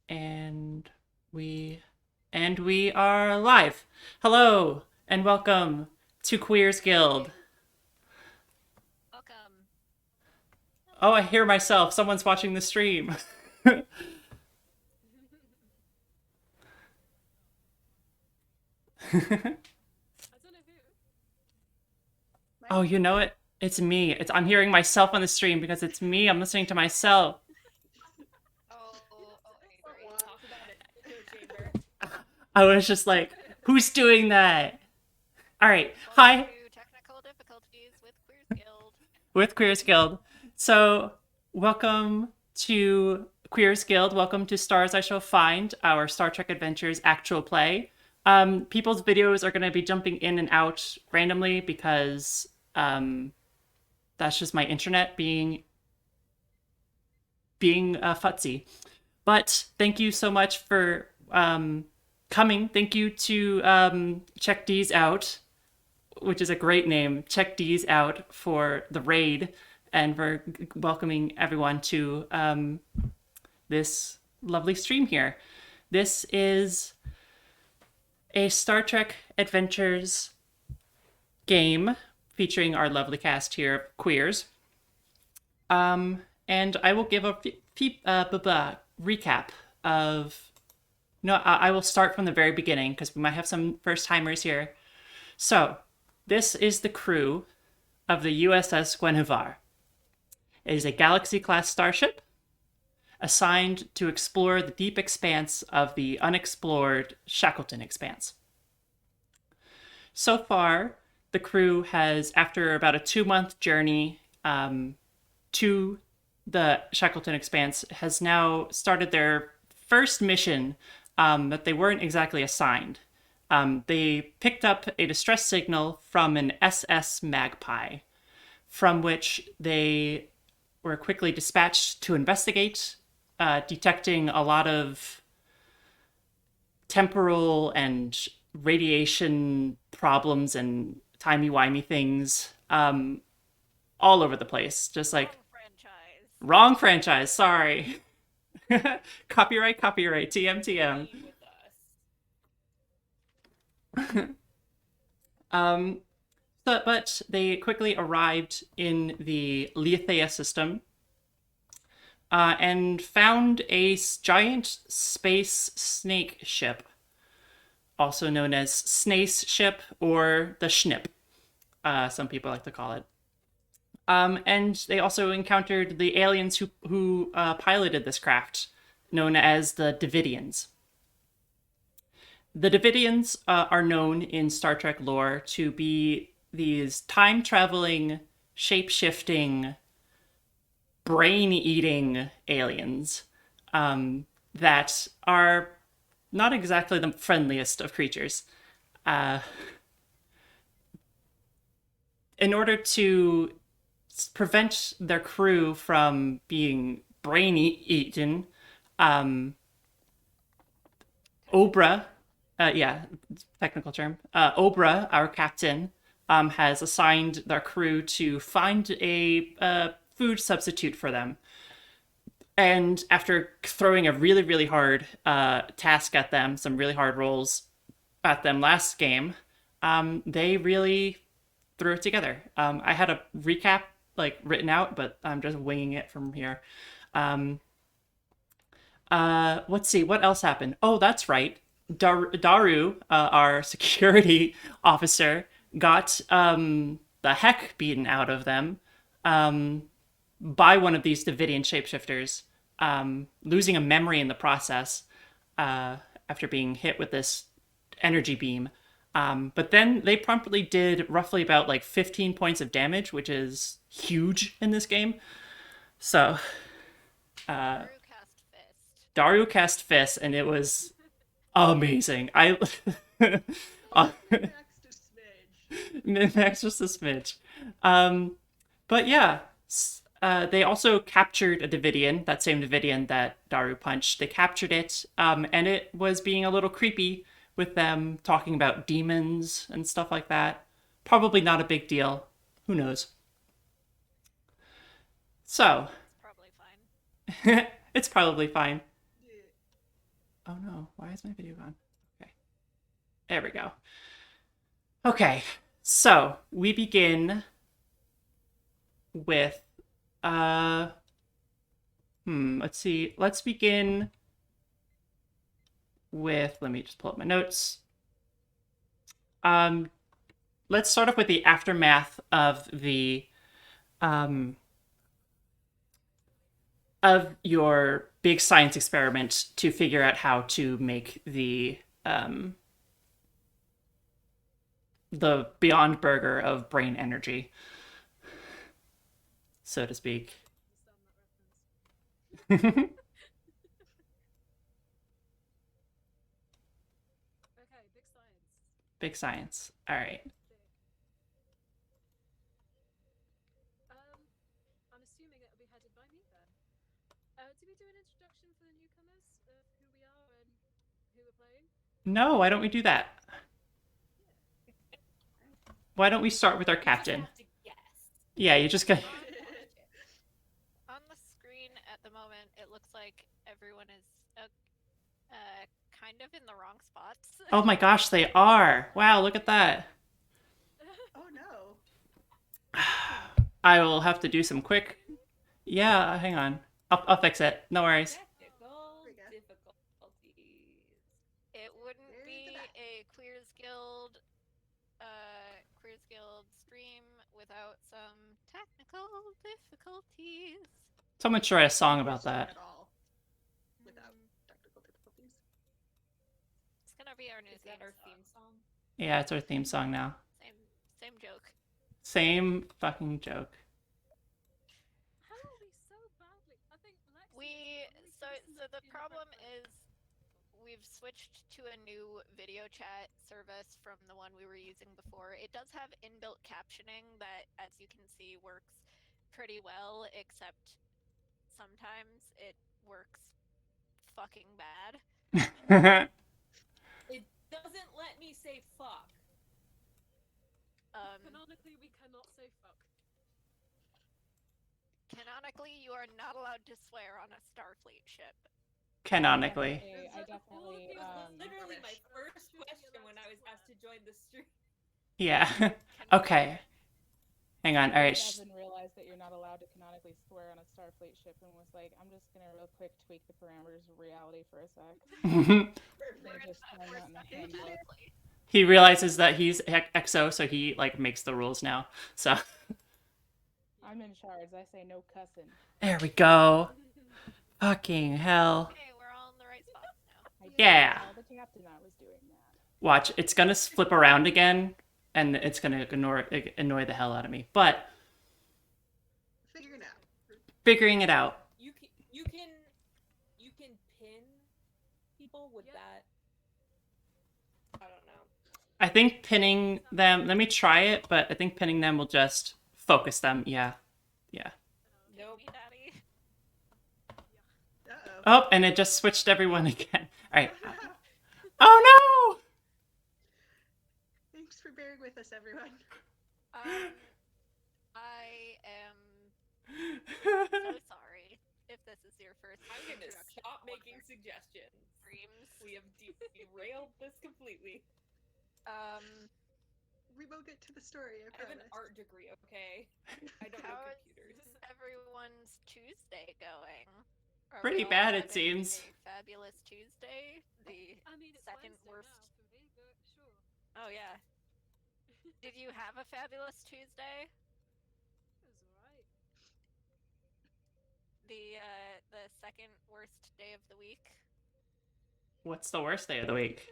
And we and we are live. Hello and welcome to Queers Guild. Welcome. Oh, I hear myself. Someone's watching the stream. I don't know who. Oh, you know it? It's me. I'm hearing myself on the stream because it's me. I'm listening to myself. Avery, talk about it. Echo chamber. I was just like, who's doing that? All right. Welcome Hi to technical difficulties with Queers Guild. with Queers Guild. So, welcome to Queers Guild. Welcome to Stars I Shall Find, our Star Trek Adventures actual play. People's videos are going to be jumping in and out randomly because that's just my internet being futzy. But thank you so much for coming. Thank you to Check D's Out, which is a great name. Check D's Out for the raid and for welcoming everyone to this lovely stream here. This is a Star Trek Adventures game featuring our lovely cast here of queers. And I will give a recap of. No, I will start from the very beginning because we might have some first timers here. So, this is the crew of the USS Guenhwyvar. It is a Galaxy class starship assigned to explore the deep expanse of the unexplored Shackleton Expanse. So far, the crew has, after about a 2 month journey to the Shackleton Expanse, has now started their first mission that they weren't exactly assigned. They picked up a distress signal from an SS Magpie, from which they were quickly dispatched to investigate, detecting a lot of temporal and radiation problems and timey-wimey things all over the place. Just like, Wrong franchise. wrong franchise, sorry. Copyright, copyright, TM, TM. Be with us. But they quickly arrived in the Leothea system and found a giant space snake ship, also known as Snace ship or the Schnip, some people like to call it. And they also encountered the aliens who piloted this craft, known as the Davidians. The Davidians are known in Star Trek lore to be these time traveling, shape shifting, brain eating aliens that are not exactly the friendliest of creatures. Uh, in order to prevent their crew from being brain eaten, um, Obra, yeah, technical term, Obra, our captain, has assigned their crew to find a food substitute for them. And after throwing a really, really hard task at them, some really hard rolls at them last game, they really threw it together. I had a recap like written out, but I'm just winging it from here. Let's see what else happened. Oh, that's right. Daru, our security officer, got the heck beaten out of them by one of these Davidian shapeshifters, losing a memory in the process after being hit with this energy beam. But then they promptly did roughly about like 15 points of damage, which is huge in this game. So Daru cast fist. Dario cast Fist, and it was amazing. I uh, Min-maxed a smidge. Max just a smidge. But yeah, they also captured a Davidian, that same Davidian that Daru punched. They captured it, and it was being a little creepy with them talking about demons and stuff like that. Probably not a big deal. Who knows? So, It's probably fine. it's probably fine. Oh no, why is my video gone? Okay. There we go. Okay, so we begin with let's see. Let's begin with, let me just pull up my notes. Let's start off with the aftermath of your big science experiment to figure out how to make the Beyond Burger of brain energy, so to speak. Okay, big science. Big science. All right. I'm assuming it'll be headed by me then. Do we do an introduction for the newcomers of who we are and who we're playing? No, why don't we do that? Why don't we start with our You just captain? have to guess. Yeah, you just got. On the screen at the moment, it looks like everyone is kind of in the wrong spots. Oh my gosh, they are. Wow, look at that. Oh no. I will have to do some quick. Yeah, hang on. I'll fix it. No worries. Technical we go. difficulties. It wouldn't There's be the back. a Queers Guild stream without some technical difficulties. Someone should write a song about Stream that. At all without technical difficulties. It's gonna be our new Is that our theme theme song? Yeah, it's our theme song now. Same joke. Same fucking joke. How are we so badly? I think Lexi. So the problem is we've switched to a new video chat service from the one we were using before. It does have inbuilt captioning that, as you can see, works pretty well, except sometimes it works fucking bad. It doesn't let me say fuck. Canonically, we cannot say fuck. Canonically, you are not allowed to swear on a Starfleet ship. Canonically. I definitely, It was literally my first question when I was asked to join the stream. Yeah. Okay. Hang on. All right. Devin realized that you're not allowed to canonically swear on a Starfleet ship and was like, I'm just gonna real quick tweak the parameters of reality for a sec. We're just throwing that in the handbook. Exactly. He realizes that he's EXO, so he like makes the rules now. So I'm in charge. I say no cussing. there we go. Fucking hell. Okay, we're all in the right spots now. I did Yeah. tell the captain I was doing that. Watch, it's gonna flip around again, and it's gonna annoy the hell out of me. But figuring out. figuring it out. You can pin people with Yeah. that. I don't know. I think pinning them. Let me try it, but I think pinning them will just focus them. Yeah. Nope. Me, Daddy. Uh-oh. Oh, and it just switched everyone again. All right. Oh Thanks for bearing with us, everyone. I am no. so sorry if this is your first I'm gonna introduction stop to one of making our suggestions. streams. We have derailed this completely. We will get to the story, I I have an promise. art degree, okay? I don't know How computers. is everyone's Tuesday going? Are Pretty we all bad, it having seems. A fabulous Tuesday. The I mean, it's second Wednesday worst. now for me, but sure. Oh yeah. Did you have a fabulous Tuesday? It was alright. The second worst day of the week, What's the worst day of the week?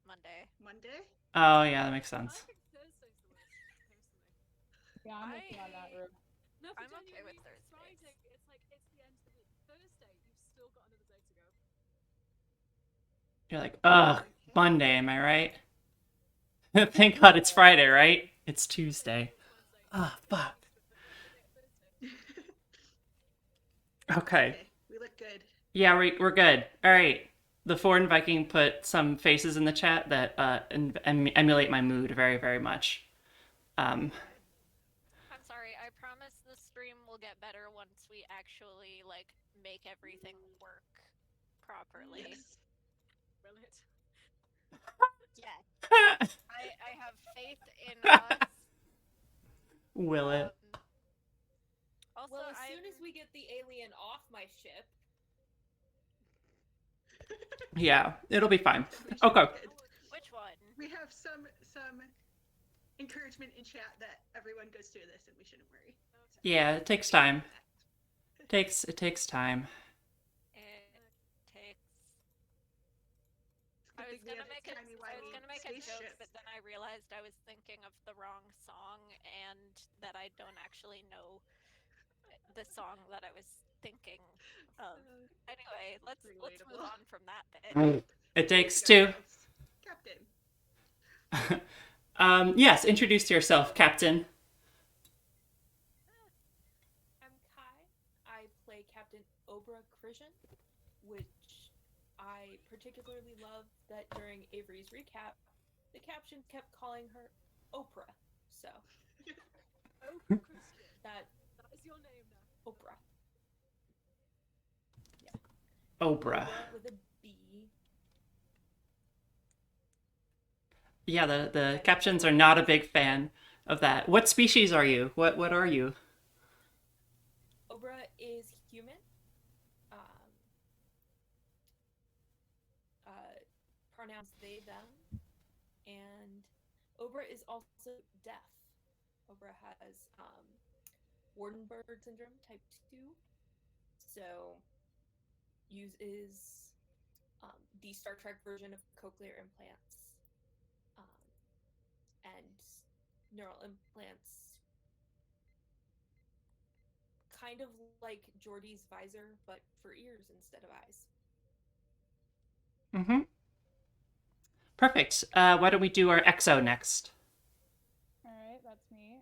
Monday. Monday? Oh yeah, that makes I sense. think Thursday's the worst, personally. Yeah, I'm with you on that, Rube. No, for I'm okay with genuinely, Thursdays. Friday, it's like, it's the end of the week. Thursday, you've still got another day to go. You're like, ugh, Monday, am I right? Thank God it's Friday, right? It's Tuesday. Ah, fuck. Okay. We look good. Yeah, we're good. All right. The Foreign Viking put some faces in the chat that emulate my mood very, very much. I'm sorry. I promise the stream will get better once we actually like make everything work properly. Yes. will it? Yes, I have faith in us. Will it? Also, Well, as soon as we get the alien off my ship, Yeah, it'll be fine. We should be Okay. good. which one? We have some encouragement in chat that everyone goes through this and we shouldn't worry. Yeah, it takes time. It takes time. It takes. Good I was thing we gonna have make a, timey-wimey I was gonna make a joke, spaceship. but then I realized I was thinking of the wrong song and that I don't actually know the song that I was thinking of. Anyway, let's move Relatable. on from that bit. It takes Go, two. guys. Captain. Yes, introduce yourself, Captain. I'm Kai. I play Captain Obra Krishan, which I particularly love that during Avery's recap, the caption kept calling her Oprah. So Oh, Christian, that that is your name now. Oprah. Oprah. With a B. Yeah, the captions are not a big fan of that. What species are you? What are you? Obra is human. Pronouns they, them. And Obra is also deaf. Obra has Wardenberg syndrome type 2. So uses the Star Trek version of cochlear implants and neural implants, kind of like Geordie's visor, but for ears instead of eyes. Mm-hmm. Perfect. Why don't we do our EXO next? Alright, that's me.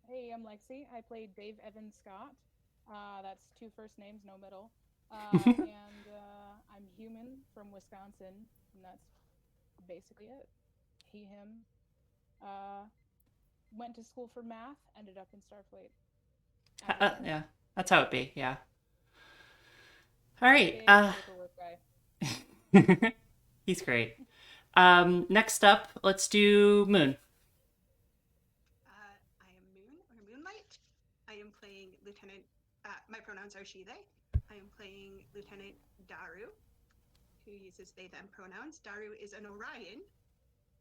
Hey, I'm Lexi. I played Dave Evan Scott. That's 2 first names, no middle. And I'm human from Wisconsin, and that's basically it. He, him. Went to school for math, ended up in Starfleet. Yeah, that's how it be. Yeah. All right. Big paperwork guy. He's great. Next up, let's do Moon. I am Moon or Moonlight. I am playing Lieutenant. My pronouns are she, they. I am playing Lieutenant Daru, who uses they, them pronouns. Daru is an Orion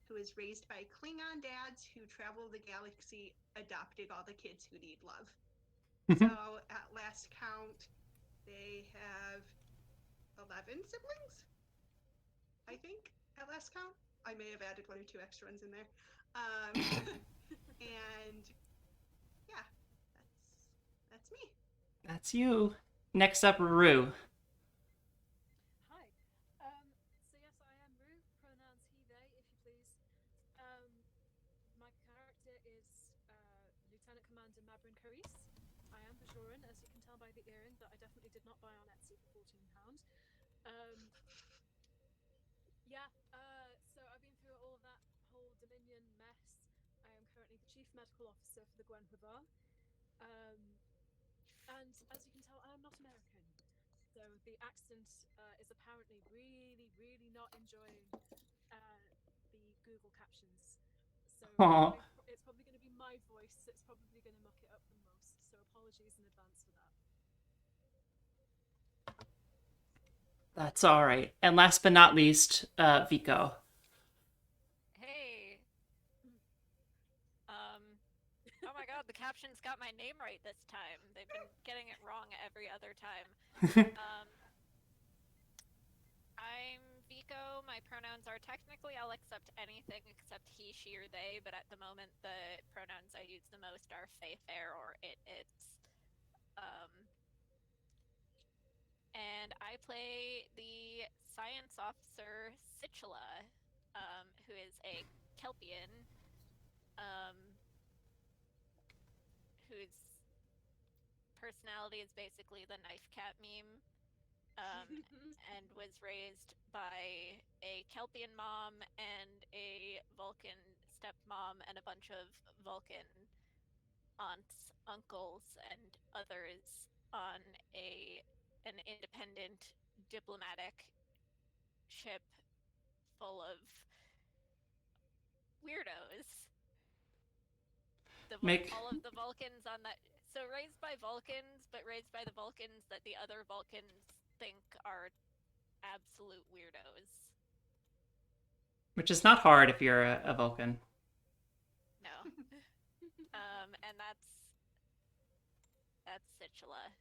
who is raised by Klingon dads who travel the galaxy adopting all the kids who need love. So at last count, they have 11 siblings, I think, at last count. I may have added 1 or 2 extra ones in there. And yeah, that's me. That's you. Next up, Rue. Hi. So yes, I am Rue. Pronouns he, they, if you please. My character is Lieutenant Commander Mabrin Caris. I am Bajoran, as you can tell by the earring that I definitely did not buy on Etsy for £14. So I've been through all of that whole Dominion mess. I am currently the Chief Medical Officer for the Gwen Hwyvar. And as you can tell, I am not American. So the accent is apparently really not enjoying the Google captions. So Aw. it's probably going to be my voice that's probably going to muck it up the most. So apologies in advance for that. That's all right. And last but not least, Vico. Hey. Oh my god, the captions got my name right this time. They've been getting it wrong every other time. I'm Vico. My pronouns are technically I'll accept anything except he, she, or they, but at the moment the pronouns I use the most are they, their, or it, its. And I play the science officer Sichula, who is a Kelpian, whose personality is basically the knife cat meme, and was raised by a Kelpian mom and a Vulcan stepmom and a bunch of Vulcan aunts, uncles, and others on an independent diplomatic ship full of weirdos. All of the Vulcans on that. So raised by Vulcans, but raised by the Vulcans that the other Vulcans think are absolute weirdos. Which is not hard if you're a Vulcan. No. And that's Situla.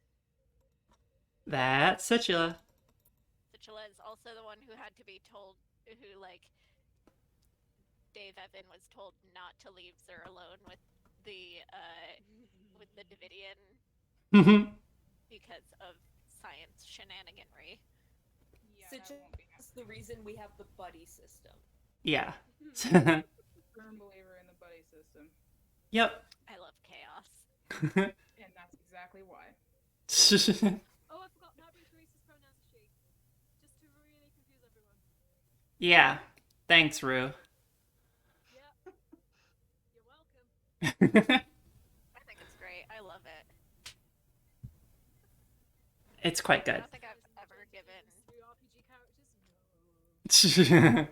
That's Situla. Situla is also the one who had to be told, who, like, Dave Evan was told not to leave Xur alone with the Davidian because of science shenaniganry. Yeah, So that won't be just the reason we have the buddy system. Yeah. firm believer in the buddy system, Yep. I love chaos. and that's exactly why. Oh, I forgot. Mabrin Carice's pronouns are she. Just to really confuse everyone. Yeah. Thanks, Rue. Yep. You're welcome. I think it's great. I love it. It's quite I good. don't think I've ever given. Three RPG characters? No.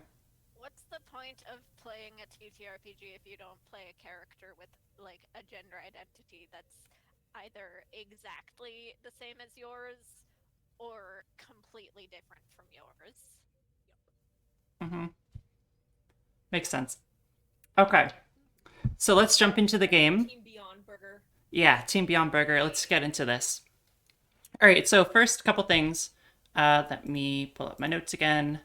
What's the point of playing a TTRPG if you don't play a character with, like, a gender identity that's either exactly the same as yours or completely different from yours? Makes sense. Okay. So let's jump into the game. Team Beyond Burger. Yeah, Team Beyond Burger. Let's get into this. All right, so first couple things. Let me pull up my notes again.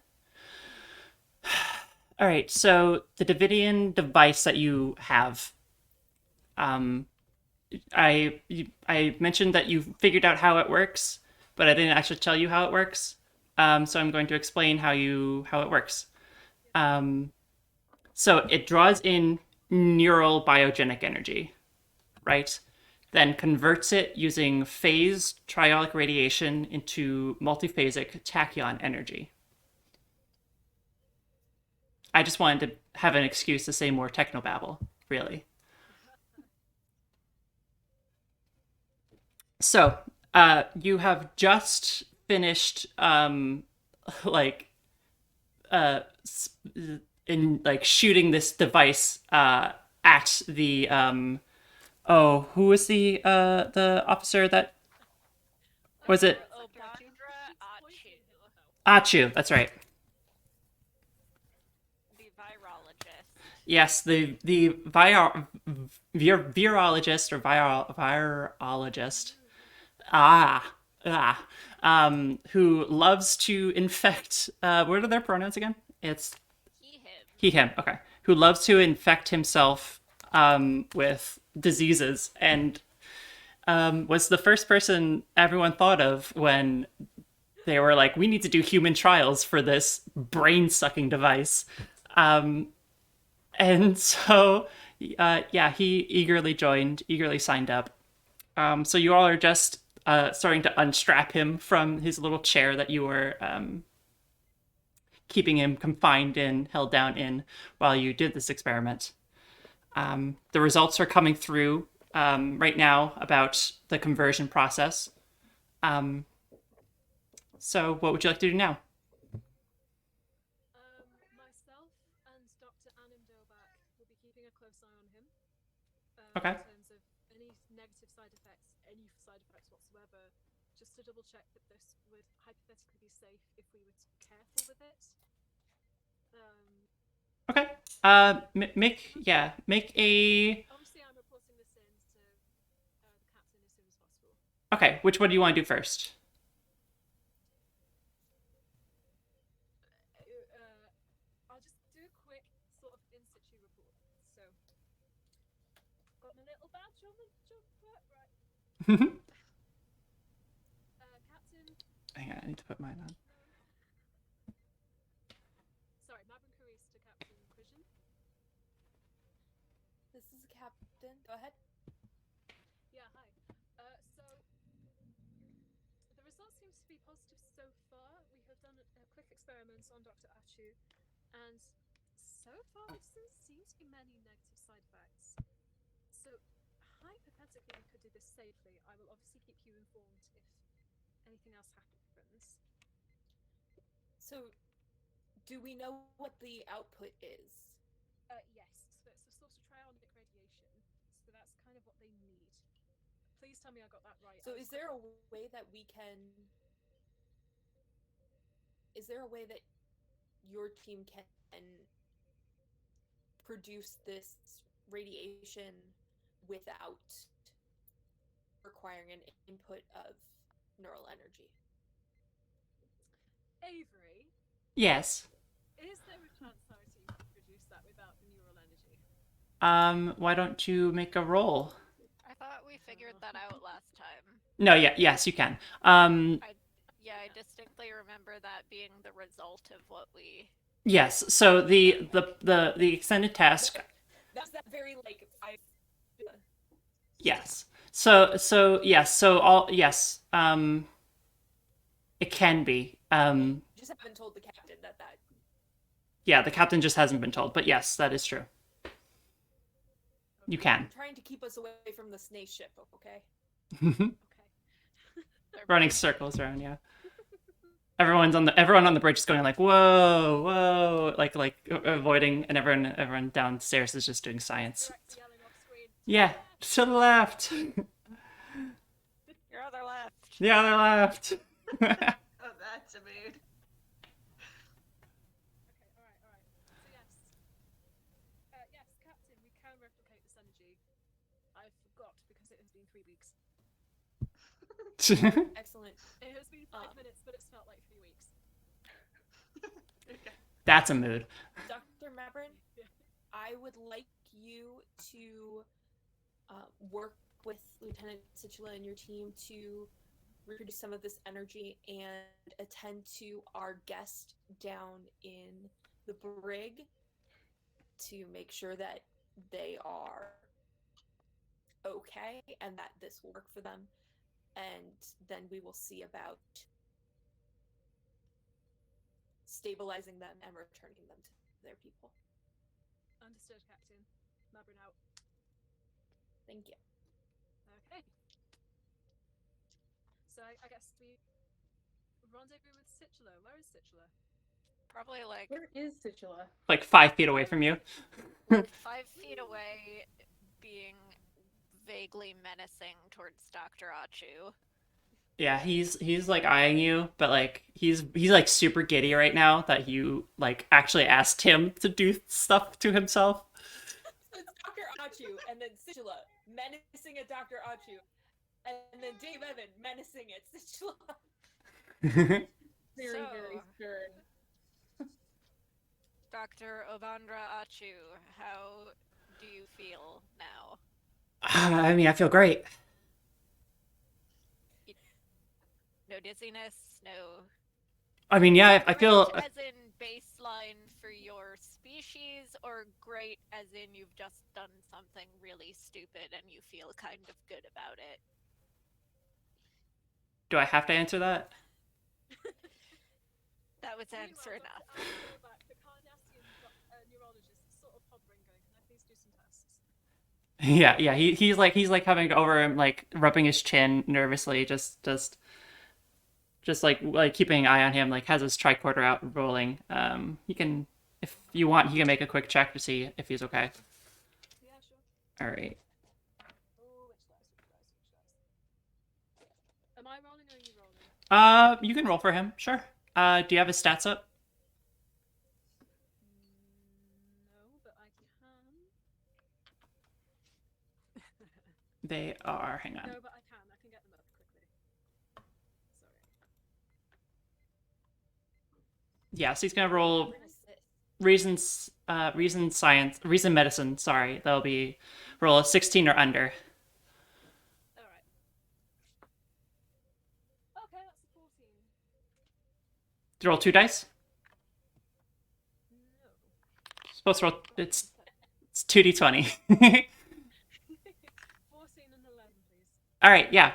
All right, so the Davidian device that you have. I mentioned that you figured out how it works, but I didn't actually tell you how it works. So I'm going to explain how it works. So it draws in neural biogenic energy, right? Then converts it using phased triolic radiation into multiphasic tachyon energy. I just wanted to have an excuse to say more technobabble, really. So, you have just finished, shooting this device at the who was the officer that was it? Obandra Achu, Achu, that's right. the virologist. Yes, the virologist or virologist. Who loves to infect. What are their pronouns again? It's He, him. him. Okay, who loves to infect himself with diseases and was the first person everyone thought of when they were like, we need to do human trials for this brain-sucking device. And so, he eagerly signed up. So you all are just starting to unstrap him from his little chair that you were keeping him confined in, held down in, while you did this experiment. The results are coming through right now about the conversion process. So what would you like to do now? Myself and Dr. Anim Dobak will be keeping a close eye on him. Okay. In terms of any negative side effects whatsoever, just to double check that this would hypothetically be safe if we were careful with it. Okay. Make a. Obviously, I'm reporting this in to the captain as soon as possible. Okay, which one do you want to do first? I'll just do a quick sort of in situ report. So, got my little badge on the jumper, right? Captain. Hang on, I need to put mine on. Sorry, Mabrin Carice to Captain Christian. This is Captain. Go ahead. Yeah, hi. So the results seem to be positive so far. We have done quick experiments on Dr. Achu, and so far there doesn't seem to be many negative side effects. So hypothetically, we could do this safely. I will obviously keep you informed if anything else happens. So, Do we know what the output is? Yes. So it's a sort of trionic radiation. So that's kind of what they need. Please tell me I got that right. So is there a way that we can... Is there a way that your team can produce this radiation without requiring an input of neural energy? Avery, Yes. is there a chance our team can produce that without the neural energy? Why don't you make a roll? I thought we figured that out last time. No, yeah, yes, you can. Yeah, I distinctly remember that being the result of what we. Yes. So the extended task. That's that very like I. Yes. So yes. So all yes. It can be. Just haven't told the captain that. Yeah, the captain just hasn't been told, but yes, that is true. You can. I'm trying to keep us away from the snake ship, okay? Okay. Running circles around, yeah. Everyone on the bridge is going like, whoa, whoa, like avoiding, and everyone downstairs is just doing science. Director yelling off screen. Yeah, to the left. Your other left. The other left. Oh, that's a mood. Okay, alright. So yes, Captain, we can replicate this energy. I forgot because it has been 3 weeks. Excellent. It has been 5 minutes, but it's felt like 3 weeks. That's a mood. Dr. Mabrin, I would like you to work with Lieutenant Situla and your team to reproduce some of this energy and attend to our guest down in the brig to make sure that they are okay and that this will work for them. And then we will see about stabilizing them and returning them to their people. Understood, Captain. Mabrin out. Thank you. Okay. So I guess we rendezvous with Situla. Where is Situla? Probably like Where is Situla? Like 5 feet away from you. 5 feet away, being vaguely menacing towards Dr. Achu. Yeah, he's like eyeing you, but like he's like super giddy right now that you like actually asked him to do stuff to himself. So it's Dr. Achu and then Situla menacing at Dr. Achu. And then Dave Evan menacing at Situla. Very, So- very stern. Dr. Obandra Achu, how do you feel now? I mean, I feel great. No dizziness, no. I mean, yeah, I feel. Great as in baseline for your species, or great as in you've just done something really stupid and you feel kind of good about it? Do I have to answer that? That was Meanwhile, answer enough. Dr. Al back, the Cardassian neurologist is sort of hovering, going, "Can I please do some tests?" Yeah. He's like coming over him, like rubbing his chin nervously, just like keeping an eye on him, like has his tricorder out rolling. He can, if you want, he can make a quick check to see if he's okay. Yeah, sure. All right. Oh, which dice? Am I rolling or are you rolling? You can roll for him, sure. Do you have his stats up? No, but I can. They are. Hang on. No, but I can. I can get them up quickly. Sorry. Yeah, so he's gonna roll We're gonna sit. reason medicine. Sorry, that'll be roll a 16 or under. All right. Okay, that's a 14. Do you roll 2 dice? No. Supposed to roll. It's 2d20. 14 and 11, please. All right, yeah.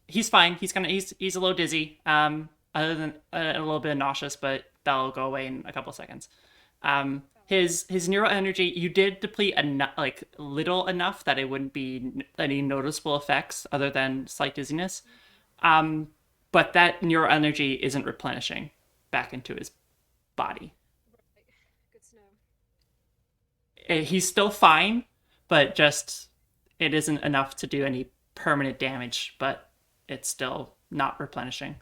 He's fine. He's a little dizzy. Other than a little bit nauseous, but that'll go away in a couple seconds. His neural energy, you did deplete like little enough that it wouldn't be any noticeable effects other than slight dizziness. But that neural energy isn't replenishing back into his body. he's still fine, but just it isn't enough to do any permanent damage, but it's still not replenishing.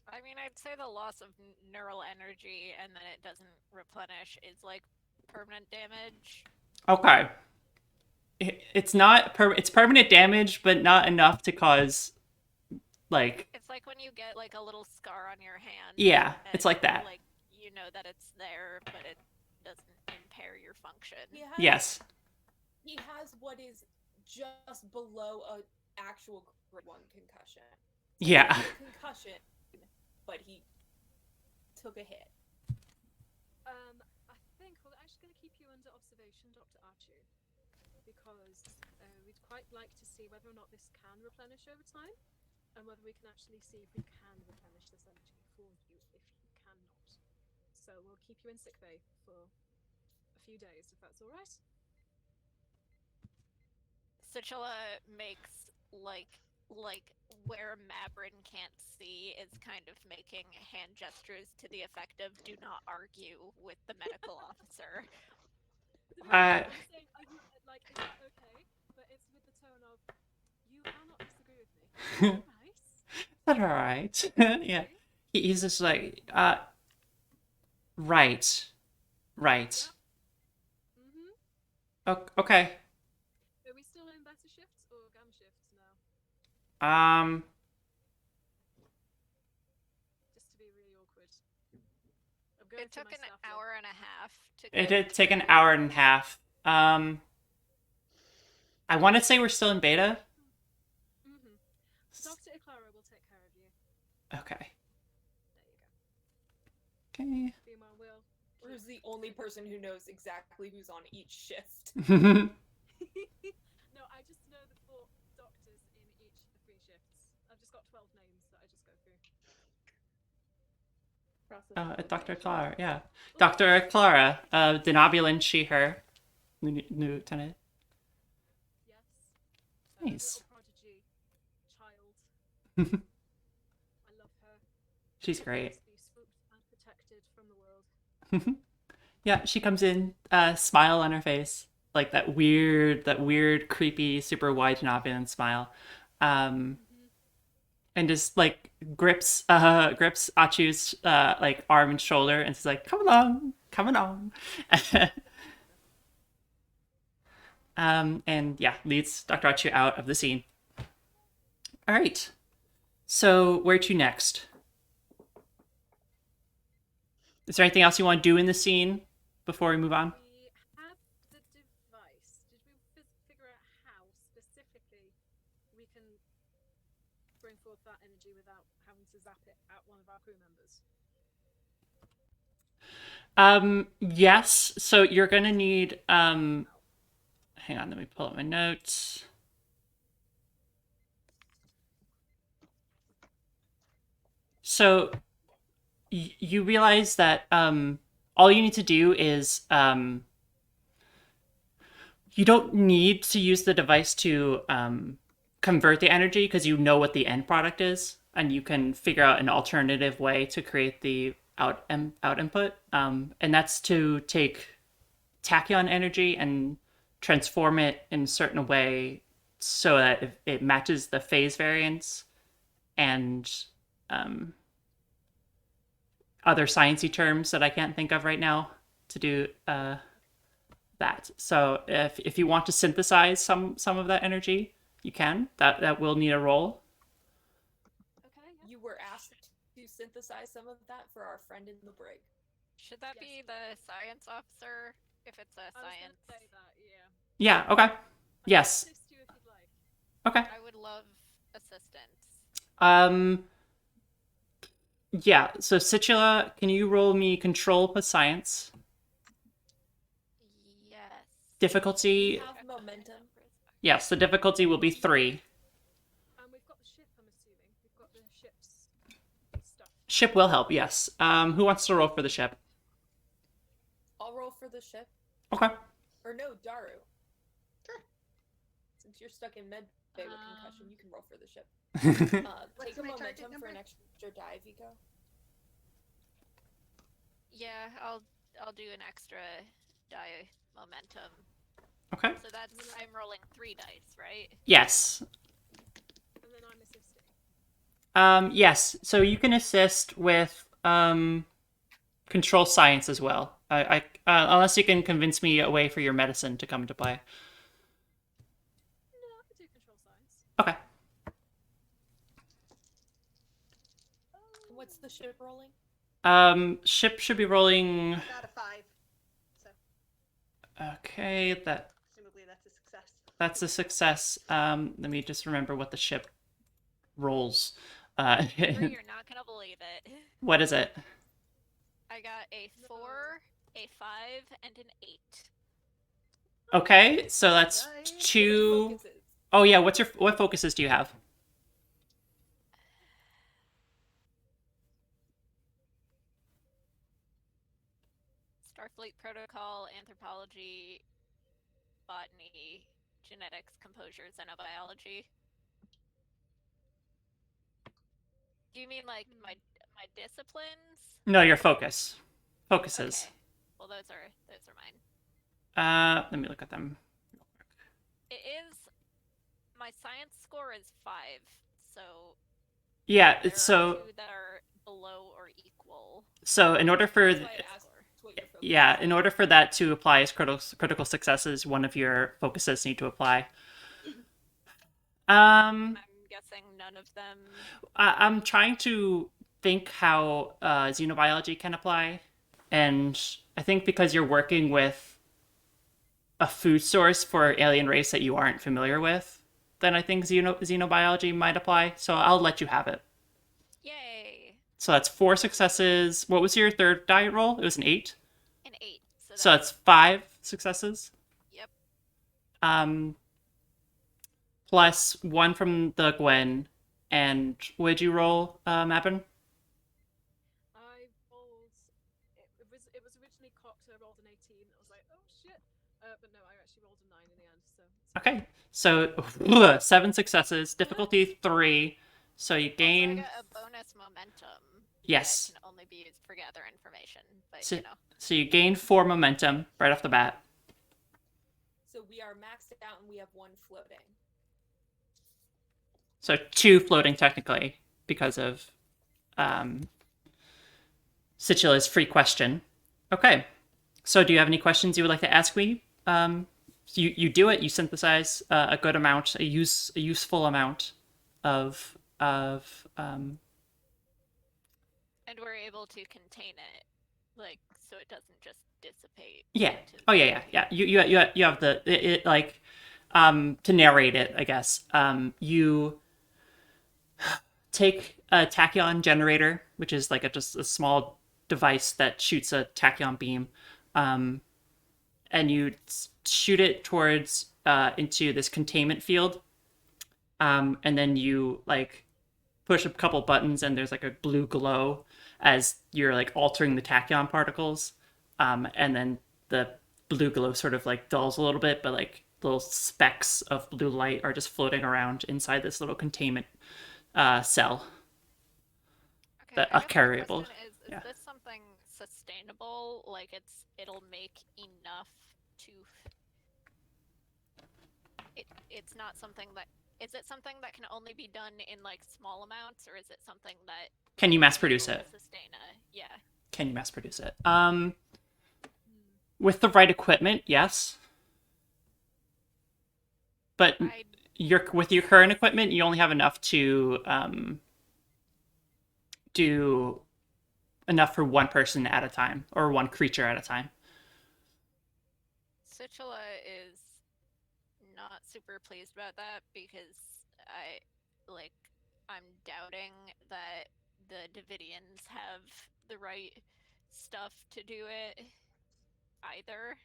I mean, I'd say the loss of neural energy and then it doesn't replenish is like permanent damage. Okay. It's not it's permanent damage, but not enough to cause like It's like when you get like a little scar on your hand. yeah, it's and, like that. Like you know that it's there, but it doesn't impair your function. Yes. He has what is just below a actual grade 1 concussion. Yeah. He had a concussion, but he took a hit. I think we're actually going to keep you under observation, Dr. Archu, because we'd quite like to see whether or not this can replenish over time, and whether we can actually see if we can replenish this energy for you if you cannot. So we'll keep you in sick bay for a few days, if that's all right. Sichela makes like where Mabrin can't see is kind of making hand gestures to the effect of "Do not argue with the medical officer." I'm saying, are you, like, is that okay? But it's with the tone of, you cannot disagree with me. Nice. That's all right. Yeah. He's just like, right. Right. Okay. Are we still in beta shifts or gamma shifts now? Just to be really awkward. I'm going It through took my an staff hour and a half to. It get did to take an beta. hour and a half. I want to say we're still in beta. Dr. Iclara will take care of you. Okay. There you go. Okay. Meanwhile, Will. Rue's the only person who knows exactly who's on each shift. No, I just know the 4 doctors in each of the 3 shifts. I've just got 12 names that I just go through. Dr. Clara, yeah. Dr. Clara, Denobulin, she, her. Lieutenant. Yes. Nice. Little prodigy. Child. I love her. She's great. Be swooped and protected from the world. Yeah, she comes in, smile on her face. Like that weird, creepy, super wide Denobulin smile. And just like grips Achu's like arm and shoulder and she's like, come along. And yeah, leads Dr. Achu out of the scene. All right. So where to next? Is there anything else you want to do in the scene before we move on? We have the device. Did we figure out how specifically we can bring forth that energy without having to zap it at one of our crew members? Yes. So you're gonna need hang on, let me pull up my notes. So you realize that all you need to do is you don't need to use the device to convert the energy because you know what the end product is, and you can figure out an alternative way to create the out input, and that's to take tachyon energy and transform it in a certain way so that it matches the phase variance and other sciencey terms that I can't think of right now to do that. So if you want to synthesize some of that energy, you can. That will need a roll. Okay. Yeah. You were asked to synthesize some of that for our friend in the brig. Should that be the science officer if it's a I was science? gonna say that. Yeah. Yeah. Okay. I can Yes. assist you if you'd like. Okay. I would love assistance. Yeah. So Sichela, can you roll me control plus science? Yes. Difficulty. Have momentum. Yes. The difficulty will be 3. And we've got the ship. I'm assuming we've got the ship's stuff. Ship will help. Yes. Who wants to roll for the ship? I'll roll for the ship. Okay. Or no, Daru. Sure. Since you're stuck in med bay with concussion, you can roll for the ship. What's Take a my target momentum for an number? extra die, Vico. Yeah, I'll do an extra die momentum. Okay. So that's I'm rolling 3 dice, right? Yes. And then I'm assisting. Yes. So you can assist with control science as well. Unless you can convince me a way for your medicine to come into play. No, I could do control science. Okay. What's the ship rolling? Ship should be rolling. Got a 5. So Okay, presumably that's a success. that's a success. Let me just remember what the ship rolls. You're not gonna believe it. What is it? I got a 4, a 5, and an 8. Okay, so that's Nice. two. Focuses. Oh yeah, what focuses do you have? Starfleet Protocol, Anthropology, Botany, Genetics, Composure, Xenobiology. Do you mean like my disciplines? No, your focus. Focuses. Okay. Well, those are mine. Let me look at them. It is my science score is 5, so Yeah, there so are 2 that are below or equal. in order for That's why I asked what your focus yeah, is. in order for that to apply as critical successes, one of your focuses need to apply. I'm guessing none of them. I'm trying to think how xenobiology can apply, and I think because you're working with a food source for an alien race that you aren't familiar with, then I think xenobiology might apply. So I'll let you have it. Yay! So that's 4 successes. What was your third die roll? It was an 8. An 8. So that's 5 successes. Yep. Plus 1 from the Gwen. And what did you roll, Mappin? I rolled. It was originally cocked, so I rolled an 18. I was like, oh shit. But no, I actually rolled a 9 in the end. So. Okay. So 7 successes, difficulty 3. So you Also, I gain. got a bonus momentum. Yes. That can only be used for gather information, but So, you know. so you gain 4 momentum right off the bat. So we are maxed out and we have 1 floating. So 2 floating technically because of Situla's free question. Okay. So do you have any questions you would like to ask me? You do it. You synthesize a good amount, a useful amount of And we're able to contain it, like, so it doesn't just dissipate. yeah. into Oh yeah. You have the it like to narrate it. I guess you take a tachyon generator, which is like just a small device that shoots a tachyon beam, and you shoot it towards into this containment field, and then you like push a couple buttons, and there's like a blue glow as you're like altering the tachyon particles, and then the blue glow sort of like dulls a little bit, but like little specks of blue light are just floating around inside this little containment cell. Okay, that I are guess my carryable. question is Yeah. this something sustainable? Like it'll make enough to. It's not something that. Is it something that can only be done in like small amounts, or is it something that Can you mass will produce it? sustain a? Yeah. Can you mass produce it? With the right equipment, yes. But I with your current equipment, you only have enough to do enough for one person at a time or one creature at a time. Situla is not super pleased about that because I'm doubting that the Davidians have the right stuff to do it either.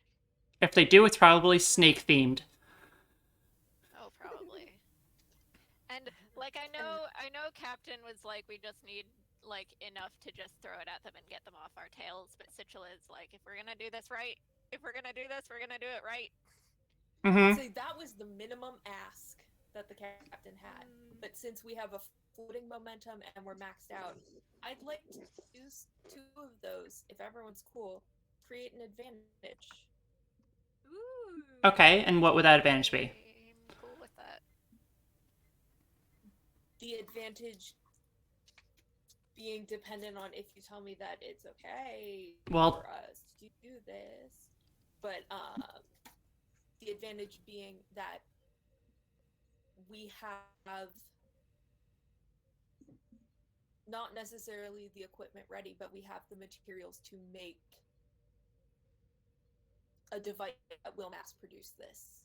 If they do, it's probably snake themed. Oh, probably. And like I know Captain was like we just need like enough to just throw it at them and get them off our tails, but Situla is like if we're gonna do this right, we're gonna do it right. Mm-hmm. So that was the minimum ask that the captain had. But since we have a floating momentum and we're maxed out, I'd like to use 2 of those, if everyone's cool, create an advantage. Ooh. Okay, and what would that advantage be? I'm cool with that. The advantage being dependent on if you tell me that it's okay Well- for us to do this. But the advantage being that we have not necessarily the equipment ready, but we have the materials to make a device that will mass produce this.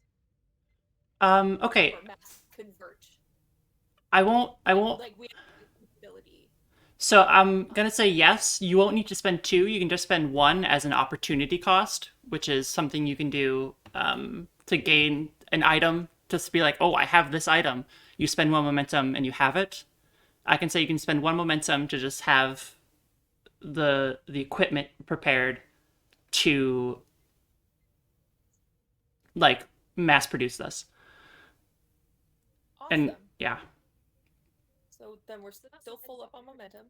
Okay, Or mass convert. I won't. Like, we have the ability. So I'm gonna say yes. You won't need to spend 2. You can just spend 1 as an opportunity cost, which is something you can do to gain an item. Just to be like, oh, I have this item. You spend 1 momentum and you have it. I can say you can spend 1 momentum to just have the equipment prepared to like mass produce this. Awesome. And yeah. So then we're still full up on momentum.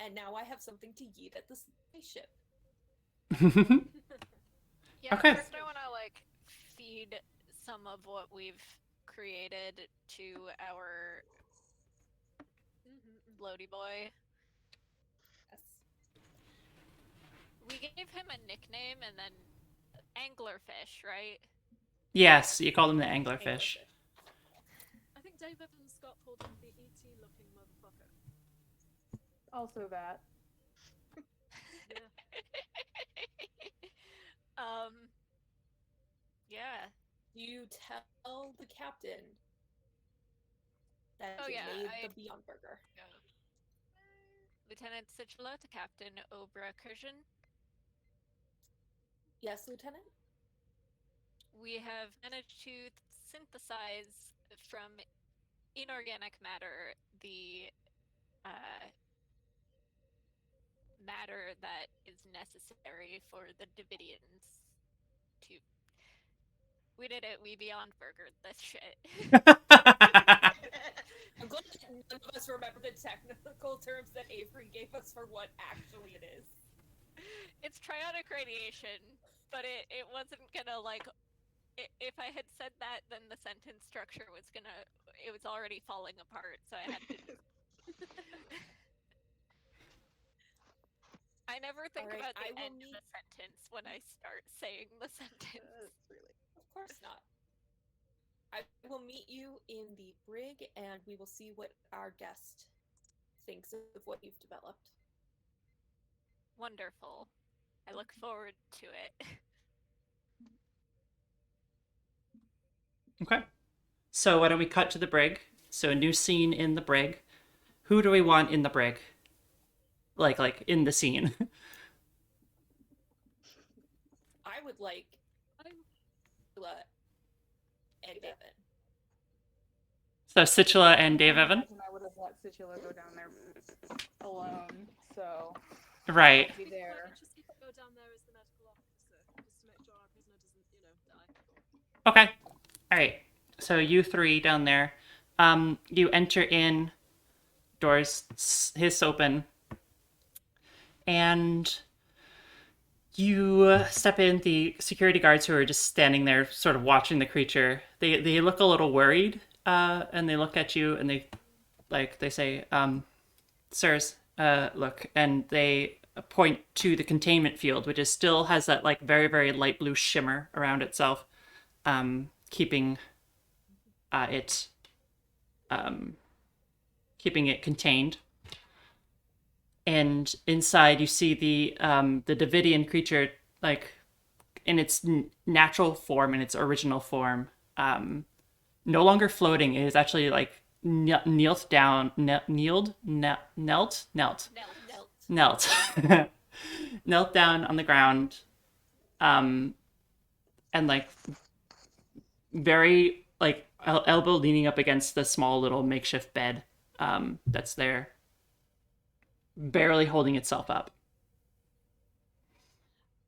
And now I have something to yeet at the spaceship. Yeah, Okay. first I want to like feed some of what we've created to our floaty boy. Yes. We gave him a nickname and then anglerfish, right? Yes, you call them the anglerfish. I think Dave Evans Scott called him the ET looking motherfucker. Also that. Yeah. You tell the captain that Oh, you yeah, made the Beyond Burger. Lieutenant Sichula to Captain Obra Kurjan. Yes, Lieutenant? We have managed to synthesize from inorganic matter the matter that is necessary for the Davidians to. We did it. We Beyond Burgered this shit. I'm glad that none of us remember the technical terms that Avery gave us for what actually it is. It's trionic radiation, but it wasn't gonna like. If I had said that, then the sentence structure was gonna. It was already falling apart, so I had to. I never think Alright, about the I will end of need- a sentence when I start saying the sentence. Of course not. I will meet you in the brig, and we will see what our guest thinks of what you've developed. Wonderful. I look forward to it. Okay. So why don't we cut to the brig? So a new scene in the brig. Who do we want in the brig? Like in the scene. I would like I'm Sheila and Devin. So Situla and Dave Evan? I would have let Situla go down there alone, so Right. be there. Just keep go down there as the medical officer, just to make sure our prisoner doesn't, die. Okay. Alright. So you 3 down there. You enter in, doors hiss open, and you step in. The security guards who are just standing there sort of watching the creature, they look a little worried, and they look at you and they say, sirs, look, and they point to the containment field, which is still has that like very, very light blue shimmer around itself, keeping keeping it contained. And inside you see the Davidian creature, like in its natural form, in its original form, no longer floating. It is actually like knelt down, knelt down on the ground, and like very like elbow leaning up against the small little makeshift bed that's there, barely holding itself up.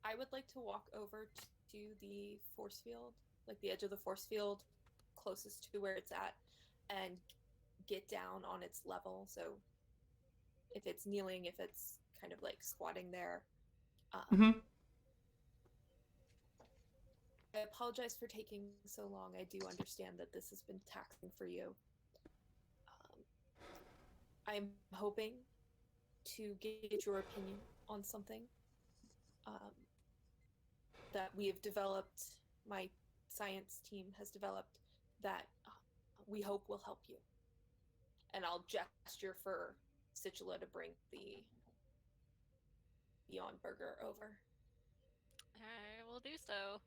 I would like to walk over to the force field, like the edge of the force field, closest to where it's at, and get down on its level. So if it's kneeling, if it's kind of like squatting there. apologize for taking so long. I do understand that this has been taxing for you. I'm hoping to get your opinion on something that we have developed, my science team has developed, that we hope will help you. And I'll gesture for Situla to bring the Beyond Burger over. I will do so.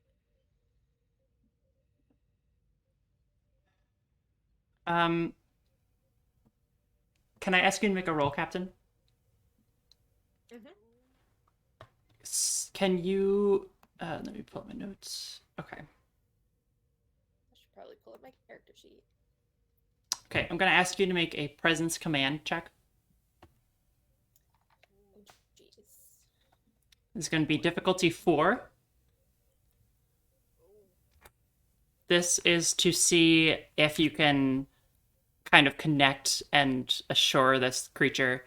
Can I ask you to make a roll, Captain? Mm-hmm. Can you... let me pull up my notes. Okay. I should probably pull up my character sheet. Okay, I'm going to ask you to make a presence command check. Oh, jeez. It's going to be difficulty 4. This is to see if you can kind of connect and assure this creature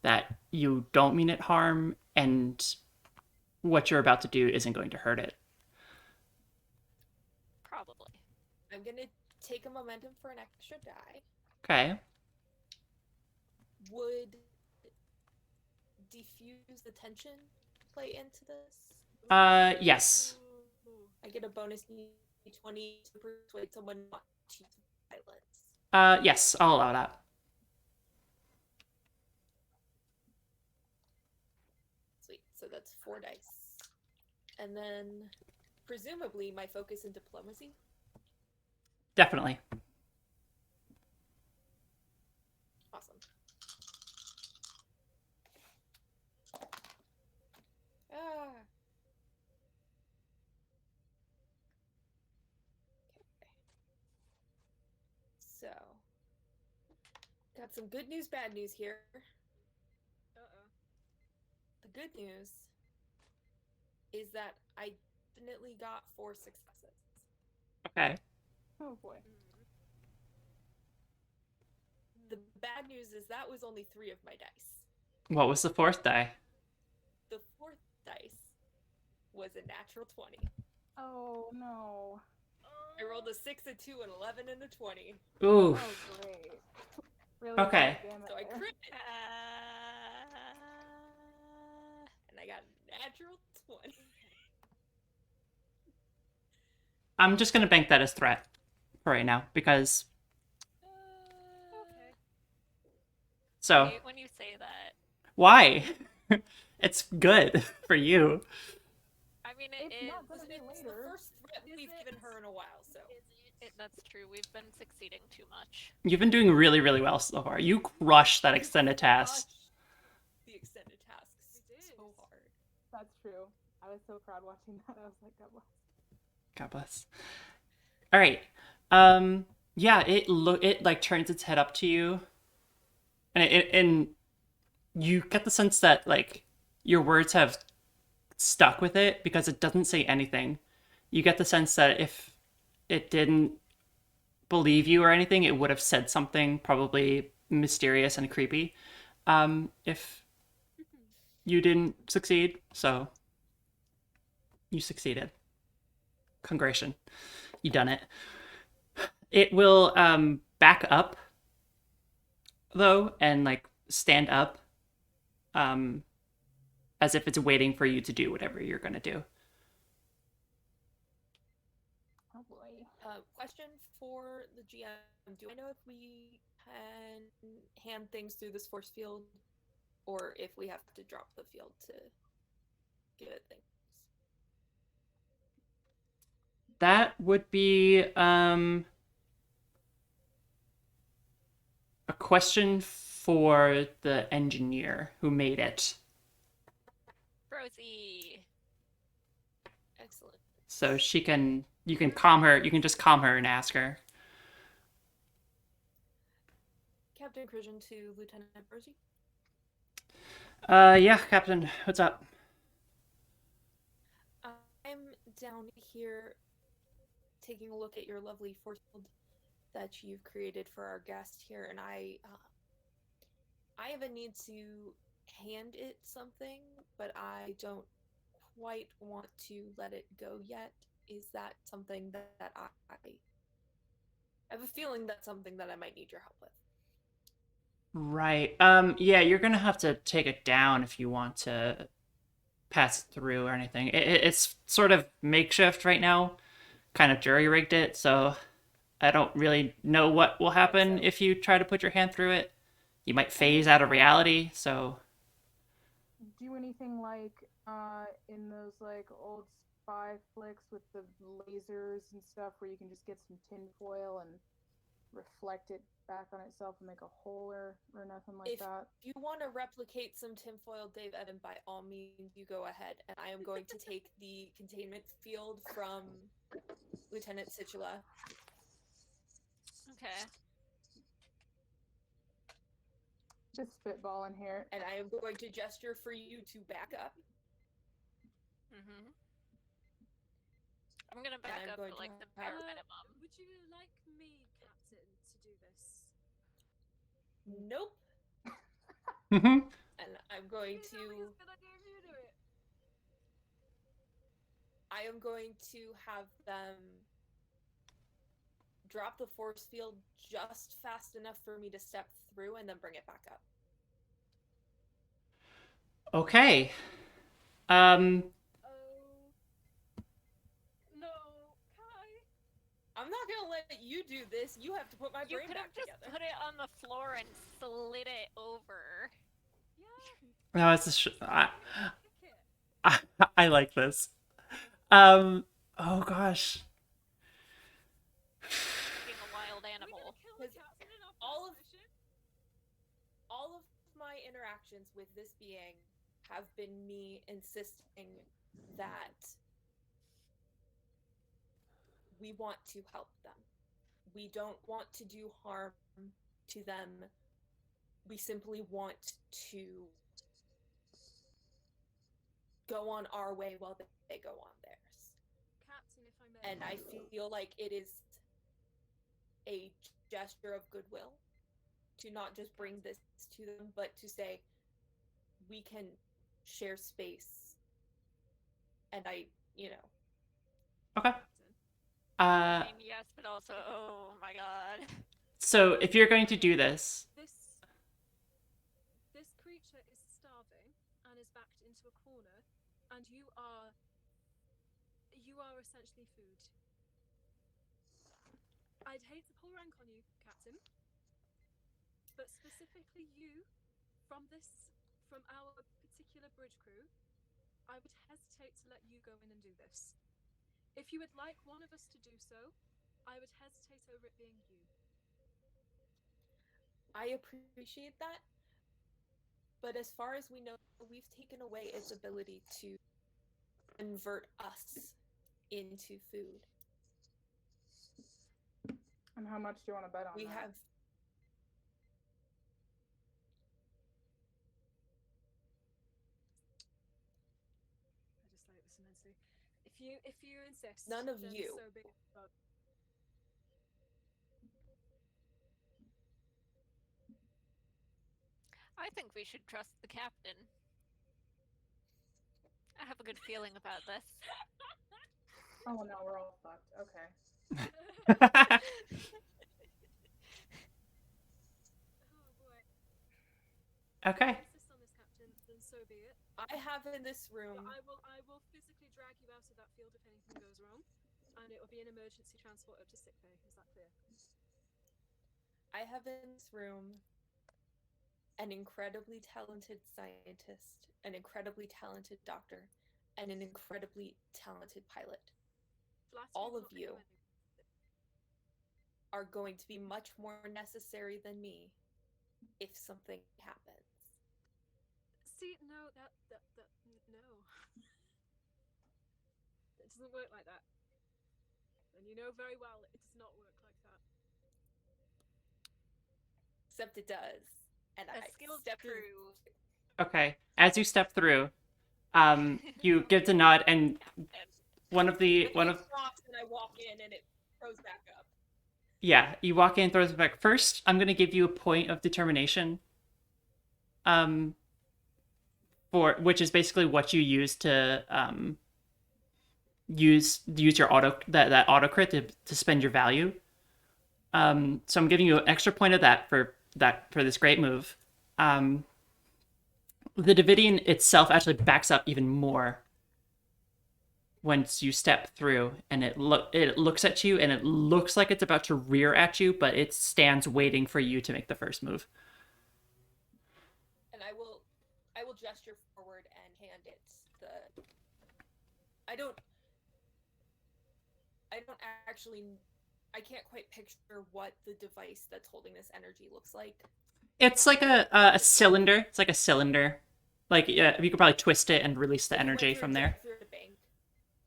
that you don't mean it harm and what you're about to do isn't going to hurt it. Probably. I'm gonna take a momentum for an extra die. Okay. Would diffuse the tension play into this? Yes. I get a bonus d20 to persuade someone not to use violence. Yes, I'll allow that. Sweet. So that's 4 dice. And then, presumably, my focus in diplomacy. Definitely. Awesome. Ah. Okay. So, got some good news, bad news here. The good news is that I definitely got 4 successes. Okay. Oh boy. The bad news is that was only 3 of my dice. What was the 4th die? The 4th dice was a natural 20. Oh no. I rolled a 6, a 2, an 11, and a 20. Ooh. Oh great. Really Okay. damn it So I there. crit, and I got a natural 20. I'm just going to bank that as threat for right now because... Okay. So, Wait, when you say that, why? It's good for you. I mean, It's it not is. gonna be It's the later. first threat Is we've it- given her in a while, so. That's true. We've been succeeding too much. You've been doing really, really well so far. You crushed that extended task. Crushed the extended tasks We did. so hard. That's true. I was so proud watching that. I was like, God bless. God bless. All right. Yeah, it like turns its head up to you, and you get the sense that like your words have stuck with it because it doesn't say anything. You get the sense that if it didn't believe you or anything, it would have said something probably mysterious and creepy. If you didn't succeed, so you succeeded. Congratulations. You done it. It will back up though and like stand up as if it's waiting for you to do whatever you're gonna do. Oh boy. Question for the GM. Do I know if we can hand things through this force field, or if we have to drop the field to give it things? That would be a question for the engineer who made it. Rosie. Excellent. So you can calm her, you can just calm her and ask her. Captain Christian to Lieutenant Rosie. Yeah, Captain, what's up? I'm down here taking a look at your lovely force field that you've created for our guest here, and I have a need to hand it something, but I don't quite want to let it go yet. is that something that I have a feeling that's something that I might need your help with. Right. Yeah, you're gonna have to take it down if you want to pass it through or anything. It's sort of makeshift right now. Kind of jury-rigged it, so I don't really know what will happen if you try to put your hand through it. You might phase out of reality, so... Do anything like in those like old spy flicks with the lasers and stuff, where you can just get some tinfoil and reflect it back on itself and make a hole or nothing like that? If you want to replicate some tinfoil, Dave Evan, by all means, you go ahead. And I am going to take the containment field from Lieutenant Situla. Okay. Just spitballing here. And I am going to gesture for you to back up. Mm-hmm. I'm gonna back I'm up going to to like the have- bare minimum. Would you like me, Captain, to do this? Nope. Mhm. And I'm going You know, to... it's a good idea if you do it. I am going to have them drop the force field just fast enough for me to step through and then bring it back up. Okay. Oh. No, Kai. I'm not gonna let you do this. You have to put my You brain could back have just together. put it on the floor and slid it over. Yeah. No, it's Kick it. I like this. Oh gosh. Being a wild We're animal. gonna kill the Because captain in our all first of- mission. All of my interactions with this being have been me insisting that we want to help them. We don't want to do harm to them. We simply want to go on our way while they go on theirs. Captain, if I may. And I feel like it is a gesture of goodwill to not just bring this to them, but to say, we can share space. And Okay. I mean, yes, but also, oh my god. So if you're going to do this, This creature is starving and is backed into a corner, and you are essentially food. I'd hate to pull rank on you, Captain, but specifically you, from our particular bridge crew, I would hesitate to let you go in and do this. If you would like one of us to do so, I would hesitate over it being you. I appreciate that. But as far as we know, we've taken away its ability to convert us into food. And how much do you want to bet on We that? have I dislike this immensely. If you insist, None of then you. So be it, but I think we should trust the captain. I have a good feeling about this. Oh no, we're all fucked. Okay. oh boy. okay. If you insist on this, Captain, then so be it. I have in this room But I will physically drag you out of that field if anything goes wrong, and it will be an emergency transport up to sick bay. Is that clear? I have in this room an incredibly talented scientist, an incredibly talented doctor, and an incredibly talented pilot. Flattery's All of not gonna you do anything. are going to be much more necessary than me if something happens. See, no, no. It doesn't work like that. And you know very well it does not work like that. Except it does. And A I skilled step through. crew. Okay. As you step through, you give the nod, and one of It stops and I walk in and it throws back up. yeah, you walk in, throws it back. First, I'm gonna give you a point of determination. For which is basically what you use to use your that auto crit to spend your value. So I'm giving you an extra point of that for this great move. The Davidian itself actually backs up even more once you step through, and it looks at you, and it looks like it's about to rear at you, but it stands waiting for you to make the first move. And I will gesture forward and hand it the. I don't actually. I can't quite picture what the device that's holding this energy looks like. It's like a cylinder. It's like a cylinder. Like, yeah, you could probably twist it and release the energy from there. Through the bank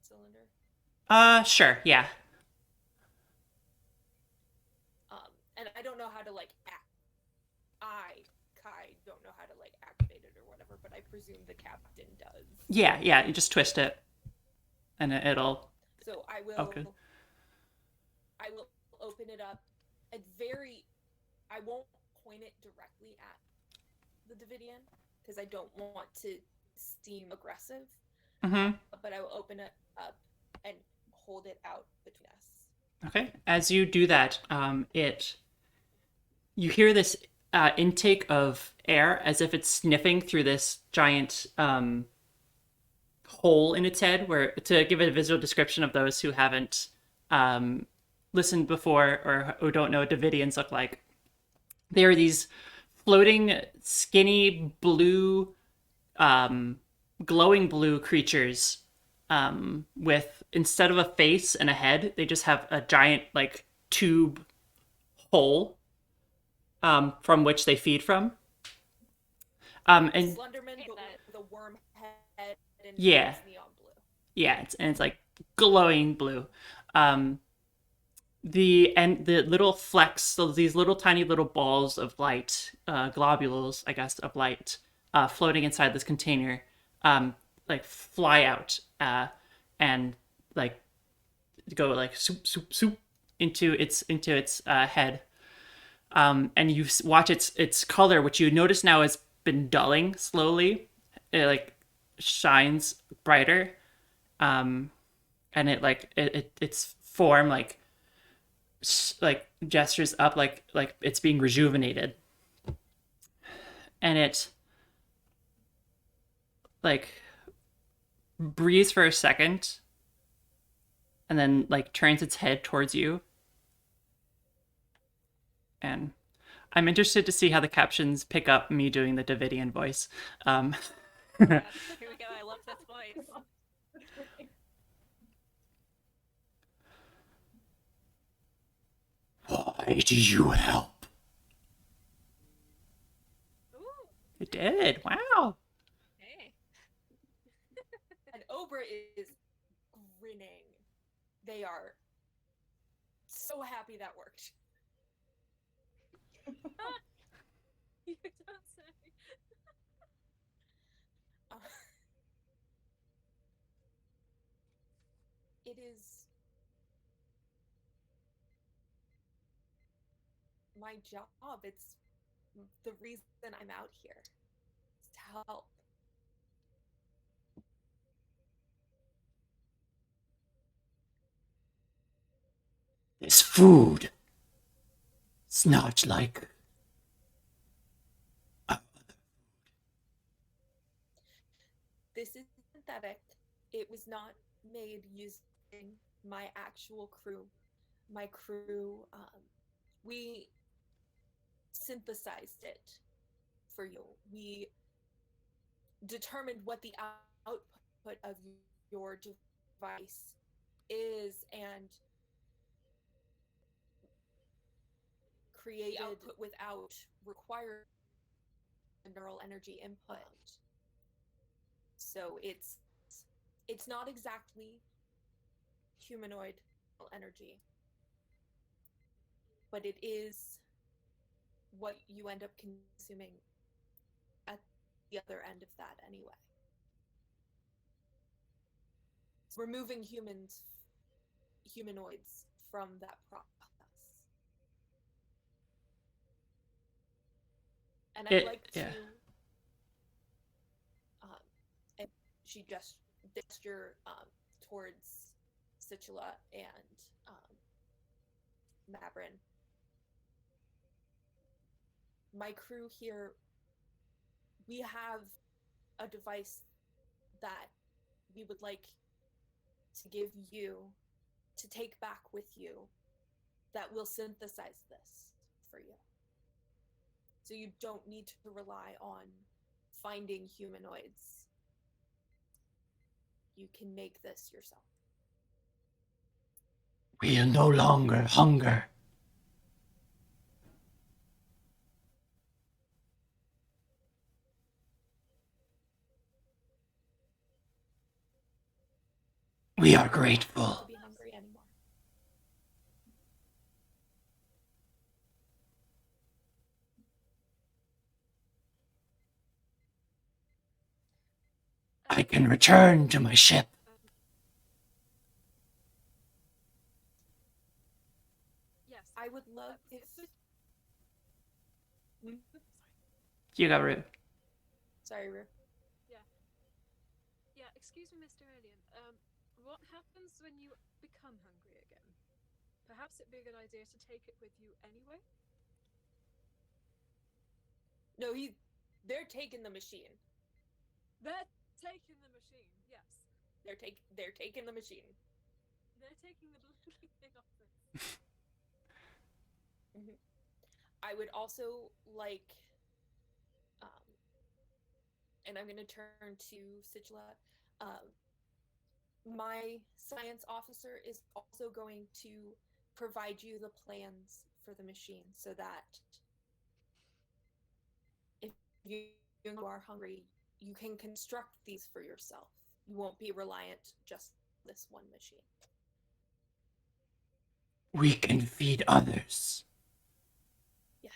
cylinder. Sure, yeah. And I don't know how to like Kai don't know how to like activate it or whatever, but I presume the captain does. Yeah, you just twist it, and it'll. So I will. Okay. I will open it up. I won't point it directly at the Davidian because I don't want to seem aggressive. Mm-hmm. But I will open it up and hold it out between us. Okay. As you do that, you hear this intake of air as if it's sniffing through this giant hole in its head. Where, to give a visual description of those who haven't listened before or who don't know what Davidians look like, they are these floating, skinny blue, glowing blue creatures with, instead of a face and a head, they just have a giant like tube hole from which they feed from. And Slenderman, but with a worm head and yeah, neon blue. Yeah, it's like glowing blue. The little flecks, so these little tiny little balls of light, globules, I guess, of light, floating inside this container, like fly out and like go like soup soup soup into its head. And you watch its color, which you notice now has been dulling slowly. It like shines brighter, and it like its form like gestures up like it's being rejuvenated, and it like breathes for a second, and then like turns its head towards you. And I'm interested to see how the captions pick up me doing the Davidian voice. Yeah, here we go. I love this voice. Why do you help? Ooh, It did. Wow. hey. And Obra is grinning. They are so happy that worked. You don't say. It is my job. It's the reason I'm out here. It's to help. This food. It's not like. This is synthetic. It was not made using my actual crew. My crew, we synthesized it for you. We determined what the output of your device is and created output without requiring neural energy input. So it's not exactly humanoid energy, but it is what you end up consuming at the other end of that anyway. It's removing humanoids from that process. And I'd like to and she just gesture towards Situla and Mabrin. My crew here, we have a device that we would like to give you to take back with you that will synthesize this for you. So you don't need to rely on finding humanoids. You can make this yourself. We'll no longer hunger. We are To grateful. be hungry anymore. I can return to my ship. Yes. I would love if. You got Rue. Sorry, Rue. Yeah, excuse me, Mr. Alien. What happens when you become hungry again? Perhaps it'd be a good idea to take it with you anyway? No, they're taking the machine. They're taking the machine, yes. They're taking the machine. They're taking the blue thing off this. I would also like, and I'm going to turn to Sigila. My science officer is also going to provide you the plans for the machine so that if you are hungry, you can construct these for yourself. You won't be reliant just on this one machine. We can feed others. Yes.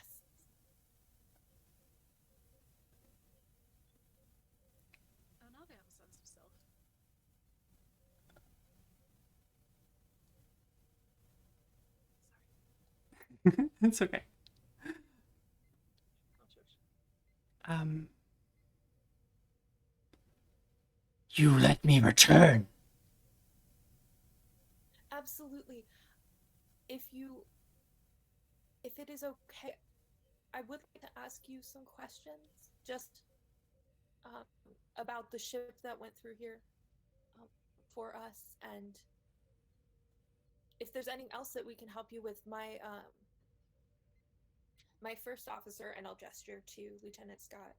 Oh, now they have a sense of self. It's okay. Oh, shush. You let me return. Absolutely. If it is okay, I would like to ask you some questions just about the ship that went through here for us, and if there's anything else that we can help you with. My first officer, and I'll gesture to Lieutenant Scott.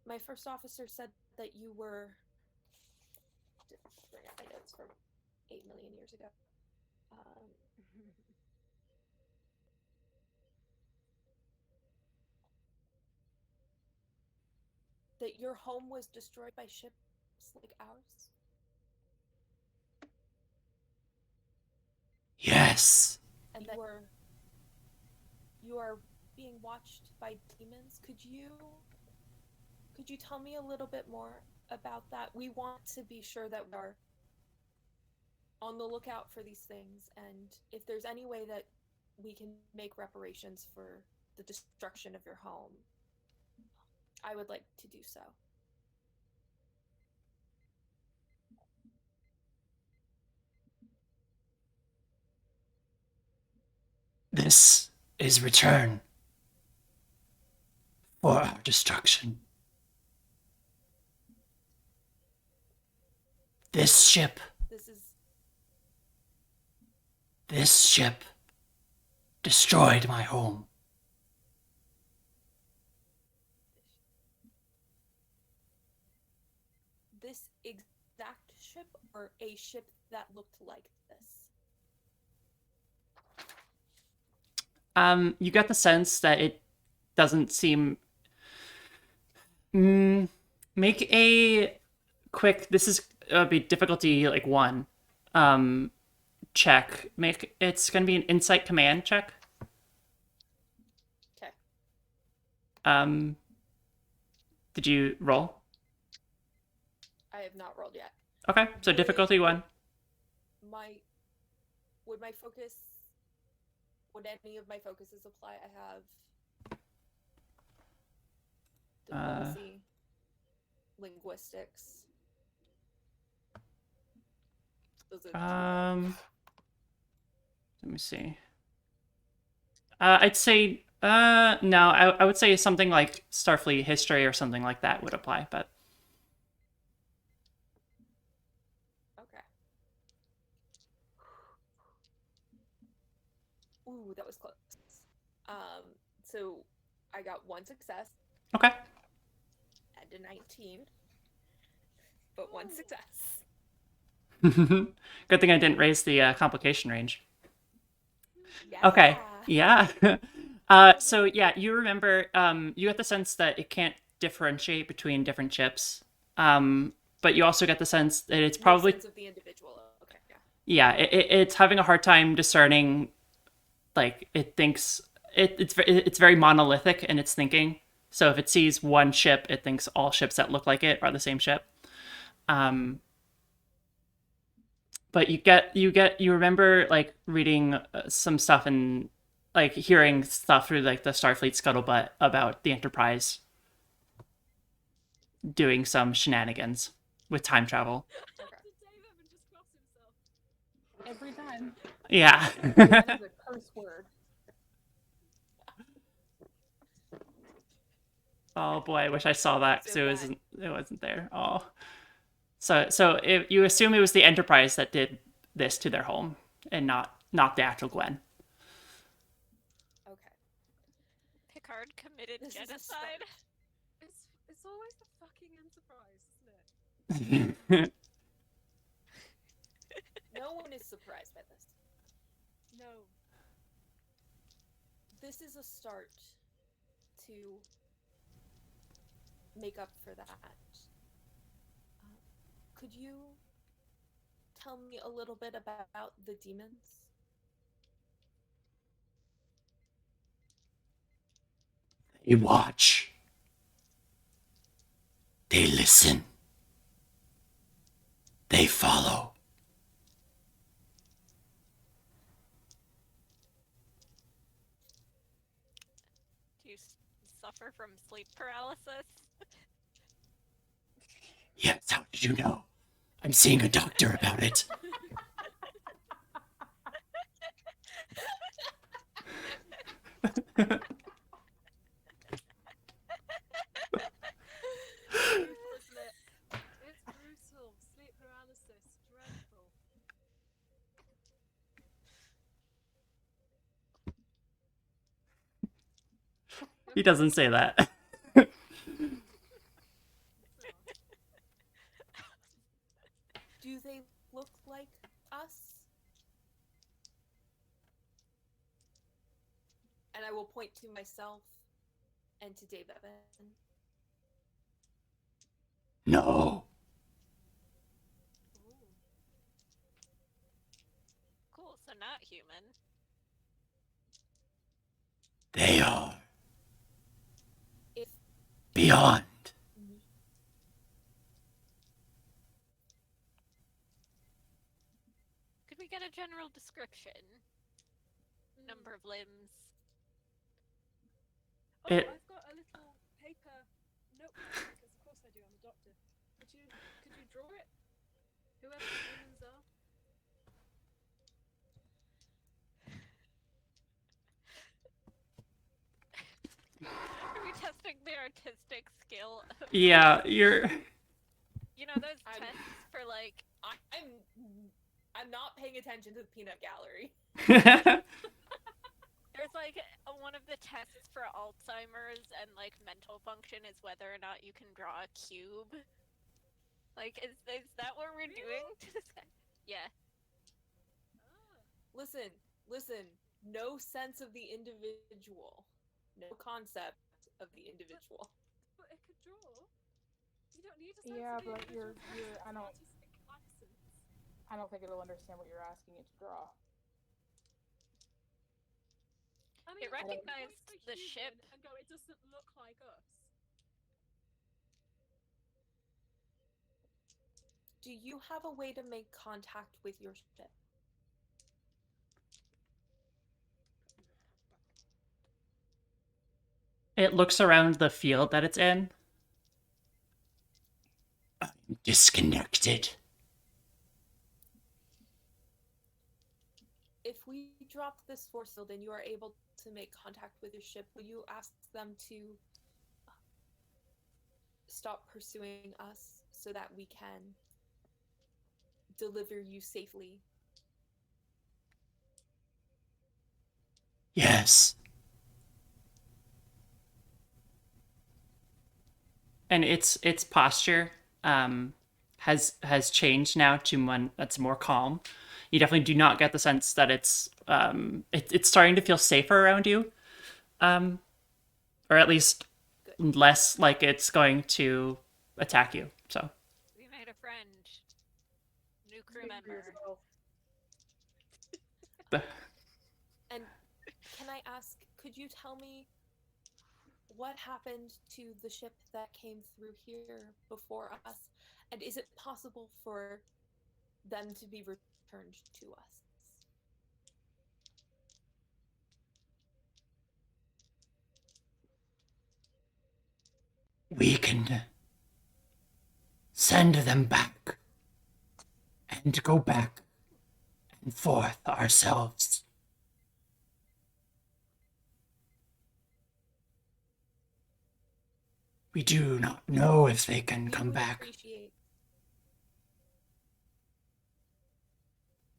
My first officer said that you were. Bring up my notes from 8 million years ago. That your home was destroyed by ships like ours? Yes. And that you are being watched by demons? Could you tell me a little bit more about that? We want to be sure that we're on the lookout for these things, and if there's any way that we can make reparations for the destruction of your home, I would like to do so. This is return for our destruction. This ship destroyed my home. This exact ship, or a ship that looked like this? You get the sense that it doesn't seem. Make a quick. This is be difficulty like 1. Check. It's gonna be an insight command check. Okay. Did you roll? I have not rolled yet. Okay, so difficulty 1. Would any of my focuses apply? I have diplomacy, linguistics, Those are the two. Let me see. I'd say no. I would say something like Starfleet history or something like that would apply, but Okay. Ooh, that was close. So I got 1 success okay. and a 19, but 1 success. Good thing I didn't raise the complication range. Okay. Yeah. So yeah, you remember, you get the sense that it can't differentiate between different chips. But you also get the sense that it's probably, No sense of the individual. Okay, yeah. yeah, it's having a hard time discerning, like, it thinks, it's very monolithic in its thinking. So if it sees one ship, it thinks all ships that look like it are the same ship. But you remember like reading some stuff and like hearing stuff through like the Starfleet scuttlebutt about the Enterprise doing some shenanigans with time travel. Did Dave Evan just cross himself? Every time. Yeah. That is a curse word. Oh boy, I wish I saw that because So it wasn't there. Oh. So you assume it was the Enterprise that did this to their home and not the actual Gwen. Okay. Picard committed This is a genocide. It's always the fucking Enterprise, isn't it? No one is surprised by this. No. This is a start to make up for that. Could you tell me a little bit about the demons? They watch. They listen. They follow. Do you suffer from sleep paralysis? Yes, how did you know? I'm seeing a doctor about it. Isn't it? It's brutal. Sleep paralysis. Dreadful. He doesn't say that. Do they look like us? And I will point to myself and to Dave Evan. No. Ooh. Cool, so not human. They are. If Beyond. Could we get a general description? Number of limbs. Oh, It- I've got a little paper notebook because of course I do. I'm a doctor. Could you draw it? Whoever the humans are. Are we testing the artistic skill? Yeah, you're. You know those I'm- tests for like I'm not paying attention to the peanut gallery. there's like one of the tests for Alzheimer's and like mental function is whether or not you can draw a cube. Like is that what we're doing to this guy? Yeah. Ah, Listen. No sense of the individual. No concept of the individual. but it could draw. You don't need a sense Yeah, of the but individual you're- to have I don't- artistic license. I don't think it'll understand what you're asking it to draw. I It mean, I can recognized point to the human ship. and go, it doesn't look like us. Do you have a way to make contact with your ship? It looks around the field that it's in. I'm disconnected. drop this force field and you are able to make contact with your ship, will you ask them to stop pursuing us so that we can deliver you safely? Yes. And its posture has changed now to one that's more calm. You definitely do not get the sense that it's starting to feel safer around you, or at least less like it's going to attack you. So We made a friend. New crew member. And can I ask, could you tell me what happened to the ship that came through here before us? And is it possible for them to be returned to us? We can send them back and go back and forth ourselves. We do not know if they can We come would back. appreciate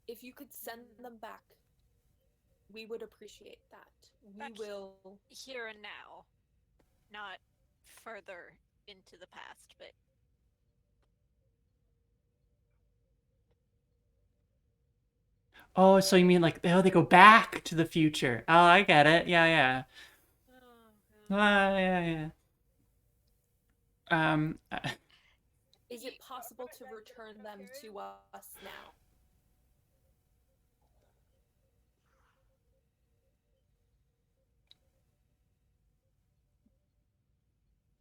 if you could send them back. We would appreciate that. We Back will. Here and now. Not further into the past, but oh, so you mean like they go back to the future? Oh, I get it. Yeah, yeah. Yeah, yeah. Is it possible to return them to us now?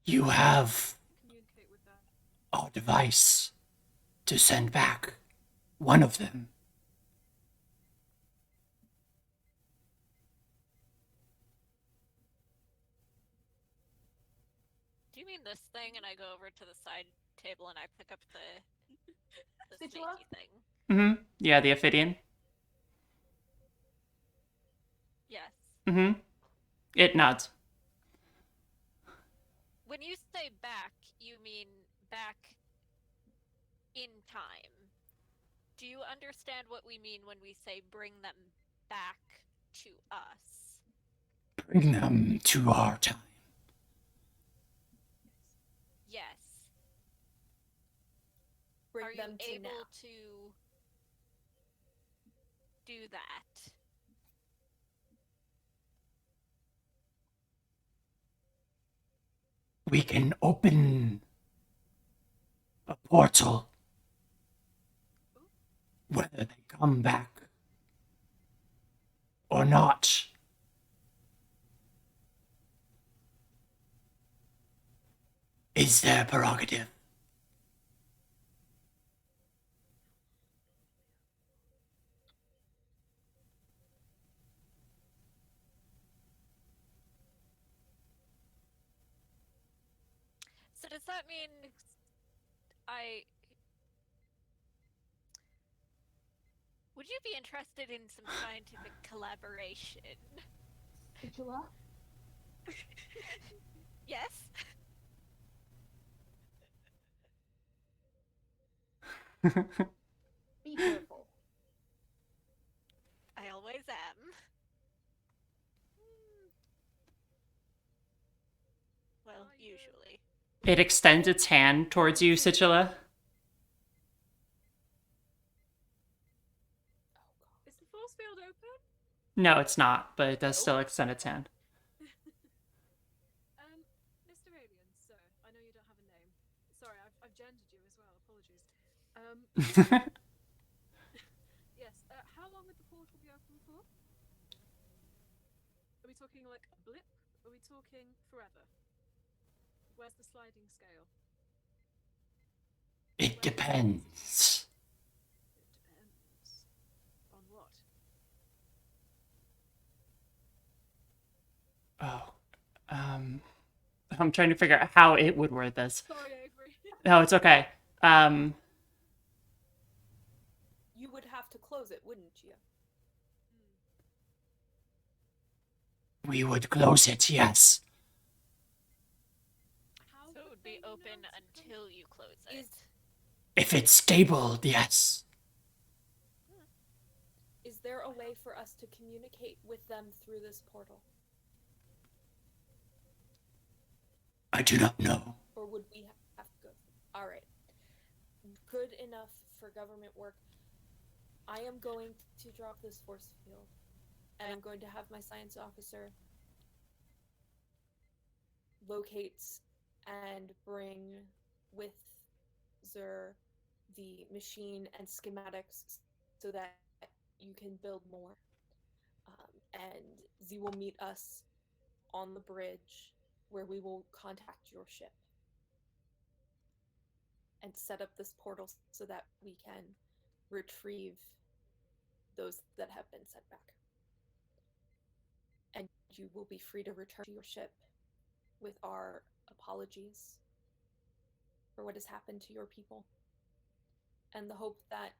You have Communicate with that. a device to send back one of them. do you mean this thing? And I go over to the side table and I pick up the Sigila? snaky thing. Mm-hmm. Yeah, the Ophidian. Yes. Mm-hmm. It nods. When you say back, you mean back in time. Do you understand what we mean when we say bring them back to us? Bring them to our time. Yes. Bring Are you them to able now. to do that? We can open a portal. Whether they come back or not is their prerogative. So does that mean would you be interested in some scientific collaboration? Sigila? Yes? Be careful. I always am. Well, usually. It extends its hand towards you, Sigilla. Is the force field open? No, it's not, but it does still extend its hand. Mr. Alien, sir, I know you don't have a name. Sorry, I've gendered you as well. Apologies. Yes. How long would the portal be open for? Are we talking like a blip? Are we talking forever? Where's the sliding scale? It depends. It depends. On what? Oh, I'm trying to figure out how it would word this. Sorry, Avery. No, it's okay. You would have to close it, wouldn't you? we would close it, yes. How So it would would be they know open to until you close it. If it's stable, yes. Is there a way for us to communicate with them through this portal? I do not know. Or would we have to go? Alright. Good enough for government work. I am going to drop this force field. And I'm going to have my science officer locate and bring with Zur the machine and schematics so that you can build more. And Z will meet us on the bridge where we will contact your ship and set up this portal so that we can retrieve those that have been sent back. And you will be free to return to your ship with our apologies for what has happened to your people. And the hope that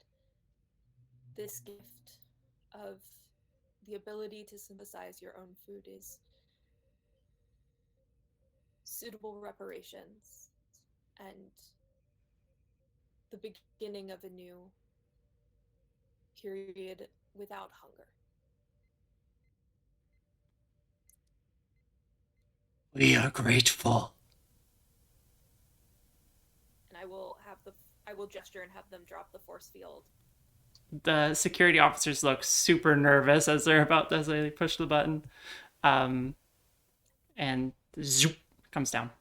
this gift of the ability to synthesize your own food is suitable reparations and the beginning of a new period without hunger. We are grateful. And I will gesture and have them drop the force field. The security officers look super nervous as they push the button. And zoop comes down.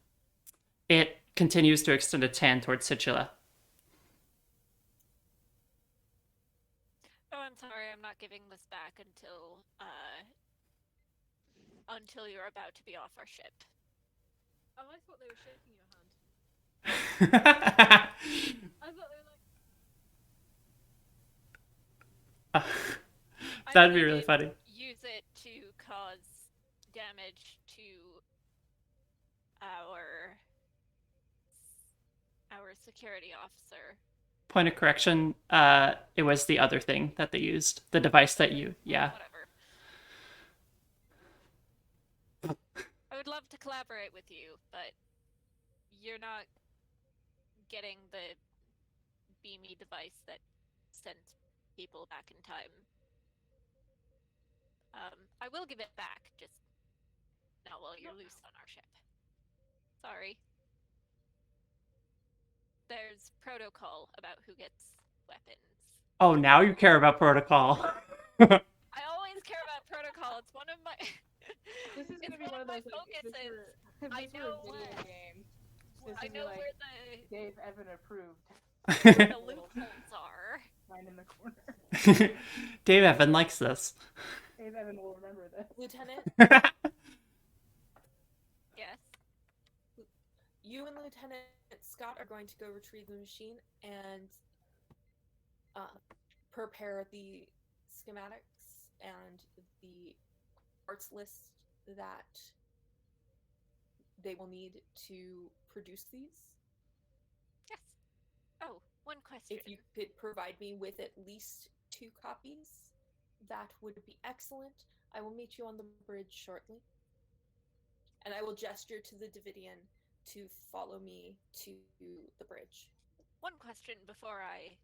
It continues to extend its hand towards Situla. Oh, I'm sorry, I'm not giving this back until you're about to be off our ship. Oh, I thought they were shaking your hand. I thought they were like. That'd I be really didn't funny. Use it to cause damage to our security officer. Point of correction, it was the other thing that they used. The device that yeah. Whatever. I would love to collaborate with you, but you're not getting the beamy device that sends people back in time. I will give it back, just not while you're loose on our ship. Sorry. There's protocol about who gets weapons. Oh, now you care about protocol. I always care about protocol. It's one of my. This is it's gonna be one of my those like, if this focuses. were, if I this were know a video what- game. This I would be know like where the Dave Evan approved. the loopholes are. Mine in the corner. Dave Evan likes this. Dave Evan will remember this. Lieutenant, Yes. you and Lieutenant Scott are going to go retrieve the machine and prepare the schematics and the parts list that they will need to produce these. Yes. Oh, one question. If you could provide me with at least 2 copies, that would be excellent. I will meet you on the bridge shortly. And I will gesture to the Davidian to follow me to the bridge. One question before I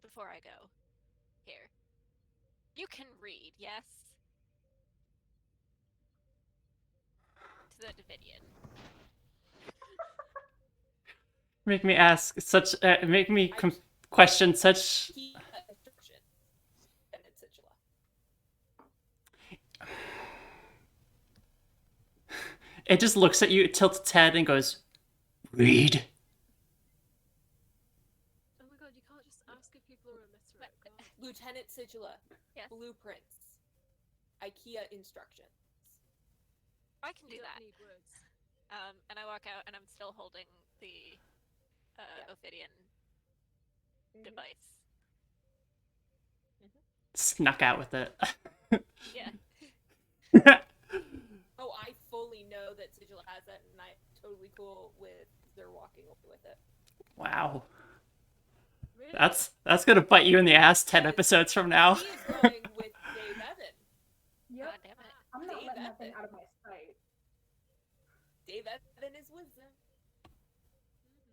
go. Here. You can read, yes? To the Davidian. Make me ask such. Make me question such. Key instruction. And it's Sigilla. It just looks at you, it tilts its head, and goes, "Read." Oh my god, you can't just ask if people are illiterate. God. Lieutenant Sigilla. Yes. Blueprints. IKEA instructions. I can do You don't that. need words. And I walk out and I'm still holding the Ophidian device. Snuck out with it. Yeah. Oh, I fully know that Sigilla has that, and I'm totally cool with their walking away with it. Wow. Really? That's gonna bite you in the ass 10 episodes from now. He is going with Dave Evan. Yep. God damn it. I'm not Dave letting that thing Evan. out of my sight. Dave Evan is wisdom.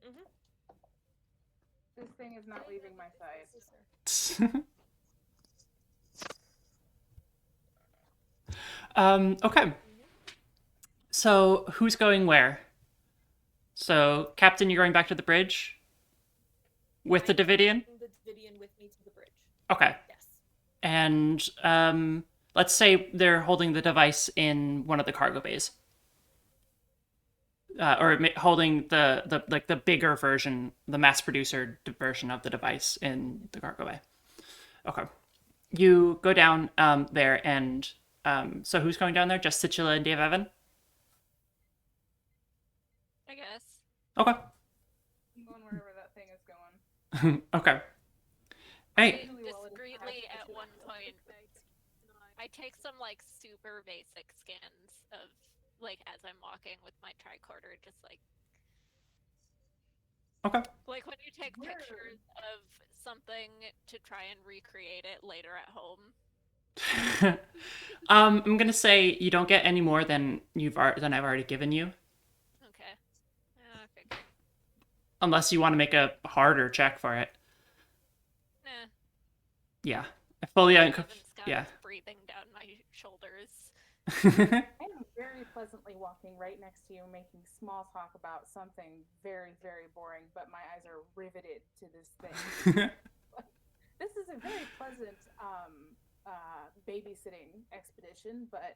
Mm-hmm. This thing is not leaving my sight. Okay. So who's going where? So, Captain, you're going back to the bridge with the I'm Davidian? taking the Davidian with me to the bridge. Okay. Yes. And let's say they're holding the device in one of the cargo bays. Holding the bigger version, the mass producer version of the device in the cargo bay. Okay. You go down there, and so who's going down there? Just Situla and Dave Evan? I guess. Okay. I'm going wherever that thing is going. Okay. Hey. Discreetly at one point, I take some like super basic scans of like as I'm walking with my tricorder, just like Okay. like when you take pictures of something to try and recreate it later at home. I'm gonna say you don't get any more than than I've already given you, Okay. I figured. unless you want to make a harder check for it. Nah. Yeah, I fully Evan's got yeah. breathing down my shoulders. I'm very pleasantly walking right next to you, making small talk about something very, very boring, but my eyes are riveted to this thing. This is a very pleasant babysitting expedition, but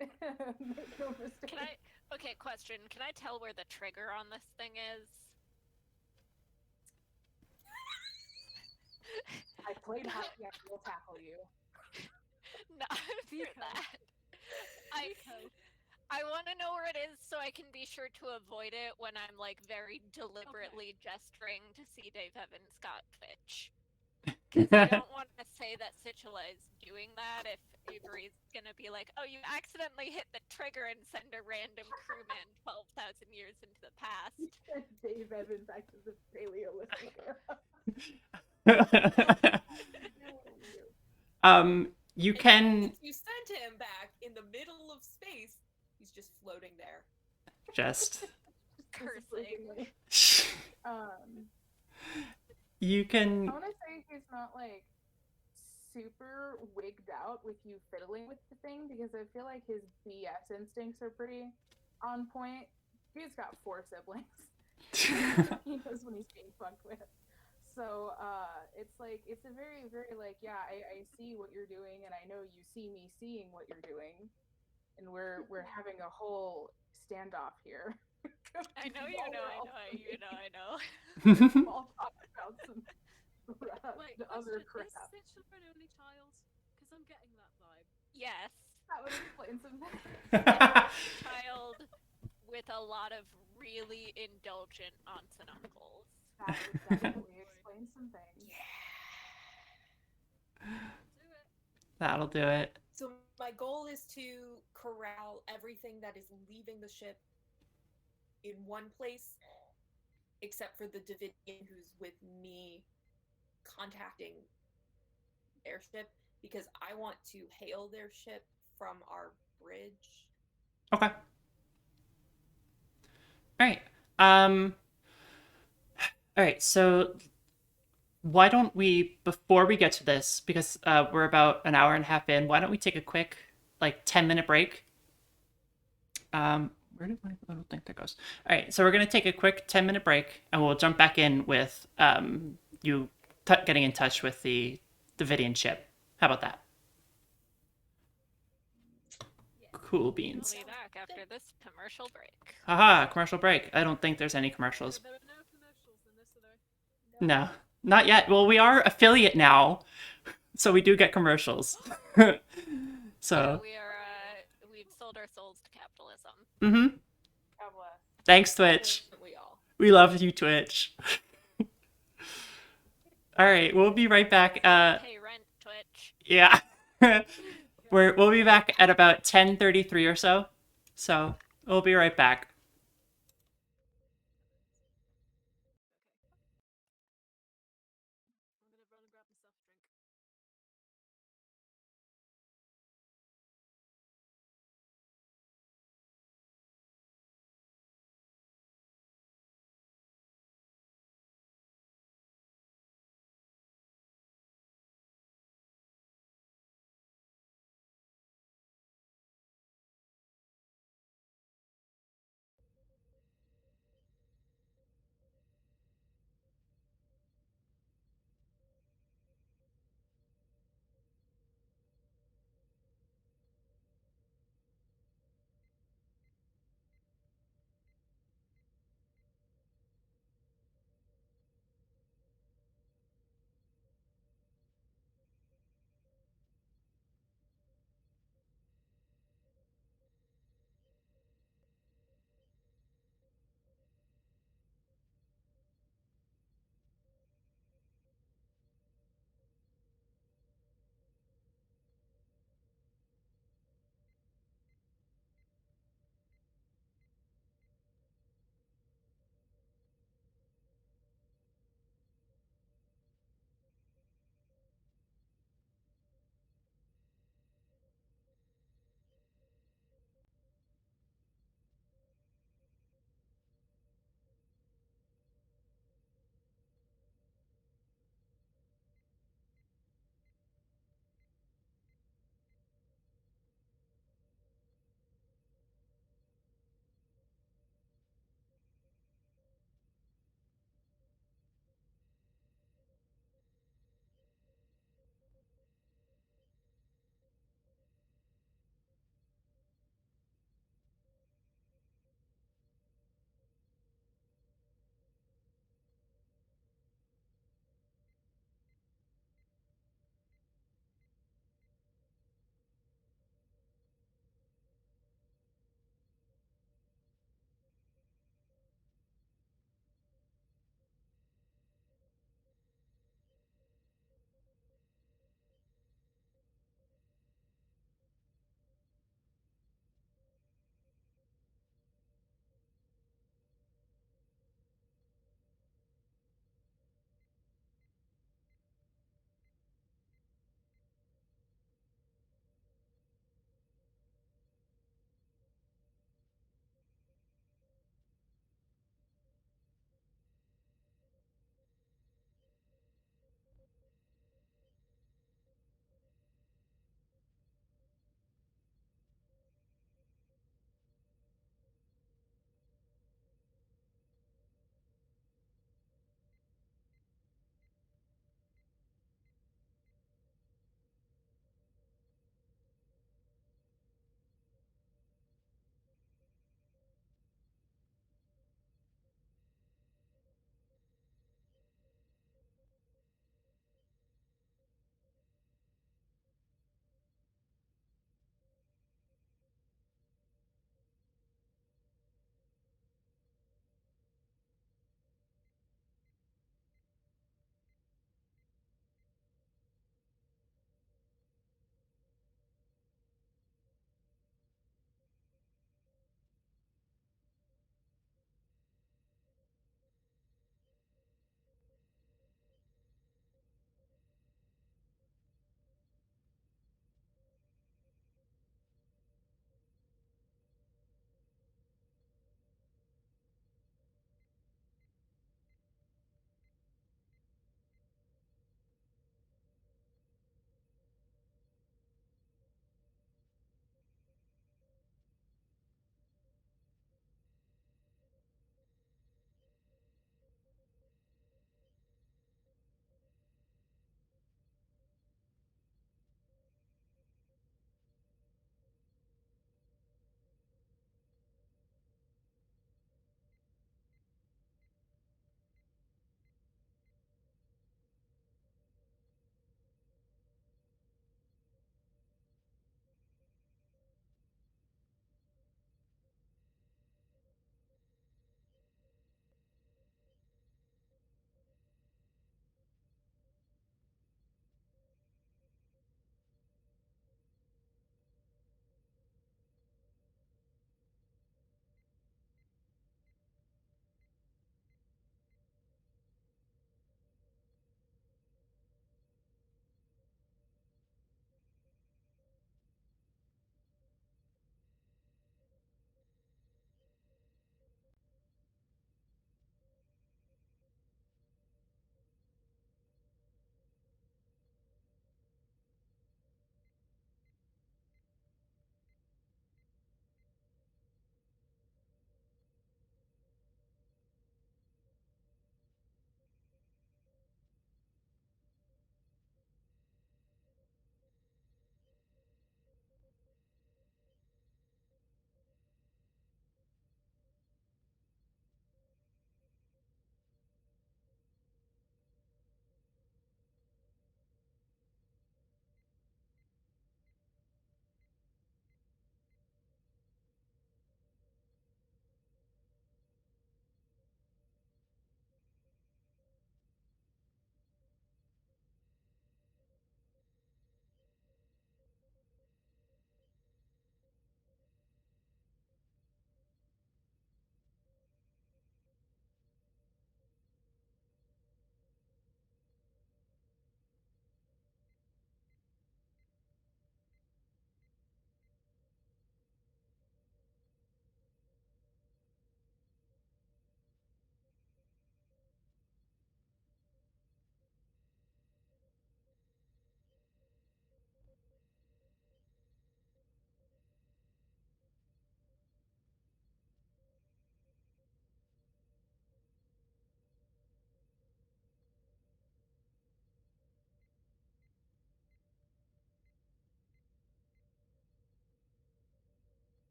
make no mistake. Okay, question. Can I tell where the trigger on this thing is? I played hockey, I will tackle you. Not for that. I want to know where it is so I can be sure to avoid it when I'm like very deliberately gesturing to see Dave Evan Scott Fitch. Because I don't want to say that Situla is doing that if Avery's gonna be like, oh, you accidentally hit the trigger and send a random crewman 12,000 years into the past. Dave Evan back to the Paleolithic era. You can If you sent him back in the middle of space, he's just floating there. just Cursing. you can I want to say he's not like super wigged out with you fiddling with the thing because I feel like his BS instincts are pretty on point. He's got 4 siblings. He knows when he's being fucked with. So it's like it's a very, very like, yeah, I see what you're doing and I know you see me seeing what you're doing. And we're having a whole standoff here. I know. Small talk about some Wait, the other question, crap. is Situla an only child? Because I'm getting that vibe. Yes. That would explain some things. Child with a lot of really indulgent aunts and uncles. That would definitely explain some things. Do it. That'll do it. So my goal is to corral everything that is leaving the ship in one place, except for the Davidian who's with me contacting their ship, because I want to hail their ship from our bridge. Okay. All right. All right. So why don't we, before we get to this, because we're about an hour and a half in, why don't we take a quick, like, 10-minute break? Where did my little thing that goes? All right. So we're gonna take a quick 10-minute break, and we'll jump back in with you getting in touch with the Davidian ship. How about that? Cool beans. We'll be back after this commercial break. Haha, commercial break. I don't think there's any commercials. There are no commercials in this, are there? No, not yet. Well, we are affiliate now, so we do get commercials. So, We've sold our souls to capitalism. mm-hmm. God bless. Thanks, Twitch. We all. We love you, Twitch. All right, we'll be right back. Pay rent, Twitch. Yeah, we'll be back at about 10:33 or so. So we'll be right back.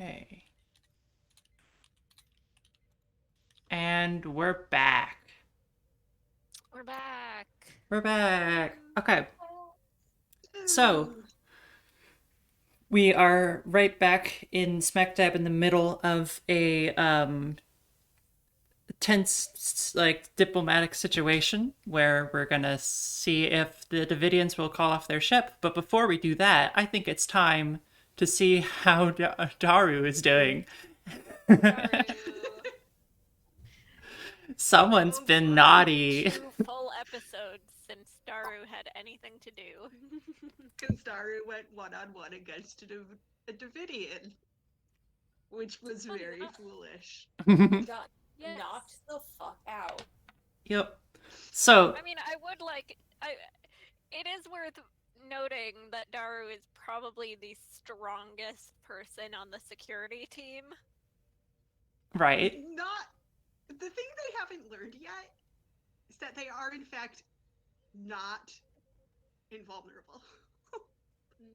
Okay. And we're back. We're back. We're back. Okay. So, we are right back in smack dab in the middle of a tense, like, diplomatic situation where we're gonna see if the Davidians will call off their ship. But before we do that, I think it's time to see how Daru is doing. Daru. Someone's Oh, been boy. naughty. 2 full episodes since Daru had anything to do. Because Daru went one-on-one against a Davidian, which was very foolish. Got Yes. knocked the fuck out. Yep. So, I mean, I would like. It is worth noting that Daru is probably the strongest person on the security team. right. Not the thing they haven't learned yet is that they are in fact not invulnerable.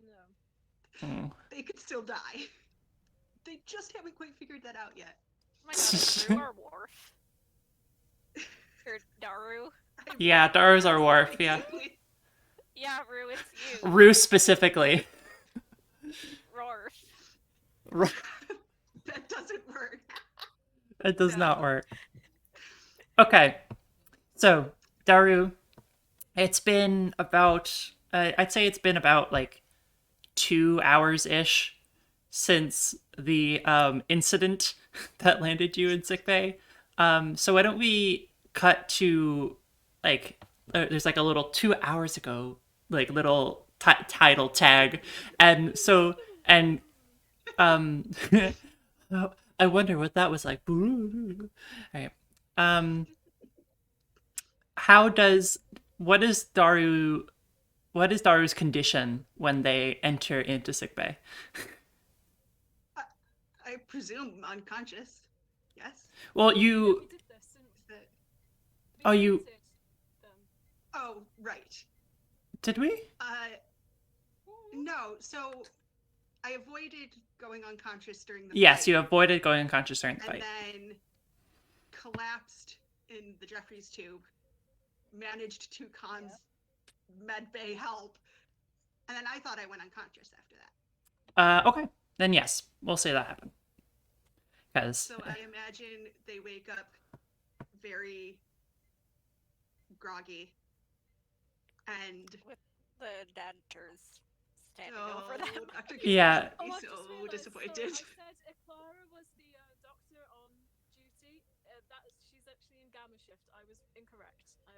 No. Hmm. They could still die. They just haven't quite figured that out yet. Oh my god, is Rue our Worf? Or Daru? Yeah, Daru's our wharf, yeah. Basically, Yeah, Rue, it's you. Rue specifically. Rorf. that doesn't work. It does not No. work. Okay. So, Daru, it's been about, I'd say it's been about like 2 hours-ish since the incident that landed you in sickbay. So why don't we cut to, like, there's like a little 2 hours ago, like, little title tag. And so, and, I wonder what that was like. All right. What is Daru's condition when they enter into sickbay? I presume unconscious. Yes. Well, Yeah, you, we did this, and Is that- we Oh, you- hunted them. Oh, right. did we? No. So I avoided going unconscious during the Yes, fight, you avoided going unconscious during the and fight. then collapsed in the Jeffries tube. Managed to cons med bay help, and then I thought I went unconscious after that. Okay, then yes, we'll say that happened. Because So I imagine they wake up very groggy, and The dentures standing oh, over them. Dr. Yeah. Oh, He's I've so just realised, disappointed. sorry, I said if Clara was the doctor on duty, she's actually in gamma shift. I was incorrect.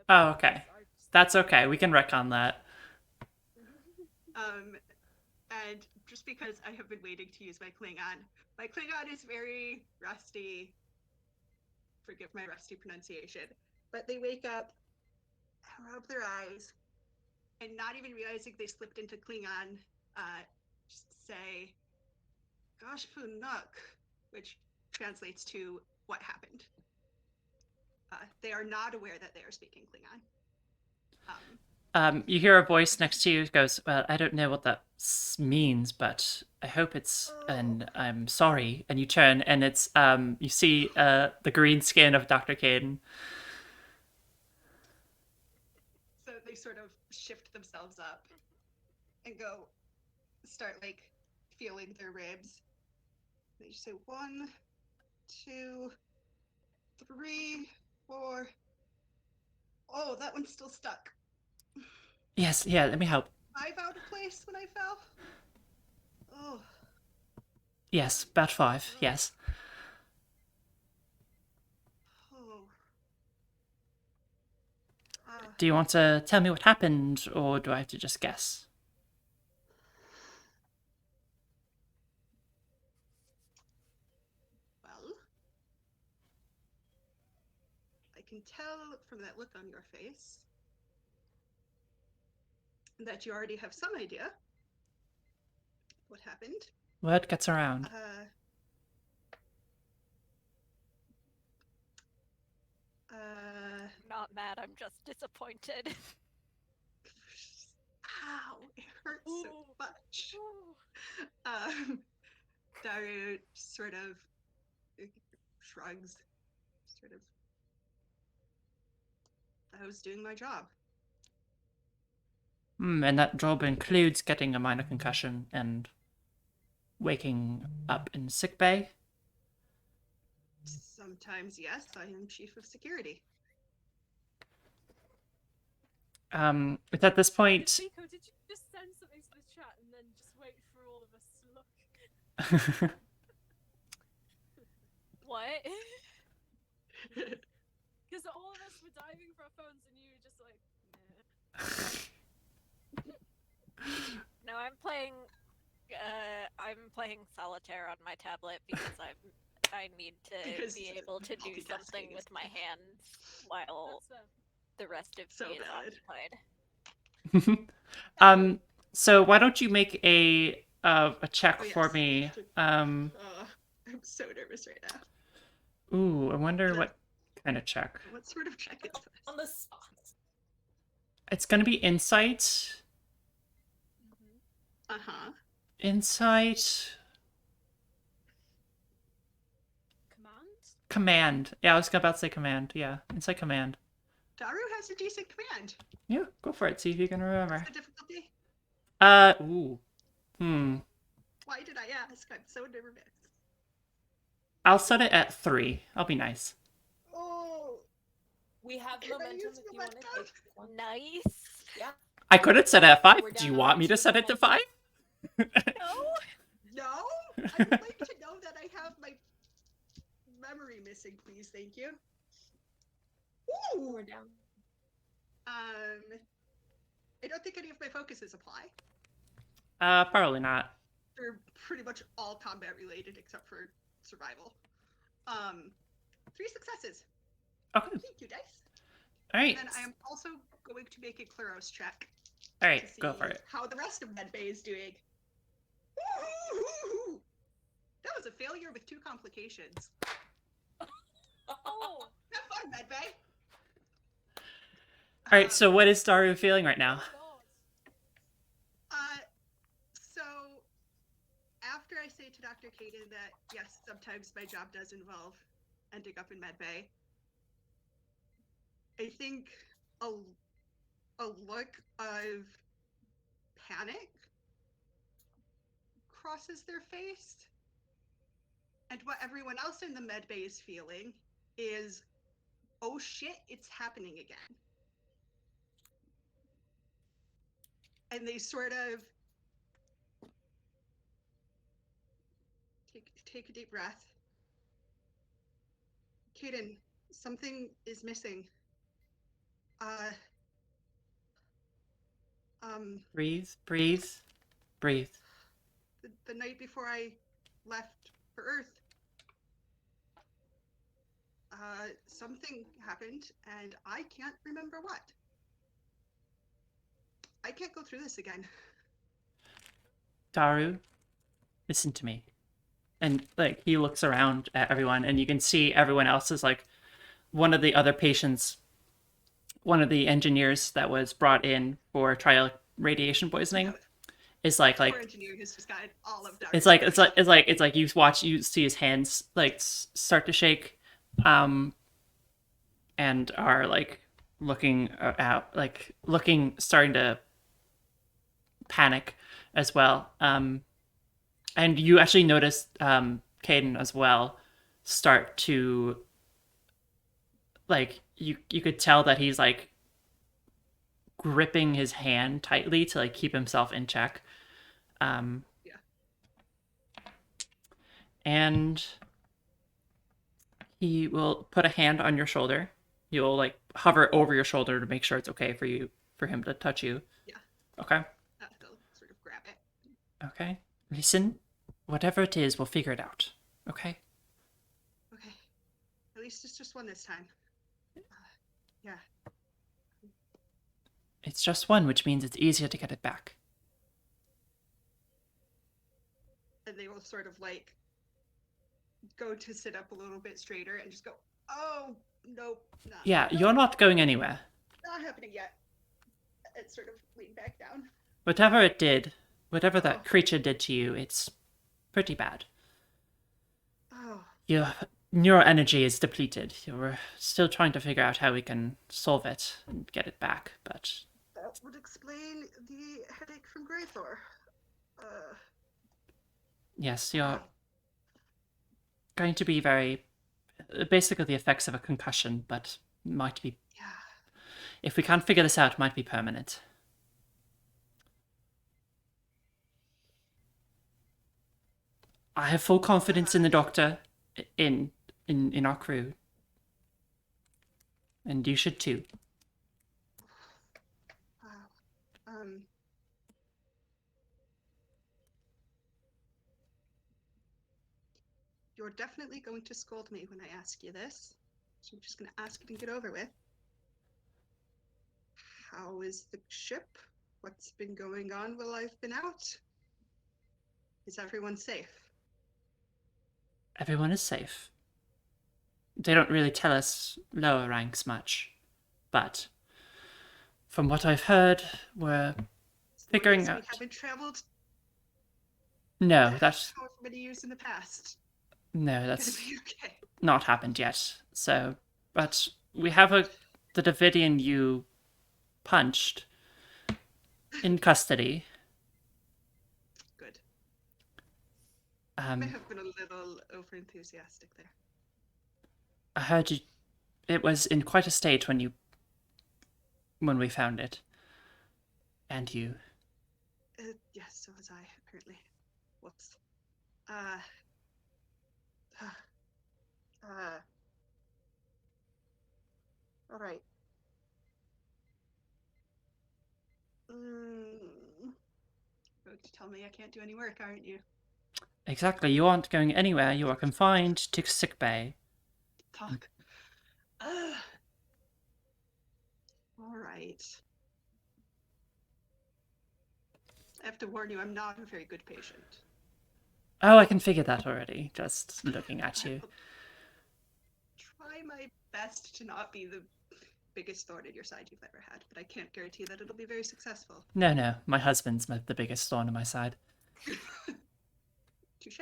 Oh, okay. That's okay. We can retcon that. And just because I have been waiting to use my Klingon is very rusty. Forgive my rusty pronunciation. But they wake up, rub their eyes, and not even realizing they slipped into Klingon, just say, "Gosh, Funuk," which translates to "what happened." They are not aware that they are speaking Klingon. You hear a voice next to you goes, "Well, I don't know what that means, but I hope it's, and I'm sorry." And you turn, and it's you see the green skin of Dr. Caden. So they sort of shift themselves up and start like feeling their ribs. They just say 1, 2, 3, 4. Oh, that one's still stuck. Yes, yeah, let me help. 5 out of place when I fell. Oh, Yes, about 5, yes. oh. Do you want to tell me what happened, or do I have to just guess? Well, I can tell from that look on your face that you already have some idea what happened. Word gets around. Not mad, I'm just disappointed. Ow, it hurts so much. Daru sort of shrugs, sort of. I was doing my job. And that job includes getting a minor concussion and waking up in sickbay. Sometimes, yes, I am chief of security. It's at this point. Nico, did you just send something to the chat and then just wait for all of us to look? What? Because all of us were diving for our phones and you were just like, nah. No, I'm playing solitaire on my tablet because I need to Because be able to do something multitasking is with my hands while That's fair. the rest of So me is valid. occupied. So why don't you make a check Oh, yes. for me? I'm so nervous right now. Ooh, I wonder what kind of check. What sort of check is this? On the spot. It's gonna be insight. Uh-huh. Insight. Command? Command. Yeah, I was about to say command. Yeah, insight command. Daru has a decent command. Yeah, go for it. See if you can remember. What's the difficulty? Ooh. Why did I ask? I'm so nervous. I'll set it at 3. I'll be nice. Oh, We have Can I momentum use if you want to momentum? take one. Nice. Yeah. I could have set it at 5. We're Do you down want on me to set it to 5? No. no! I would like to know that I have my memory missing, please. Thank you. Ooh! We're down. I don't think any of my focuses apply. Probably not. They're pretty much all combat related except for survival. 3 successes. Okay. Thank you, dice. Alright. And then I am also going to make a Kleros check Alright, to see go for it. how the rest of Medbay is doing. Woo-hoo-hoo-hoo! That was a failure with 2 complications. Oh. Have fun, Medbay. Alright, so what is Daru feeling right now? So after I say to Dr. Caden that yes, sometimes my job does involve ending up in medbay, I think a look of panic crosses their face, and what everyone else in the medbay is feeling is, oh shit, it's happening again. And they sort of take a deep breath. Caden, something is missing. Breathe, breathe, breathe. The night before I left for Earth, something happened, and I can't remember what. I can't go through this again. Daru, listen to me. And, like, he looks around at everyone, and you can see everyone else is, like, one of the other patients, one of the engineers that was brought in for trial radiation poisoning is like Poor engineer has just gotten all of Daru's it's like you see his hands like start to shake, and are like looking out, like starting to panic as well. And you actually notice Caden as well start to, like, you could tell that he's like gripping his hand tightly to like keep himself in check. And he will put a hand on your shoulder. You'll like hover over your shoulder to make sure it's okay for him to touch you. Yeah. Okay. He'll sort of grab it. Okay. Listen, whatever it is, we'll figure it out. Okay? Okay. At least it's just one this time. Yeah. It's just one, which means it's easier to get it back. And they will sort of like go to sit up a little bit straighter and just go, oh, nope. Not, Yeah, you're not going anywhere. not happening yet. And sort of lean back down. Whatever it did, whatever that creature did to you, it's pretty bad. Your neural energy is depleted. We're still trying to figure out how we can solve it and get it back, but That would explain the headache from Greythor. yes, you're going to be very basically the effects of a concussion, but might be, Yeah. if we can't figure this out, might be permanent. I have full confidence in the doctor, in our crew, and you should too. Wow. You're definitely going to scold me when I ask you this, so I'm just going to ask it and get over with. How is the ship? What's been going on while I've been out? Is everyone safe? Everyone is safe. They don't really tell us lower ranks much, but from what I've heard, we're figuring So out. we haven't traveled No, that's however many years in the past. no, Gonna that's be okay. not happened yet. So, but we have the Davidian you punched in custody. Good. May Um, have been a little over-enthusiastic there. I heard you. It was in quite a state when we found it, and you. Yes, so was I, apparently. Whoops. Alright. Going to tell me I can't do any work, aren't you? Exactly. You aren't going anywhere. You are confined to sick bay. Talk. Alright. I have to warn you, I'm not a very good patient. Oh, I can figure that already. Just looking at you. Try my best to not be the biggest thorn in your side you've ever had, but I can't guarantee that it'll be very successful. No. My husband's the biggest thorn on my side. Touche.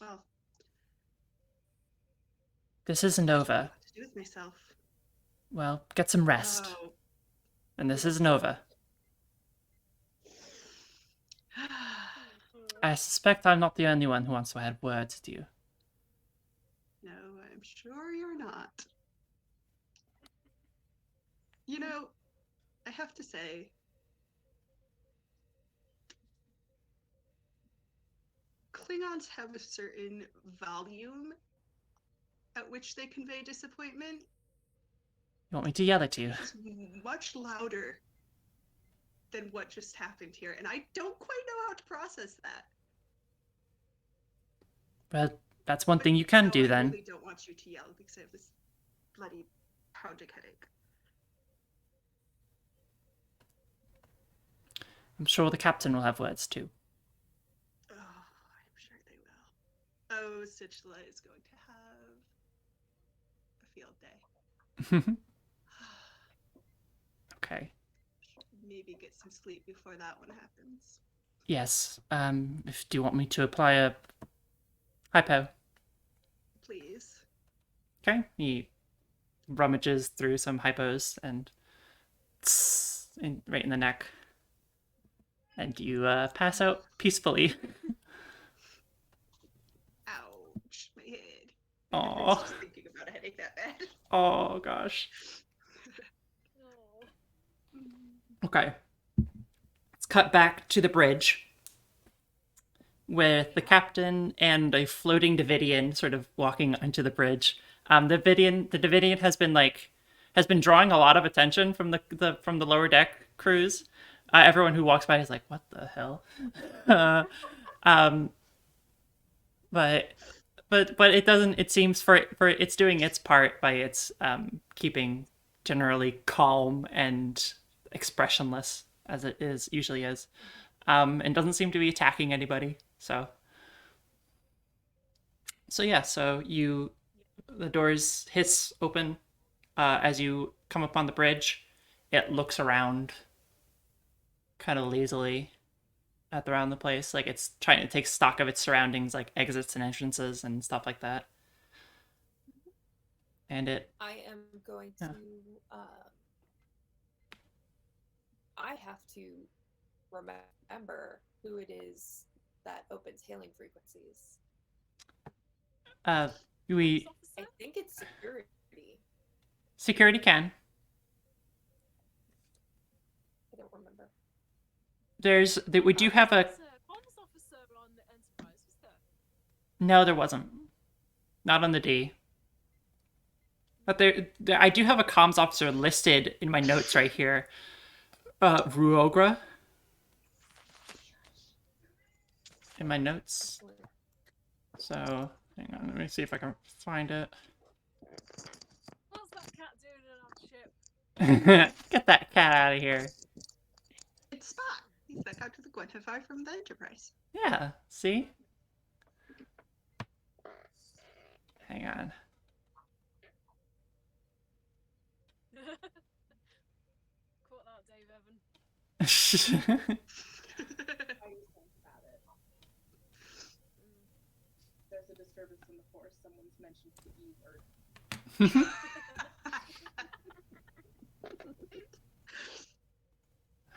Well, This isn't over. what to do with myself? Well, get some rest. Oh. And this isn't over. I suspect I'm not the only one who wants to have words with you. No, I'm sure you're not. You know, I have to say, Klingons have a certain volume at which they convey disappointment. You want me to yell at you? It's much louder than what just happened here, and I don't quite know how to process that. Well, that's one thing you can No, do I then. really don't want you to yell because I have this bloody pounding headache. I'm sure the captain will have words too. Oh, I'm sure they will. Oh, Sichla is going to have a field day. Okay. Maybe get some sleep before that one happens. Yes. Do you want me to apply a hypo? Please. Okay. He rummages through some hypos and right in the neck. And you pass out peacefully. Ouch, my head. Aw. I'm just thinking about a headache that bad. Oh gosh. Okay. Let's cut back to the bridge with the captain and a floating Davidian sort of walking onto the bridge. The Davidian has been drawing a lot of attention from the lower deck crews. Everyone who walks by is like, "What the hell?" But it doesn't. It seems for it's doing its part by its keeping generally calm and expressionless as it usually is, and doesn't seem to be attacking anybody. So yeah. So the doors hiss open as you come up on the bridge. It looks around kind of lazily around the place. Like it's trying to take stock of its surroundings, like exits and entrances and stuff like that. And it I am going Yeah. to. I have to remember who it is that opens hailing frequencies. we I think it's security. security can. I don't remember. We do have a comms officer on the Enterprise, was there? no, there wasn't. Not on the D. But there I do have a comms officer listed in my notes right here. Ruogra. In my notes. So, hang on, let me see if I can find it. What's that cat doing in our ship? Get that cat out of here. It's Spock. He's back out to the Gwentify from the Enterprise. Yeah, see? Hang on. Caught that, Dave Evan. I was thinking about it. There's a disturbance in the force. Someone's mentioned the E word.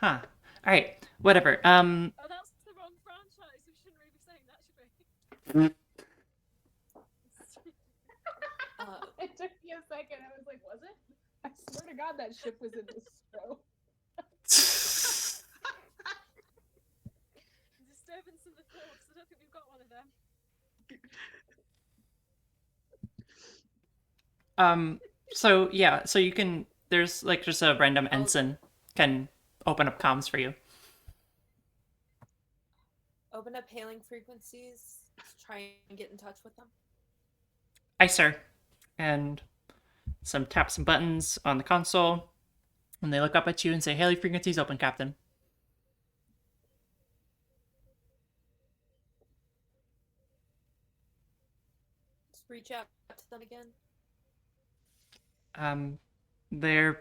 Huh. Alright, whatever. Oh, that's the wrong franchise. We shouldn't really be saying that, should we? It took me a second. I was like, was it? I swear to God that ship was in this show. Disturbance in the force. I don't think we've got one of them. So yeah, so you can there's like just a random ensign can open up comms for you. Open up hailing frequencies. Try and get in touch with them. Aye, sir. And tap some buttons on the console, and they look up at you and say, "Hailing frequencies open, Captain." Just reach out to them again. They're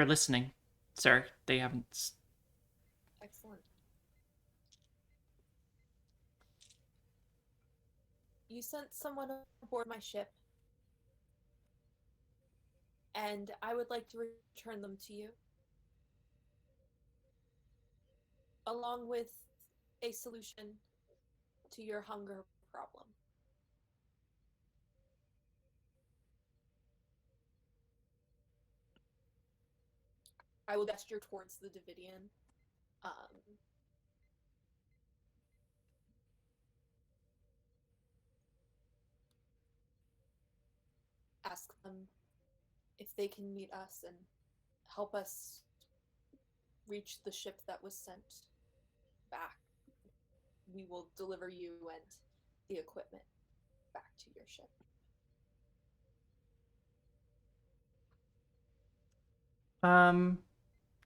listening, sir. They haven't. Excellent. You sent someone aboard my ship, and I would like to return them to you, along with a solution to your hunger problem. I will gesture towards the Davidian. Ask them if they can meet us and help us reach the ship that was sent back. We will deliver you and the equipment back to your ship.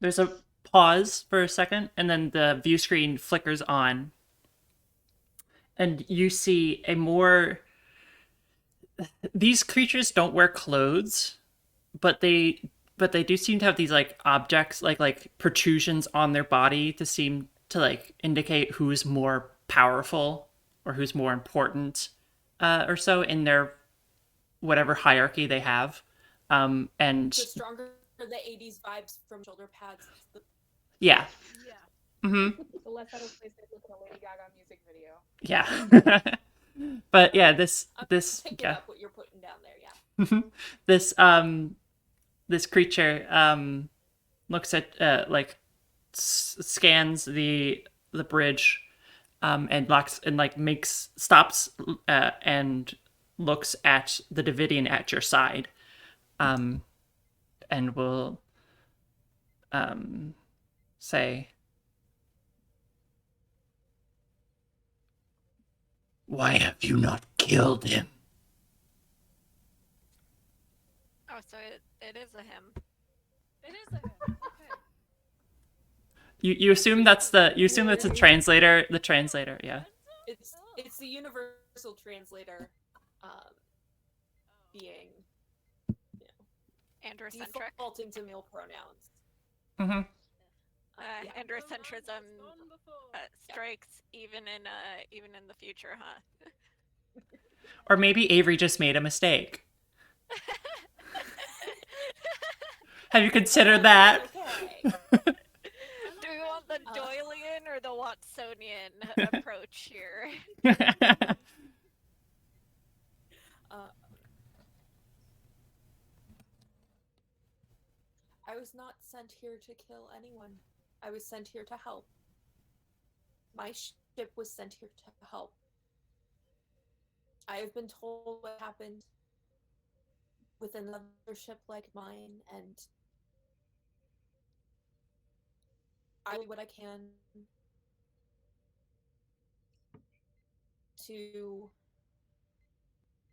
There's a pause for a second, and then the view screen flickers on, and you see a more. These creatures don't wear clothes, but they do seem to have these like objects, like protrusions on their body to seem to like indicate who's more powerful or who's more important, or so in their whatever hierarchy they have. And The stronger the 80s vibes from shoulder pads. yeah. Yeah. Mm-hmm. The less out of place they look in a Lady Gaga music video. Yeah. But yeah, this Picking yeah. up what you're putting down there, yeah. This creature looks at like scans the bridge and locks and like stops and looks at the Davidian at your side and will say, Why have you not killed him? Oh, so it is a him. It is a him. Okay. you assume that's the translator, yeah. It's the universal translator being Androcentric. defaulting to male pronouns. Mm-hmm. Yeah. Androcentrism Gone before. strikes even in the future, huh? Or maybe Avery just made a mistake. Have you considered that? Okay. Do we want the Doylean or the Watsonian approach here? I was not sent here to kill anyone. I was sent here to help. My ship was sent here to help. I have been told what happened with another ship like mine, and I will do what I can to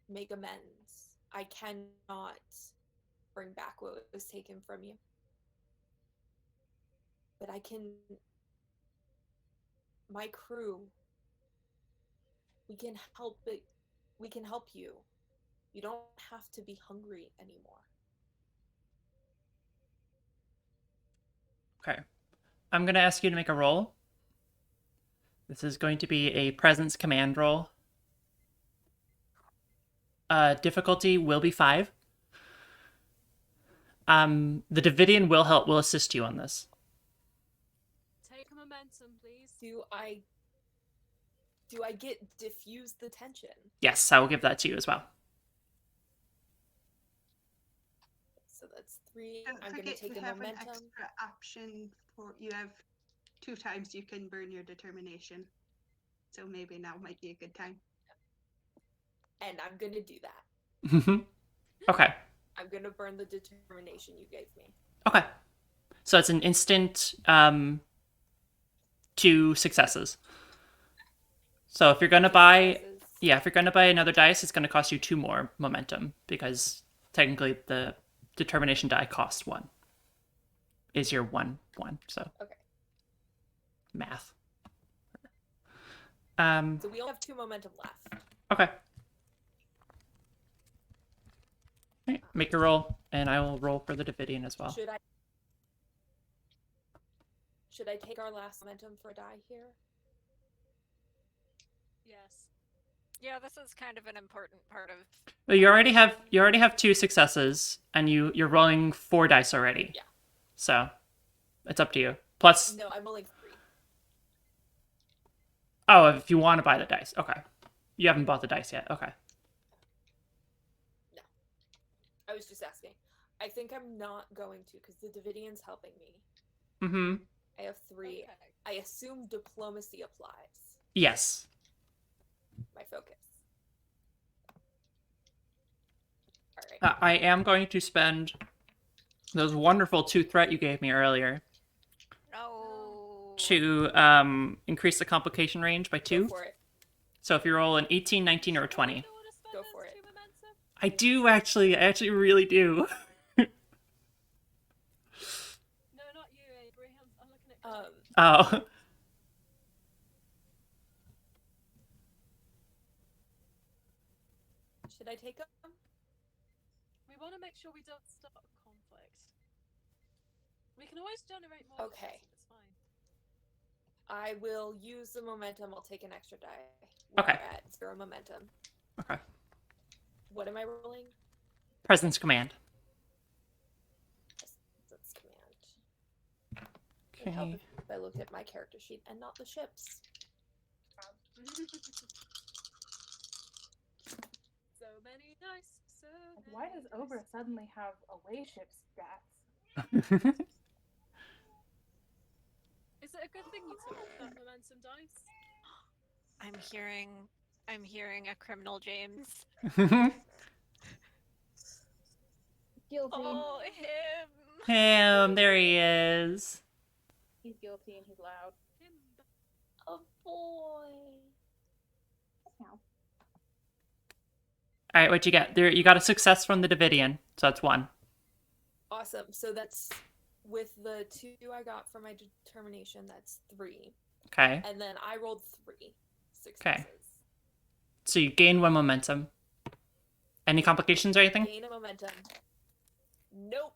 make amends. I cannot bring back what was taken from you. But I can. My crew. We can help it. We can help you. You don't have to be hungry anymore. Okay. I'm going to ask you to make a roll. This is going to be a presence command roll. Difficulty will be 5. The Davidian will assist you on this. Take a momentum, please. Do I get diffuse the tension? Yes, I will give that to you as well. So that's 3. Don't I'm going to forget take to a have an momentum. extra option for you have 2 times you can burn your determination. So maybe now might be a good time. And I'm going to do that. Okay. I'm going to burn the determination you gave me. Okay. So it's an instant 2 successes. So if you're going to buy... Yeah, if you're going to buy another dice, it's going to cost you 2 more momentum, because technically the determination die costs 1. Is your 1, so... Okay. Math. So we only have 2 momentum left. Okay. Right, make your roll, and I will roll for the Davidian as well. Should I take our last momentum for a die here? Yes. Yeah, this is kind of an important part of. Well, you already have 2 successes, and you're rolling 4 dice already. Yeah. So, it's up to you. Plus, No, I'm rolling 3. oh, if you want to buy the dice, okay. You haven't bought the dice yet, okay. No. I was just asking. I think I'm not going to, because the Davidian's helping me. Mm-hmm. I have 3. Okay. I assume diplomacy applies. Yes. My focus. Alright. I am going to spend those wonderful 2 threat you gave me earlier No. to increase the complication range by 2. Go for it. So if you roll an 18, 19, or a 20. Go for it. I do actually. I actually really do. No, not you, Avery. I'm looking at. Oh. Should I take them? We want to make sure we don't start a conflict. We can always generate more. Okay. momentum, It's fine. I will use the momentum. I'll take an extra die. Okay. We're at 0 momentum. Okay. What am I rolling? Presence command. That's command. It'd help Okay. if I looked at my character sheet and not the ships. So many dice. So Why many does dice. Obra suddenly have away ship stats? Is it a good thing you took that momentum dice? I'm hearing a criminal James. Guilty. Oh, him. There he is. He's guilty and he's loud. A boy. Meow. All right, what'd you get? There, you got a success from the Davidian, so that's 1. Awesome. So that's with the 2 I got from my determination. That's 3, Okay. and then I rolled 3 successes. So you gain 1 momentum. Any complications or anything? Gain a momentum. Nope.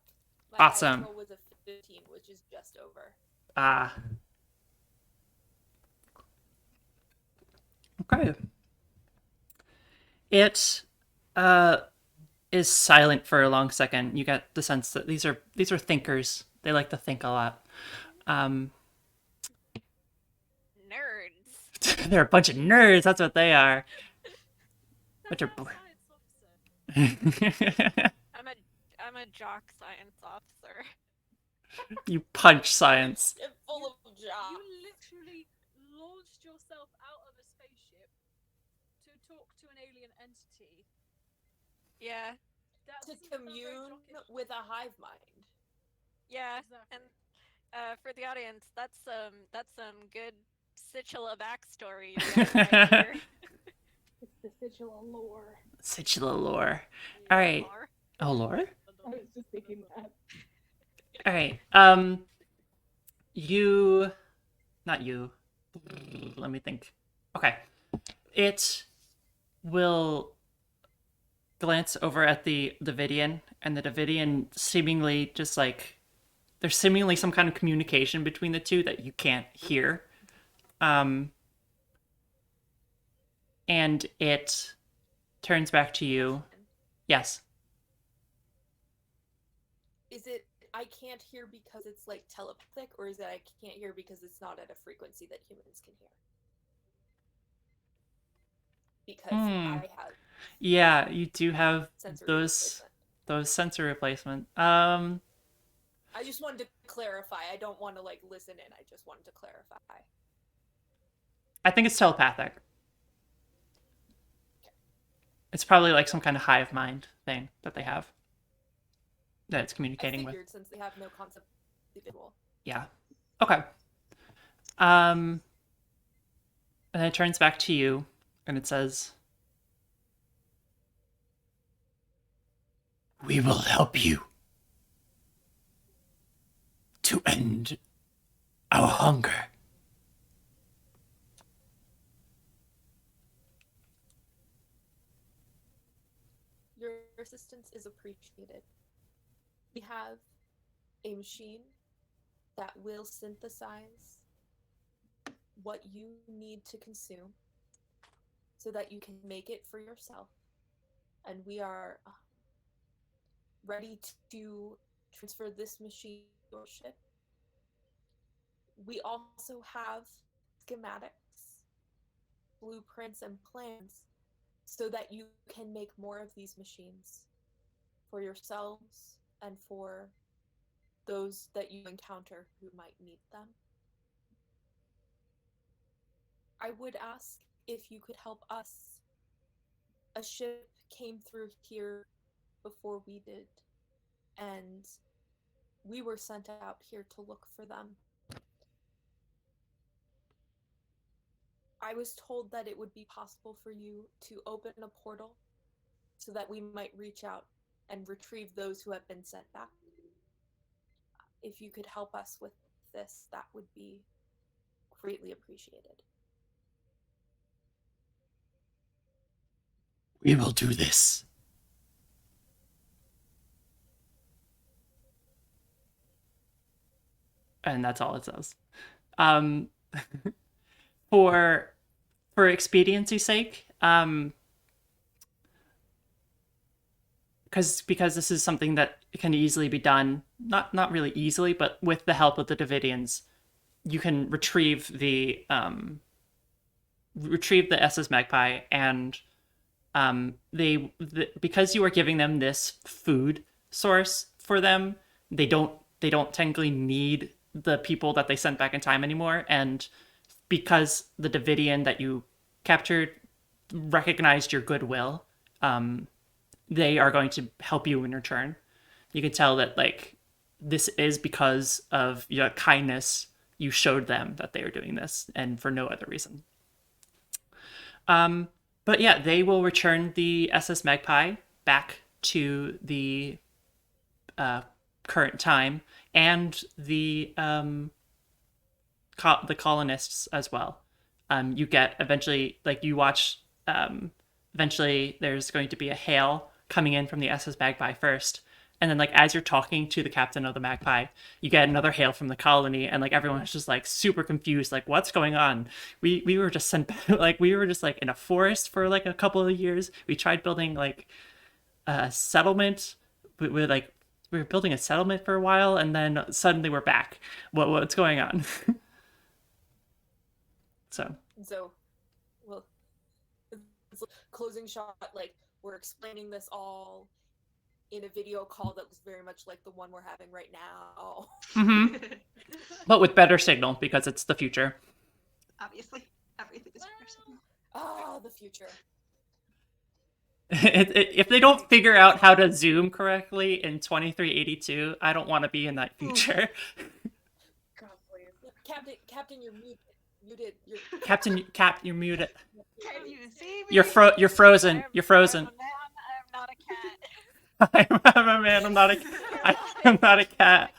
My Awesome. highest roll was a 15, which is just over. Ah. Okay. It is silent for a long second. You get the sense that these are thinkers. They like to think a lot. Nerds. They're a bunch of nerds. That's what they are. Bunch of. That's our science officer. I'm a jock science officer. You punch science. And full of You jobs. literally launched yourself out of a spaceship to talk to an alien entity. Yeah, That To doesn't sound very commune jockish. with a hive mind. yeah. Exactly. And for the audience, that's some good Sichula backstory. You guys right here. It's the Sigil lore. Sichula lore. All right. Or- Oh, lore? I was just thinking that. All right. You, not you. Let me think. Okay. It will glance over at the Davidian, and the Davidian seemingly just like there's seemingly some kind of communication between the two that you can't hear. And it turns back to you. Yes. Is it I can't hear because it's like telepathic, or is it I can't hear because it's not at a frequency that humans can hear? Because I have Yeah, you do have sensory those replacement. sensor replacement. I just wanted to clarify. I don't want to like listen in. I just wanted to clarify. I think it's telepathic. It's probably like some kind of hive mind thing that they have that it's I communicating with. figured since they have no concept of the visual. Yeah. Okay. And then it turns back to you and it says, We will help you to end our hunger. Your assistance is appreciated. We have a machine that will synthesize what you need to consume so that you can make it for yourself. And we are ready to transfer this machine to your ship. We also have schematics, blueprints, and plans so that you can make more of these machines for yourselves and for those that you encounter who might need them. I would ask if you could help us. A ship came through here before we did, and we were sent out here to look for them. I was told that it would be possible for you to open a portal so that we might reach out and retrieve those who have been sent back. If you could help us with this, that would be greatly appreciated. We will do this. and that's all it says. For expediency's sake, because this is something that can easily be done, not really easily, but with the help of the Davidians, you can retrieve the SS Magpie, and because you are giving them this food source for them, they don't technically need the people that they sent back in time anymore, and because the Davidian that you captured recognized your goodwill, they are going to help you in return. You can tell that like this is because of your kindness you showed them that they are doing this, and for no other reason. But yeah, they will return the SS Magpie back to the current time, and the colonists as well. You get eventually, like you watch, eventually there's going to be a hail coming in from the SS Magpie first, And then like as you're talking to the captain of the Magpie, you get another hail from the colony, and like everyone's just like super confused, like what's going on? We were just sent back, like we were just like in a forest for like a couple of years. We tried building like a settlement. We were building a settlement for a while, and then suddenly we're back. What's going on? So So, well, it's like closing shot, like, we're explaining this all in a video call that was very much like the one we're having right now. but with better signal because it's the future. Obviously, everything is personal. Ah, the future. If they don't figure out how to zoom correctly in 2382, I don't want to be in that future. God, please. Captain, you're muted. You're Cap, you're muted. Can you see me? You're frozen. You're frozen. I'm a man, I'm not a cat. I'm a man. I'm not a. I'm not a cat.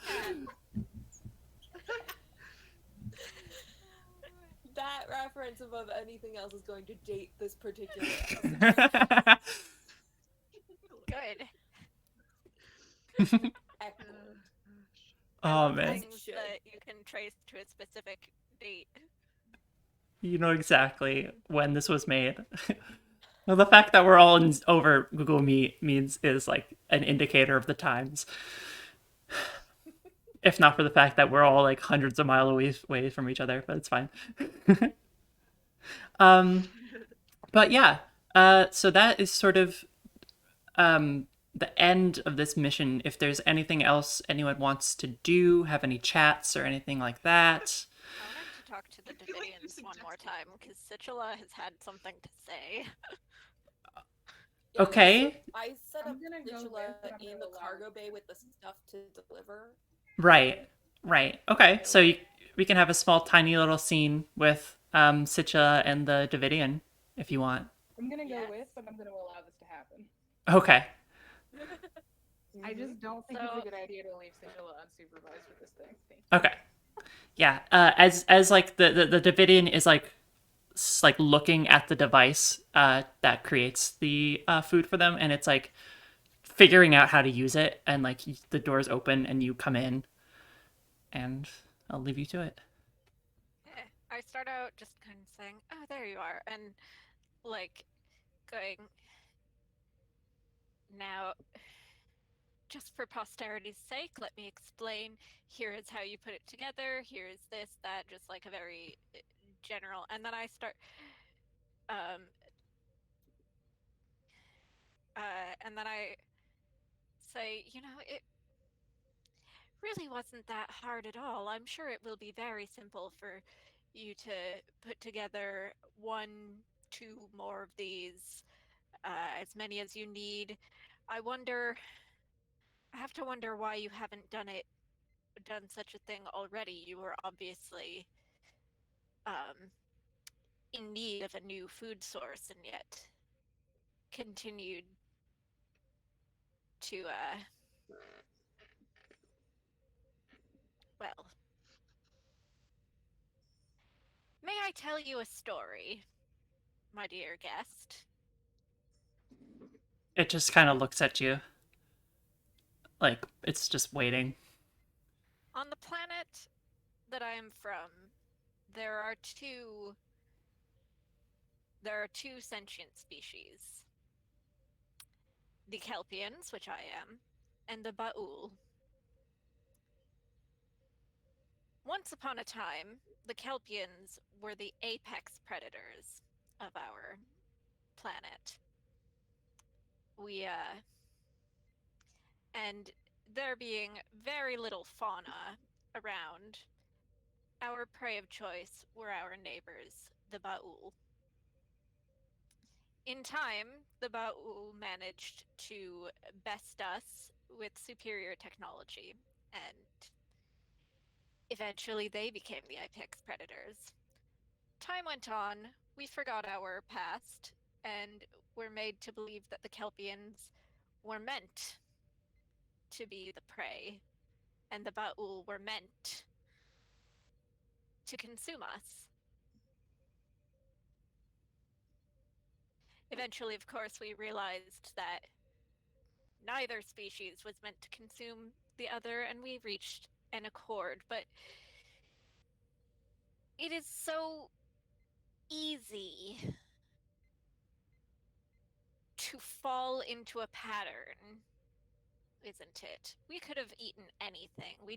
That reference above anything else is going to date this particular episode. Good. Excellent. Oh man, Things that you can trace to a specific date. you know exactly when this was made. Well, the fact that we're all over Google Meet is like an indicator of the times. If not for the fact that we're all like hundreds of miles away from each other, but it's fine. But yeah, so that is sort of the end of this mission. If there's anything else anyone wants to do, have any chats or anything like that. I wanted to talk to the feel like you Davidians one more suggested- time because Situla has had something to say. Yeah, Okay. so I set I'm up gonna go Nitula with what I'm in gonna the allow. cargo bay with the stuff to deliver. Right. Okay, so we can have a small, tiny little scene with Sitcha and the Davidian, if you want. I'm gonna go Yes. with, but I'm gonna allow this to happen. Okay. I just don't think it's So- a good idea to leave Sigilla unsupervised with this thing. Okay. Yeah. As like the Davidian is like like looking at the device that creates the food for them, and it's like figuring out how to use it, and like the doors open and you come in, and I'll leave you to it. I start out just kind of saying, "Oh, there you are," and like going. Now, just for posterity's sake, let me explain. Here is how you put it together. Here is this, that, just like a very general. And then I start. And then I say, it really wasn't that hard at all. I'm sure it will be very simple for you to put together 1, 2 more of these, as many as you need. I have to wonder why you haven't done such a thing already. You were obviously in need of a new food source and yet continued to well, may I tell you a story, my dear guest? It just kind of looks at you, like it's just waiting. On the planet that I am from, there are two sentient species. The Kelpians, which I am, and the Ba'ul. Once upon a time, the Kelpians were the apex predators of our planet. And there being very little fauna around, our prey of choice were our neighbors, the Ba'ul. In time, the Ba'ul managed to best us with superior technology, and eventually they became the apex predators. Time went on, we forgot our past, and were made to believe that the Kelpians were meant to be the prey, and the Ba'ul were meant to consume us. Eventually, of course, we realized that neither species was meant to consume the other, and we reached an accord, but it is so easy to fall into a pattern, isn't it? We could have eaten anything. We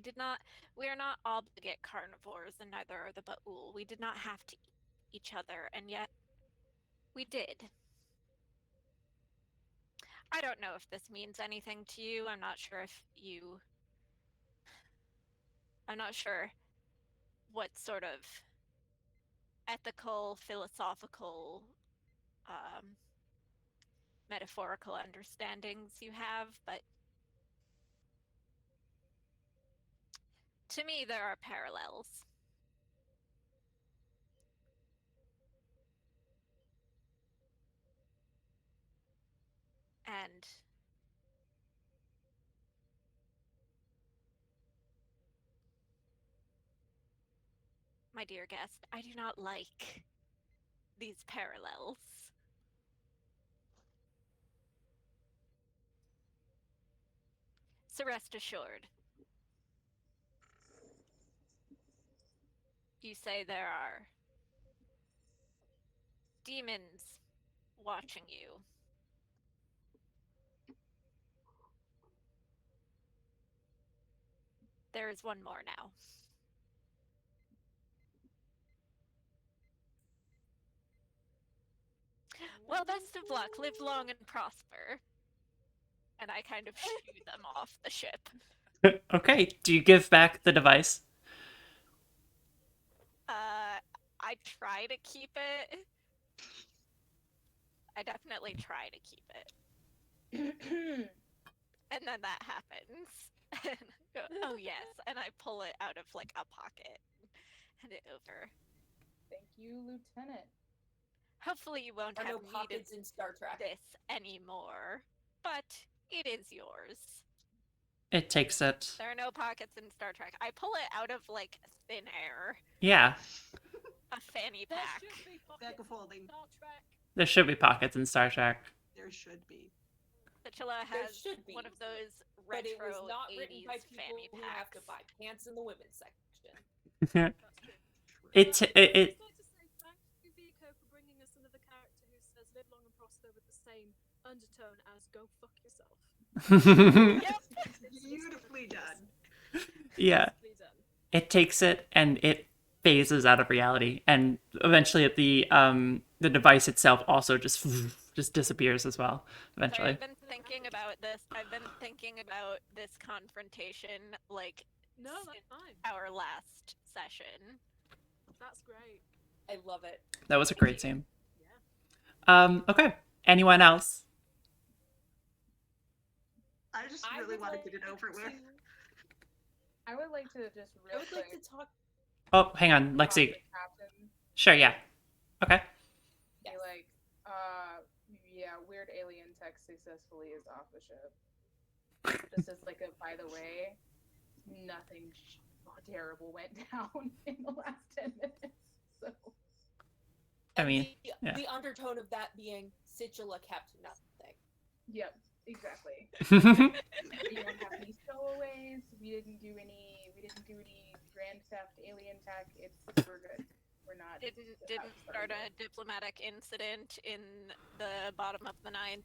are not obligate carnivores, and neither are the Ba'ul. We did not have to eat each other, and yet we did. I don't know if this means anything to you. I'm not sure what sort of ethical, philosophical, metaphorical understandings you have, but to me there are parallels. And my dear guest, I do not like these parallels. So rest assured, you say there are demons watching you. There is one more now. Well, best of luck. Live long and prosper. And I kind of shoo them off the ship. Okay, do you give back the device? I try to keep it. I definitely try to keep it. And then that happens. And I go, oh yes, and I pull it out of like a pocket. Hand it over. Thank you, Lieutenant. Hopefully you won't There are have no needed pockets in Star Trek. this anymore. But it is yours. It takes it. There are no pockets in Star Trek. I pull it out of like thin air. Yeah, A fanny There pack. should be Bag pockets of holding. in Star Trek. there should be pockets in Star Trek. There should be. Spatula There has should be, one of those But it was retro not written 80s by fanny people who have to packs. buy pants in the women's section. That's true. it I'd just like to say thank you, Vico, for bringing us another character who says live long and prosper with the same undertone as go fuck yourself. Beautifully done. yeah. Beautifully done. It takes it and it phases out of reality, and eventually the device itself also just disappears as well. Sorry, Eventually, I've been thinking about this. I've been thinking about this confrontation like No, that's fine. our last session. That's great. I love it. that was a great scene. Yeah. Okay. Anyone else? I just I really would want to like get it over with. to- I would like to just I real would quick like to talk. Oh, hang on, talk to Lexi. Captain. Sure, yeah. Okay. Be Yes. like, yeah, weird alien tech successfully is off the ship. Just as like a by the way, nothing terrible went down in the last 10 minutes. So I and mean, the, yeah. the undertone of that being Situla kept nothing. yep, exactly. Oh, We don't have any stowaways. We didn't do any grand theft alien tech. We're good. We're not Didn't start a diplomatic incident in the bottom of the ninth.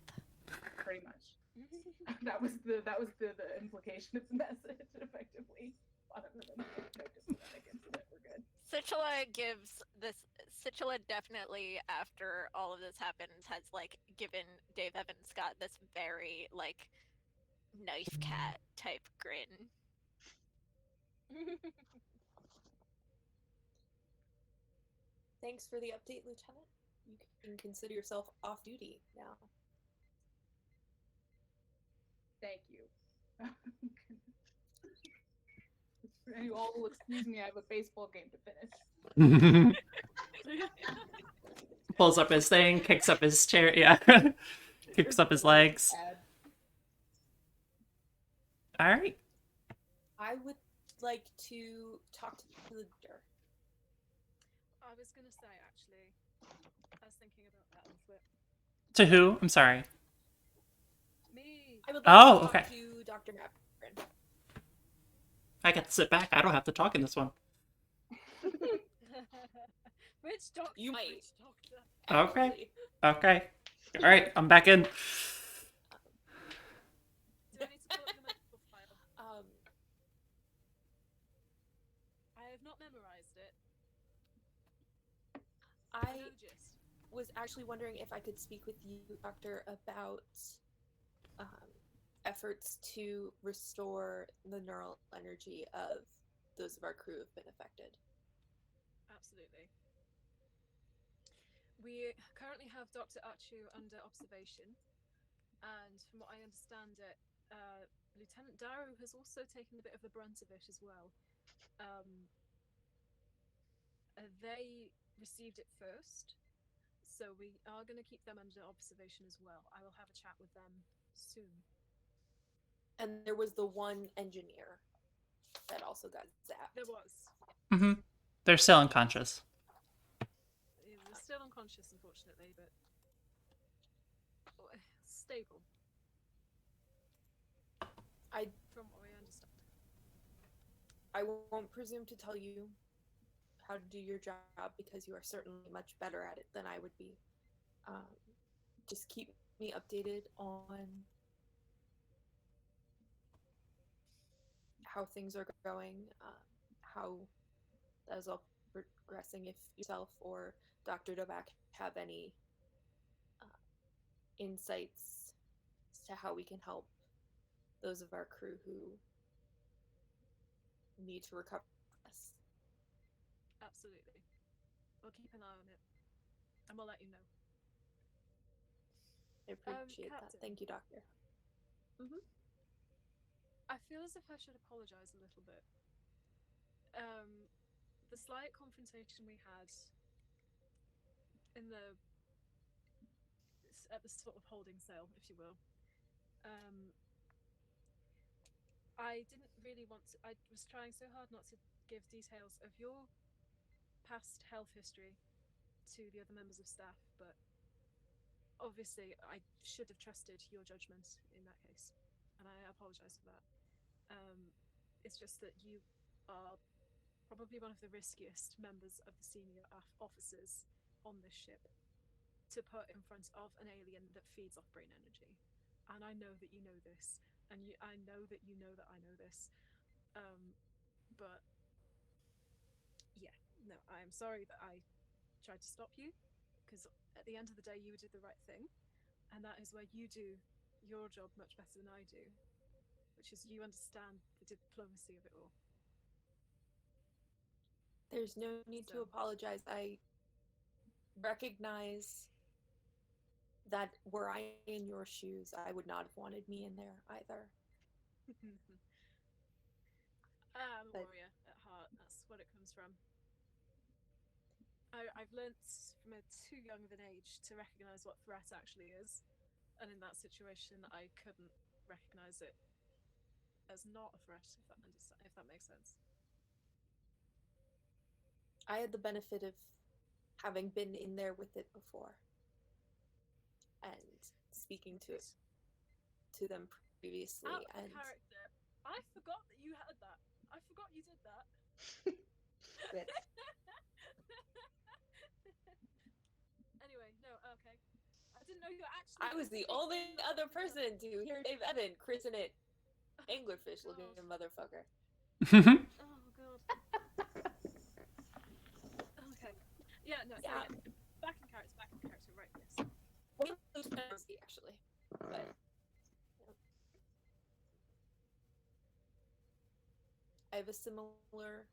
pretty much. that was the implication of the message effectively. Bottom of the ninth, no diplomatic incident. We're good. Situla definitely, after all of this happens, has like given Dave Evan Scott this very like knife cat type grin. Thanks for the update, Lieutenant. You can consider yourself off duty now. Thank you. You all will excuse me. I have a baseball game to finish. Pulls up his thing, kicks up his chair, yeah. Kicks up his legs. Alright. I would like to talk to the leader. I was gonna say actually, I was thinking about that on flip. To who? I'm sorry. Me. I would like Oh, to talk okay. to Dr. Maprin. I get to sit back. I don't have to talk in this one. Which doctor? You might. Which doctor? Okay. Actually. Okay. All right, I'm back in. Do I need to pull up the medical file? I have not memorized it. I I know gist. was actually wondering if I could speak with you, Doctor, about efforts to restore the neural energy of those of our crew who have been affected. Absolutely. We currently have Dr. Achu under observation, and from what I understand it, Lieutenant Daru has also taken a bit of the brunt of it as well. They received it first, so we are going to keep them under observation as well. I will have a chat with them soon. And there was the one engineer that also got zapped. There was. Mm-hmm. They're still unconscious. They're still unconscious, unfortunately, but stable. From what we understand. I won't presume to tell you how to do your job because you are certainly much better at it than I would be. Just keep me updated on how things are going, how that is all progressing. If yourself or Dr. Dobak have any insights as to how we can help those of our crew who need to recover from this. Absolutely. We'll keep an eye on it, and we'll let you know. I appreciate that. Captain. Thank you, Doctor. I feel as if I should apologize a little bit. The slight confrontation we had at the sort of holding cell, if you will. I didn't really want to. I was trying so hard not to give details of your past health history to the other members of staff, but obviously I should have trusted your judgment in that case, and I apologize for that. It's just that you are probably one of the riskiest members of the senior officers on this ship to put in front of an alien that feeds off brain energy. And I know that you know this, and I know that you know that I know this. But yeah, no, I'm sorry that I tried to stop you, because at the end of the day, you did the right thing, and that is where you do your job much better than I do, which is you understand the diplomacy of it all. There's no need to apologize. I recognize that were I in your shoes, I would not have wanted me in there either. I'm a warrior at heart. That's what it comes from. I've learnt from a too young of an age to recognize what threat actually is, and in that situation, I couldn't recognize it as not a threat. If that makes sense. I had the benefit of having been in there with it before and speaking to them previously. Out of and character. I forgot that you had that. I forgot you did that. Anyway, no, okay. I didn't know you were actually. I was the only other person to hear Dave Evan christen it anglerfish looking motherfucker. Oh god. Okay. Yeah, no, Yeah. So back in character, right, yes. Well, actually. But I have a similar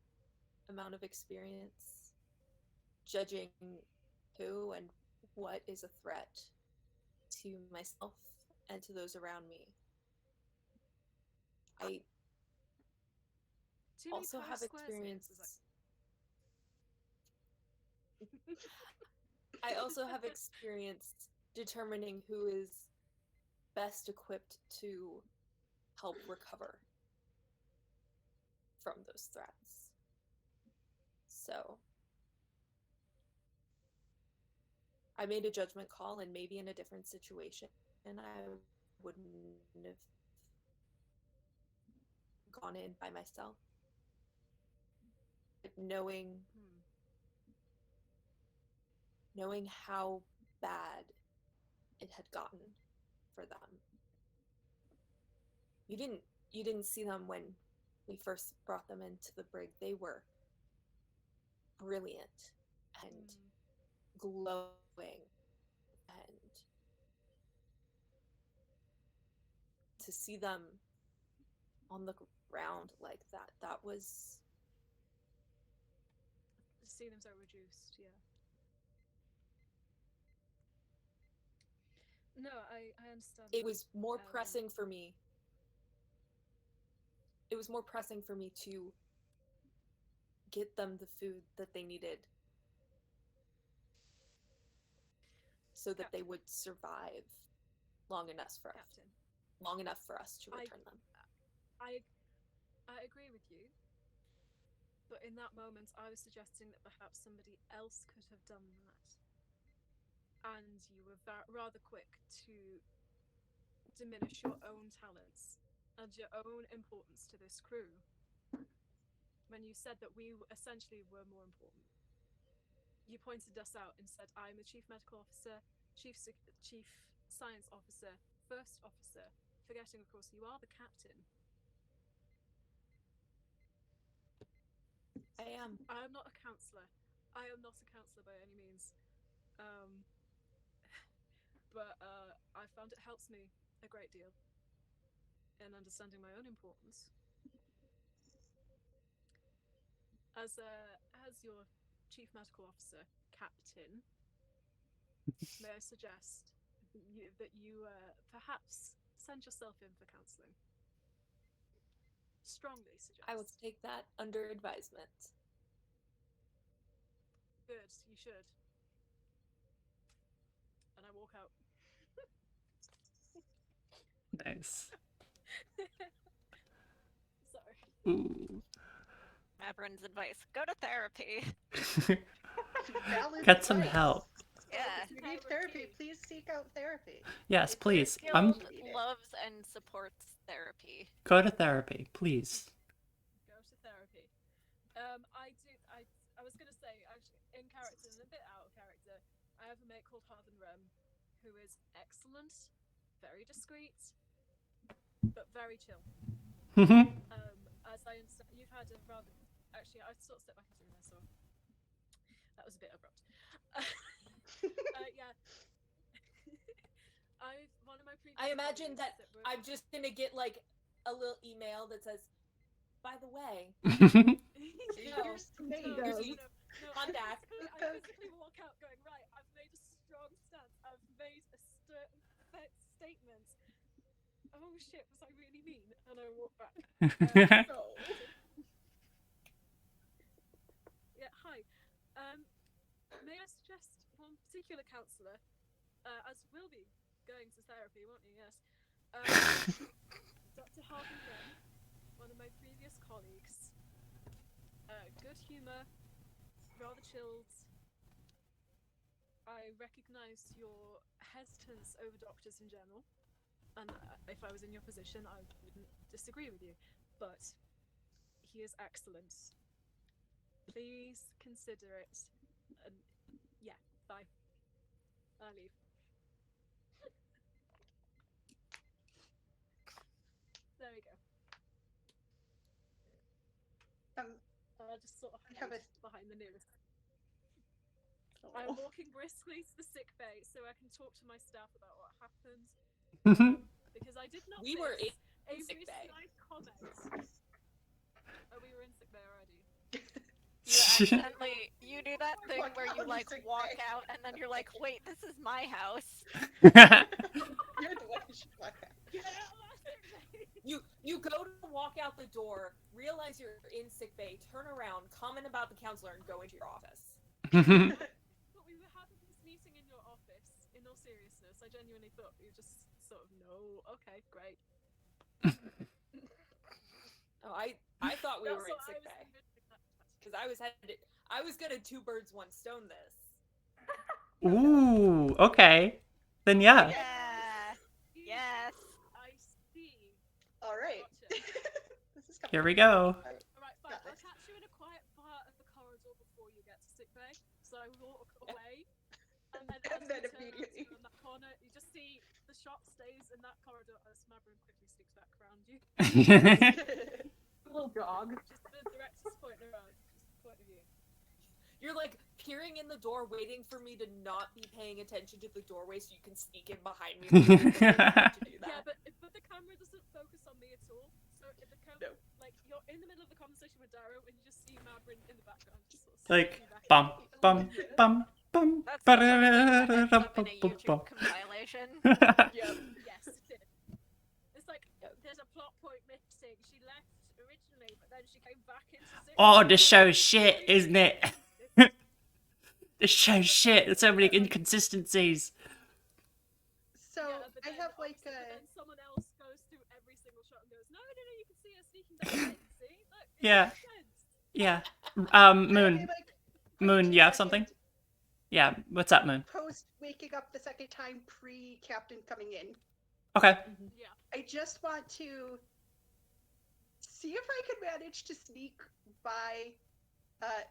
amount of experience judging who and what is a threat to myself and to those around me. I also have experience. I also have experience determining who is best equipped to help recover from those threats. So I made a judgment call, and maybe in a different situation, and I wouldn't have gone in by myself. But knowing how bad it had gotten for them. You didn't see them when we first brought them into the brig. They were brilliant and glowing, and to see them on the ground like that was See them so reduced, yeah. No, I understand. it was more Um, pressing for me. It was more pressing for me to get them the food that they needed so that they would survive long enough for us to return them. I agree with you, but in that moment, I was suggesting that perhaps somebody else could have done that, and you were rather quick to diminish your own talents and your own importance to this crew when you said that we essentially were more important. You pointed us out and said, I'm the chief medical officer, chief science officer, first officer, forgetting, of course, you are the captain. I am. I am not a counsellor. I am not a counsellor by any means. But I found it helps me a great deal in understanding my own importance. As your chief medical officer, captain, may I suggest that you perhaps send yourself in for counselling? Strongly suggest. I will take that under advisement. Good, you should. And I walk out. Nice. Sorry. Ooh. Maverin's advice: go to therapy. Valid Get some advice. help. Yeah. If you need therapy, please seek out therapy. Yes, It's please. very I'm skilled. Loves and supports therapy. go to therapy, please. Go to therapy. I was gonna say, actually, in character and a bit out of character, I have a mate called Harvin Rem, who is excellent, very discreet, but very chill. As I understand, you've had a rather. Actually, I sort of stepped back into the room, so that was a bit abrupt. Yeah. One of my previous I imagine that colleagues I'm just gonna get like a little email that says, by the way, Here's tomatoes. Contact. I physically walk out going, right, I've made a strong stance. I've made a certain statement. Oh shit, was I really mean? And I walk back. Yeah, hi. May I suggest one particular counsellor, as will be going to therapy, won't you? Yes. Dr. Harvey Wren, one of my previous colleagues. Good humour, rather chilled. I recognise your hesitance over doctors in general, and if I was in your position, I wouldn't disagree with you. But he is excellent. Please consider it. And yeah, bye. I leave. There we go. I just sort of have hide behind the nearest. I'm walking briskly to the sick bay so I can talk to my staff about what happened. Because I did not. We were in Avery's sick bay. slight comment. Oh, we were in sick bay already. You accidentally, you do that thing Walk where out you of like sick walk bay. out and then you're like, wait, this is my house. You're the one who should walk out. Get out of my sick bay! You go to walk out the door, realize you're in sick bay, turn around, comment about the counselor, and go into your office. But we were having this meeting in your office. In all seriousness, I genuinely thought you just sort of no. Okay, great. Oh, I thought we were in That's what sick I bay was convinced. because I was gonna 2 birds 1 stone this. Ooh, okay. Then yeah. Yeah. Yes. Here we go. Alright, fine. Got I'll this. catch you in a quiet part of the corridor before you get to sick bay. So I walk away, and then And as then we turn immediately. around that corner, you just see the shop stays in that corridor as Mabrin quickly sneaks back around you. Little dog. Just the director's point around, just point of view. You're like peering in the door, waiting for me to not be paying attention to the doorway so you can sneak in behind me. To do Yeah, that. but the camera doesn't focus on me at all. So if the camera, No. like you're in the middle of the conversation with Daru, and you just see Mabrin in the background, just sort of Like, sneaking back. bum, bum, bum, bum. That's the sort of thing that ends up in a ba-da-da-da-da-da-bum. YouTube compilation. Yep. Yes, it did. It's like there's a plot point missing. She left originally, but then she came back into Zip. Oh, the show's shit, isn't it? The show's shit. There's so many inconsistencies. So Yeah, but I then have like obviously, but a. then someone else goes through every single shot and goes, no, you can see her sneaking down. See, look, it Yeah. makes sense. Yeah. I Moon. have, like, Moon, you have something? Yeah. What's up, Moon? Post waking up the second time pre Captain coming in. Okay. Yeah. I just want to see if I can manage to sneak by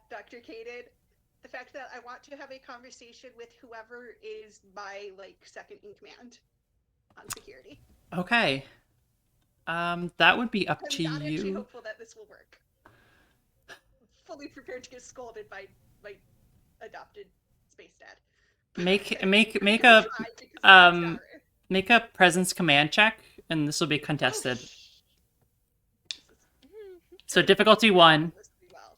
Dr. Caden. The fact that I want to have a conversation with whoever is my like second in command on security. Okay. That would be up I'm to not actually you. hopeful that this will work. Fully prepared to get scolded by my adopted space dad. Make I'm a try because I'm um, sorry. make a presence command check, and this will be contested. So difficulty 1, Well.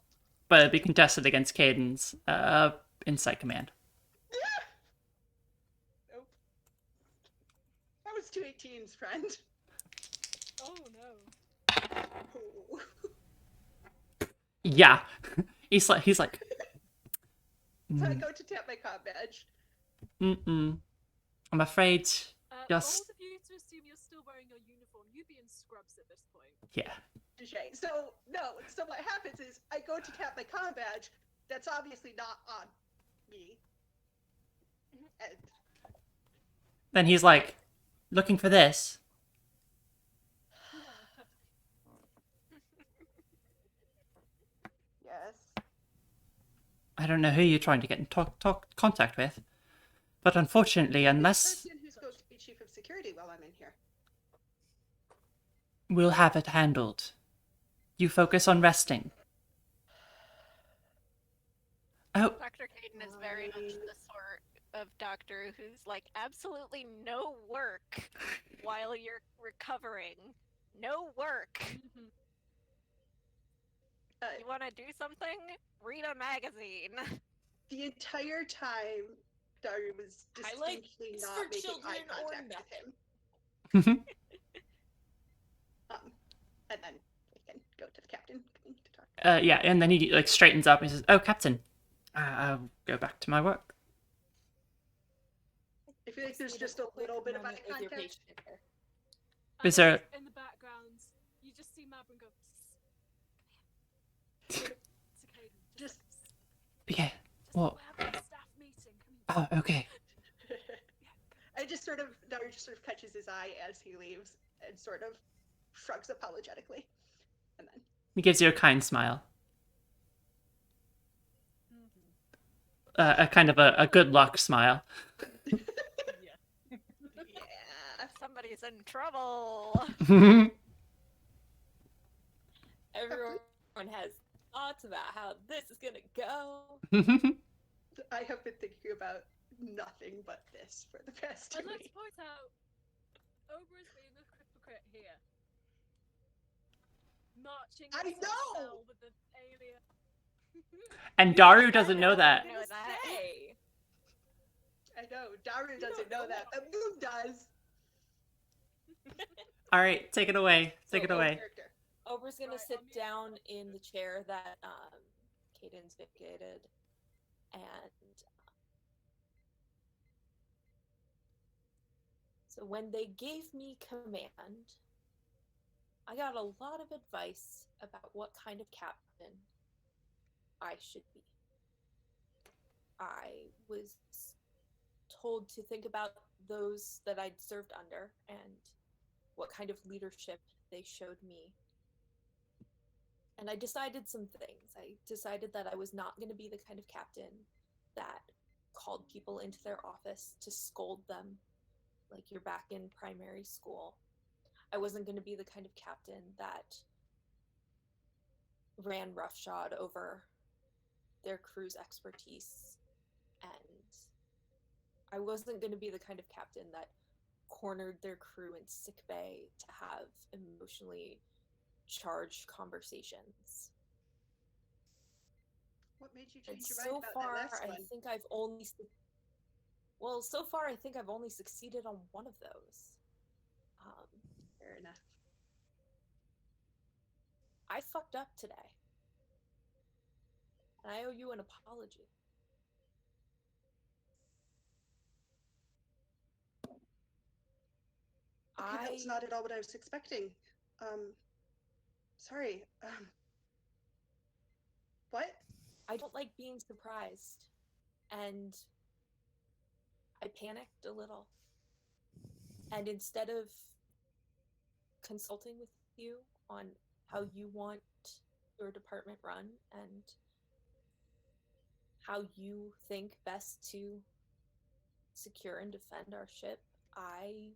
but it'll be contested against Caden's insight command. Nope. That was 2 18s, friend. Oh no. Oh. Yeah. he's like So I go to tap my comm badge. I'm afraid Just... Just- Bold of you to assume you're still wearing your uniform. You'd be in scrubs at this point. yeah. So no. So what happens is I go to tap my comm badge. That's obviously not on me. And Then he's like looking for this. yes. I don't know who you're trying to get in contact with. But unfortunately, The unless person who's supposed to be chief of security while I'm in here. we'll have it handled. You focus on resting. Oh, Dr. Caden is very much the sort of doctor who's like absolutely no work while you're recovering. No work. You want to do something? Read a magazine. The entire time, Daru was I like distinctly it's not for making eye children or contact with nothing. him. And then I can go to the captain to talk. yeah, and then he like straightens up and says, "Oh, Captain, I'll go back to my work." I feel like there's just a little bit of eye With your contact. patient care. Is there- In the background, you just see Mabrin go. To Caden. Just Yeah. Just What? we're having a staff meeting. Come in. Oh, okay. I just sort of Daru just sort of catches his eye as he leaves and sort of shrugs apologetically, and then He gives you a kind smile. A kind of a good luck smile. yeah. Somebody's in trouble. Everyone has thoughts about how this is gonna go. I have been thinking about nothing but this for the past 2 And let's weeks. point out, Ober is being a hypocrite here. Marching I into the know! cell with the alien. And Daru doesn't know that. know that. Say. I know Daru doesn't don't know know that, but Moon does. All right, take it away. Take it So, away. character. Ober's gonna Right, sit I'll mute down myself. in the chair that Caden's vacated, and so when they gave me command, I got a lot of advice about what kind of captain I should be. I was told to think about those that I'd served under and what kind of leadership they showed me. And I decided some things. I decided that I was not going to be the kind of captain that called people into their office to scold them like you're back in primary school. I wasn't going to be the kind of captain that ran roughshod over their crew's expertise. And I wasn't going to be the kind of captain that cornered their crew in sickbay to have emotionally charged conversations. What made you And change your so mind about far, that last I one? think I've only so far I think I've only succeeded on one of those. Fair enough. I fucked up today, and I owe you an apology. Okay, that was not at all what I was expecting. Sorry. What? I don't like being surprised, and I panicked a little. And instead of consulting with you on how you want your department run and how you think best to secure and defend our ship, I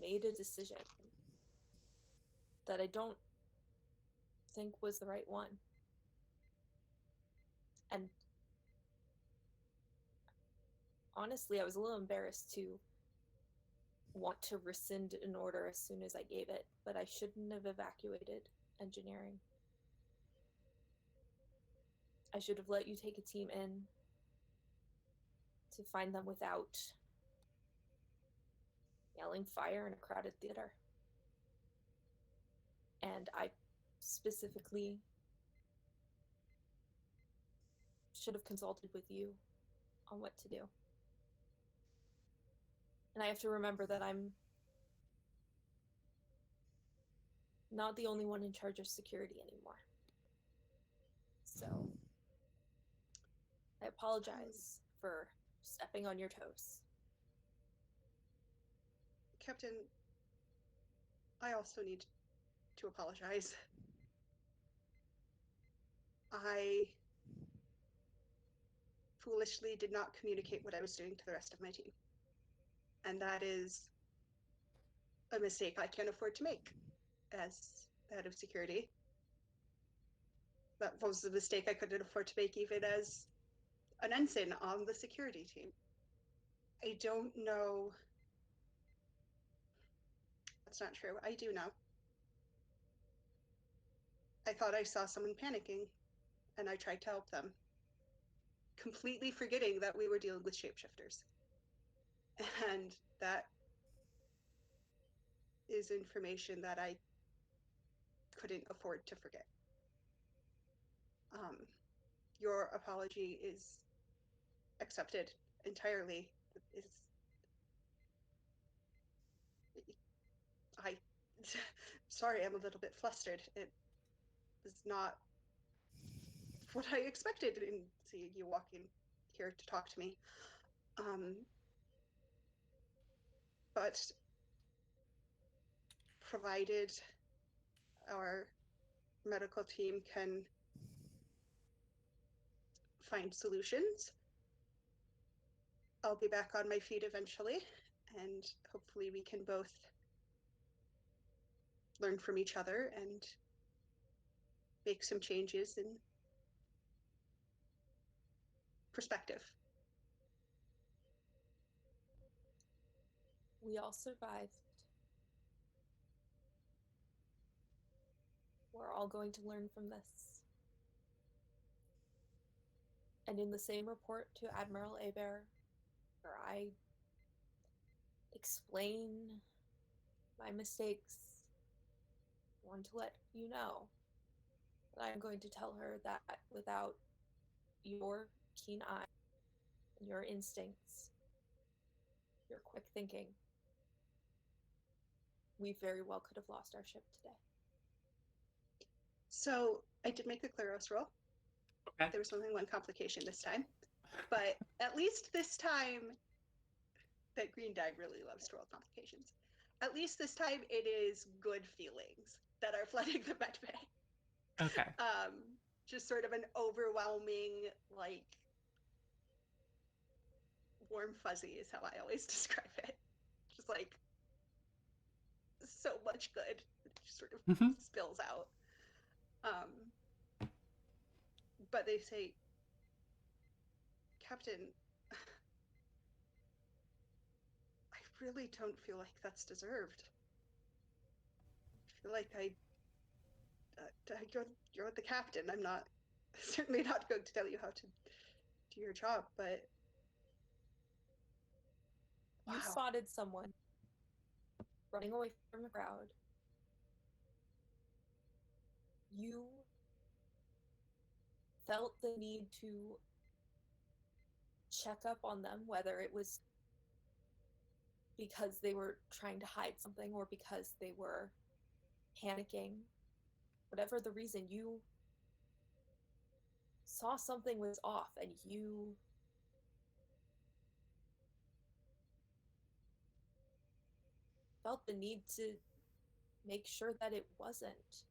made a decision that I don't think was the right one. And honestly, I was a little embarrassed to want to rescind an order as soon as I gave it, but I shouldn't have evacuated engineering. I should have let you take a team in to find them without yelling fire in a crowded theater. And I specifically should have consulted with you on what to do. And I have to remember that I'm not the only one in charge of security anymore. So I apologize for stepping on your toes. Captain, I also need to apologize. I foolishly did not communicate what I was doing to the rest of my team. And that is a mistake I can't afford to make as the head of security. That was a mistake I couldn't afford to make even as an ensign on the security team. I don't know. That's not true. I do know. I thought I saw someone panicking, and I tried to help them, completely forgetting that we were dealing with shapeshifters. And that is information that I couldn't afford to forget. Your apology is accepted entirely. Sorry, I'm a little bit flustered. It was not what I expected in seeing you walking here to talk to me. But provided our medical team can find solutions, I'll be back on my feet eventually, and hopefully we can both learn from each other and make some changes in perspective. We all survived. We're all going to learn from this. And in the same report to Admiral Hebert, where I explain my mistakes, I want to let you know that I'm going to tell her that without your keen eye and your instincts, your quick thinking, we very well could have lost our ship today. So I did make a Claros roll. Okay. There was only one complication this time, but at least this time, that green die really loves to roll complications. At least this time it is good feelings that are flooding the med bay. Okay. Just sort of an overwhelming, like, warm fuzzy is how I always describe it. Just like so much good. It just sort of Mhm. spills out. But they say, Captain, I really don't feel like that's deserved. I feel like you're the captain. I'm not, certainly not going to tell you how to do your job, but You wow. spotted someone running away from the crowd. You felt the need to check up on them, whether it was because they were trying to hide something or because they were panicking. Whatever the reason, you saw something was off and you felt the need to make sure that it wasn't.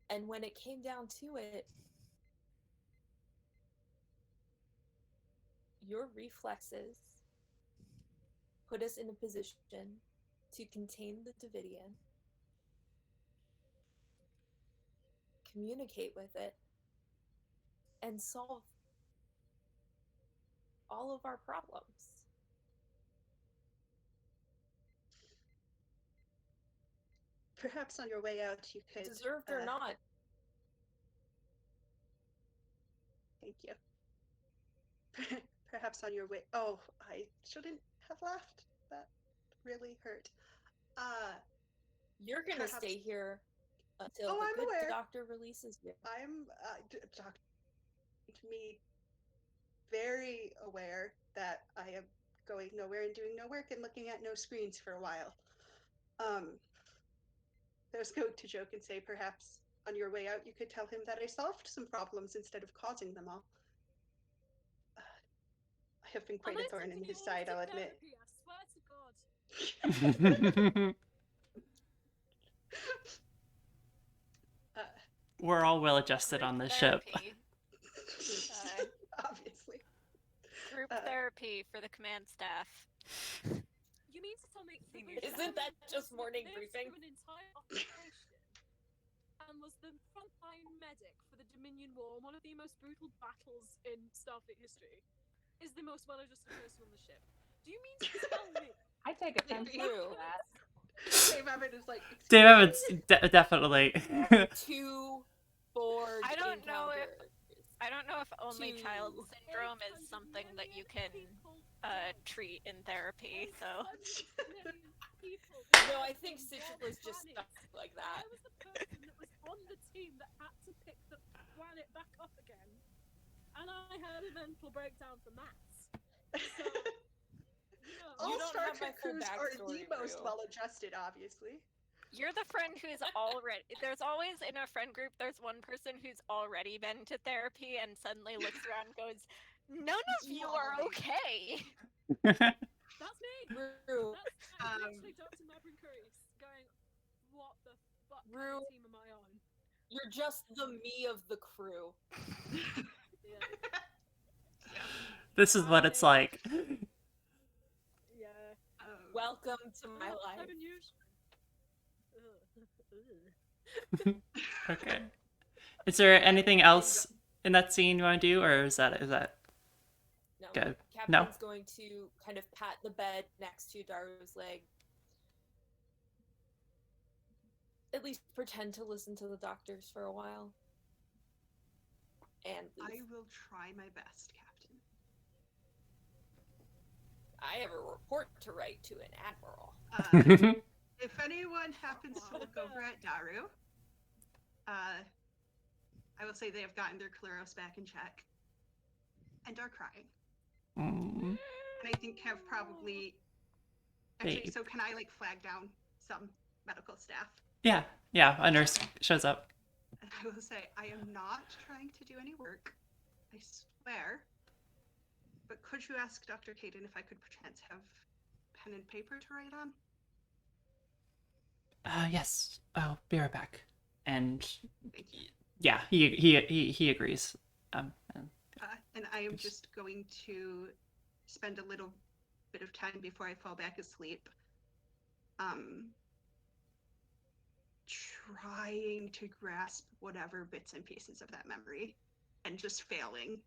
And when it came down to it, your reflexes put us in a position to contain the Davidian, communicate with it, and solve all of our problems. Perhaps on your way out, you could. Deserved or not. Thank you. Perhaps on your way. Oh, I shouldn't have laughed. That really hurt. You're gonna perhaps- stay here until Oh, the I'm good aware. doctor releases you. I'm to me very aware that I am going nowhere and doing no work and looking at no screens for a while. There's going to joke and say, perhaps on your way out, you could tell him that I solved some problems instead of causing them all. I have been quite a thorn in his side, I'll admit. I swear to God. We're all well adjusted on this ship. Therapy. Obviously. Group therapy for the command staff. You mean to tell me Isn't that just morning lived briefing? through an entire operation and was the frontline medic for the Dominion War, one of the most brutal battles in Starfleet history, is the most well-adjusted person on the ship. Do you mean to tell me? I take offense to True. that. Dave Evan is like, Dave Evans, definitely. Two board I don't know if- encounters. I don't know if only Two. child syndrome is something that you can treat in therapy. So No, I think Sigil is just stuck like that. I was the person that was on the team that had to pick the planet back up again, and I had a mental breakdown from that. So, all You don't Star have my Trek full crews are the backstory, most Rue. well-adjusted, obviously. you're the friend who's already. There's always in a friend group. There's one person who's already been to therapy and suddenly looks around and goes, "None of you are okay." that's me. Rue, That's literally Dr. Mabrin Curry going, "What the fuck kind Rue. of team am I on?" you're just the me of the crew. Yeah. This is what it's like. Yeah. Welcome to my Oh, life. 7 years. Okay. Is there anything else in that scene you want to do, or is that No. good? Captain's No. going to kind of pat the bed next to Daru's leg. At least pretend to listen to the doctors for a while. And I leave. will try my best, Captain. I have a report to write to an admiral. If anyone happens to look over at Daru, I will say they have gotten their Kleros back in check and are crying. Mm. And I think have probably. Actually, Babe. so can I like flag down some medical staff? Yeah, a nurse shows up. And I will say, I am not trying to do any work. I swear. But could you ask Dr. Caden if I could perchance have pen and paper to write on? Yes, I'll be right back. And Thank you. yeah, he agrees. And I am just going to spend a little bit of time before I fall back asleep, trying to grasp whatever bits and pieces of that memory, and just failing,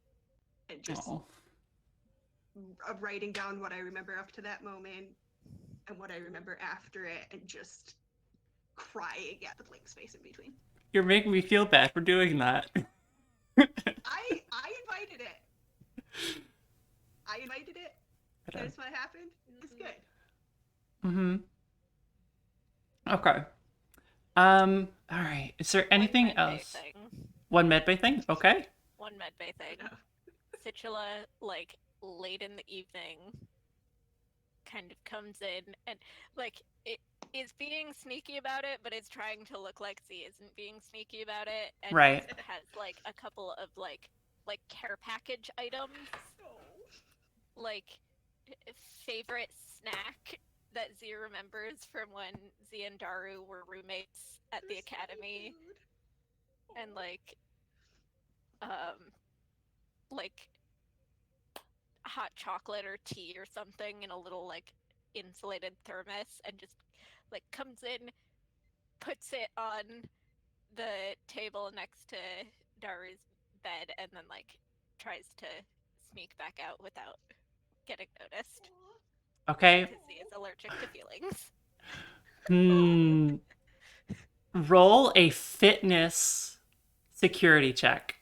and just Oh. writing down what I remember up to that moment and what I remember after it, and just crying at the blank space in between. You're making me feel bad for doing that. I invited it. I invited it. That's what happened. It's good. Mm-hmm. Okay. All right. Is there anything One medbay else? thing. One medbay thing? Okay. One medbay thing. No. Situla, like, late in the evening, kind of comes in and, like, it is being sneaky about it, but it's trying to look like Z isn't being sneaky about it. And Right. it has, like, a couple of, like care package items. Like, favorite snack that Z remembers from when Z and Daru were roommates at the academy. And, like hot chocolate or tea or something in a little, like, insulated thermos, and just, like, comes in, puts it on the table next to Daru's bed, and then, like, tries to sneak back out without getting noticed. Okay. Because he is allergic to feelings. Roll a fitness security check.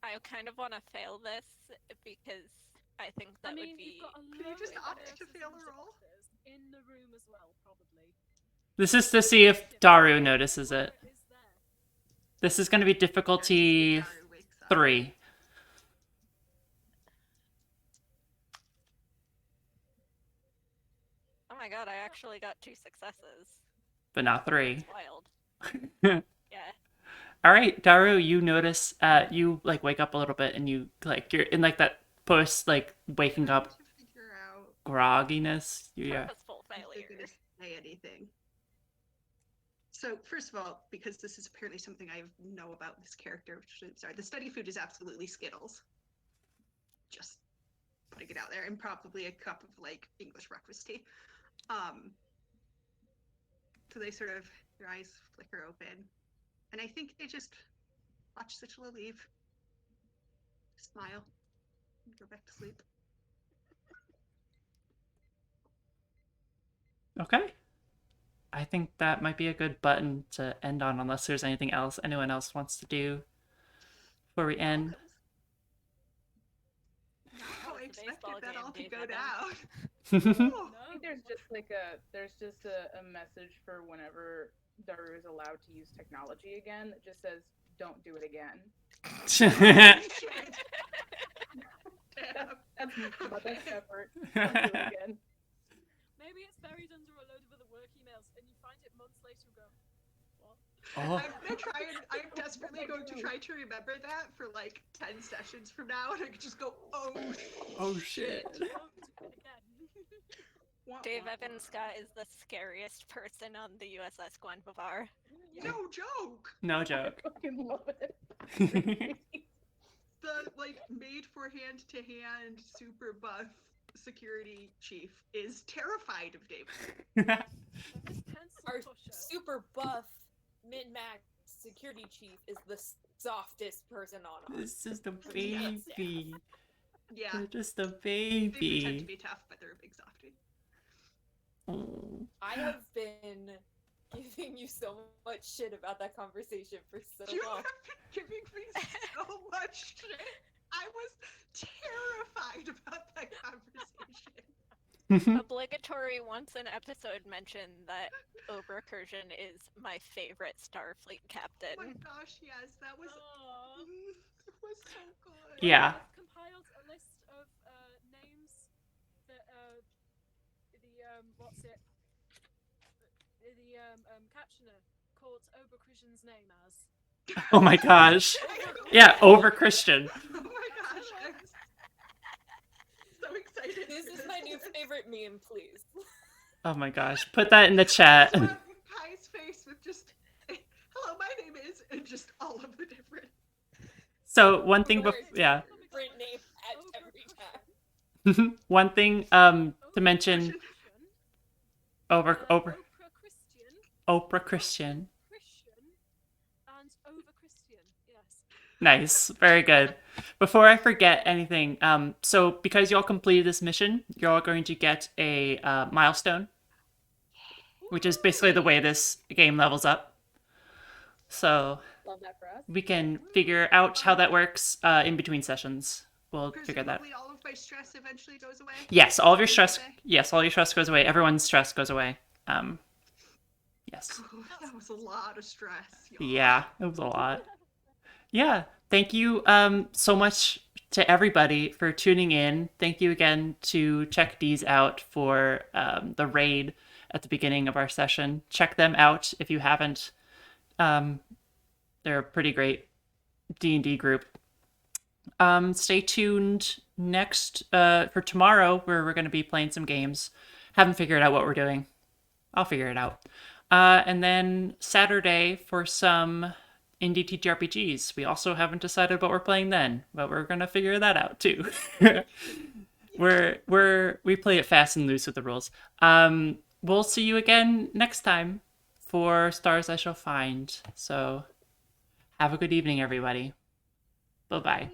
I kind of want to fail this because I think that would be. You've got a Can you just load of opt to nurses fail and a roll? doctors in the room as well, probably. This is to see if Daru notices it. Whoever is there. This is going to be difficulty Daru wakes up. 3. Oh my god, I actually got 2 successes. But not 3. Wild. Yeah. All right, Daru, you notice, you like wake up a little bit, and you like you're in like that post like waking up To figure out grogginess. Yeah. Purposeful if they're failure. gonna say anything. So first of all, because this is apparently something I know about this character, which I'm sorry, the study food is absolutely Skittles. Just putting it out there, and probably a cup of like English breakfast tea. So they sort of, their eyes flicker open, and I think they just watch Situla leave, smile, and go back to sleep. Okay. I think that might be a good button to end on, unless there's anything else anyone else wants to do before we end. How I It's a expected baseball that game, all to Dave go Evans. down. I think there's just a message for whenever Daru is allowed to use technology again that just says, "Don't do it again." That's my best effort. Don't do it again. Maybe it's buried under a load of other work emails, and you find it months later and go, "What?" Oh. I'm desperately going to try to remember that for like 10 sessions from now, and I could just go, oh shit. Don't do it again. Dave Evans Scott is the scariest person on the USS Guanbavar. No joke. No joke. I fucking love it. The like made for hand-to-hand super buff security chief is terrified of David. This pencil Our pusher. super buff min-max security chief is the softest person on us. It's just a baby. Yeah, They're just a they pretend to baby. be tough, but they're a big softie. Oh. I have been giving you so much shit about that conversation for so You long. have been giving me so much shit. I was terrified about that conversation. Obligatory once an episode mention that Obercursion is my favorite Starfleet Oh captain. my gosh, yes, that was Aww. it was so good. Yeah. I've compiled a list of names that the captioner called Obercursion's name as. Oh my gosh. Yeah, over Christian. Oh my gosh, I'm so excited. This for is my new favorite meme, please. Oh my gosh. Put that in the chat. Kai's face with just So one thing, Words. yeah, Different name at every time. one thing to mention. Oprah Christian, Oprah Christian. Christian, and over Christian. Yes. Nice, very good. Before I forget anything, so because y'all completed this mission, you're all going to get a milestone, which is basically the way this game levels up. So Love that for us. we can figure out how that works in between sessions. We'll figure that. Presumably all of my stress eventually goes away. Yes, all of your Is stress. that okay? Yes, all your stress goes away. Everyone's stress goes away. Yes. Oh, that was a lot of stress. y'all. Yeah, it was a lot. Yeah, thank you so much to everybody for tuning in. Thank you again to check these out for the raid at the beginning of our session. Check them out if you haven't. They're a pretty great D&D group. Stay tuned next for tomorrow, where we're going to be playing some games. Haven't figured out what we're doing. I'll figure it out. And then Saturday for some indie TTRPGs. We also haven't decided what we're playing then, but we're gonna figure that out too. We play it fast and loose with the rules. We'll see you again next time for Stars I Shall Find. So have a good evening, everybody. Bye-bye.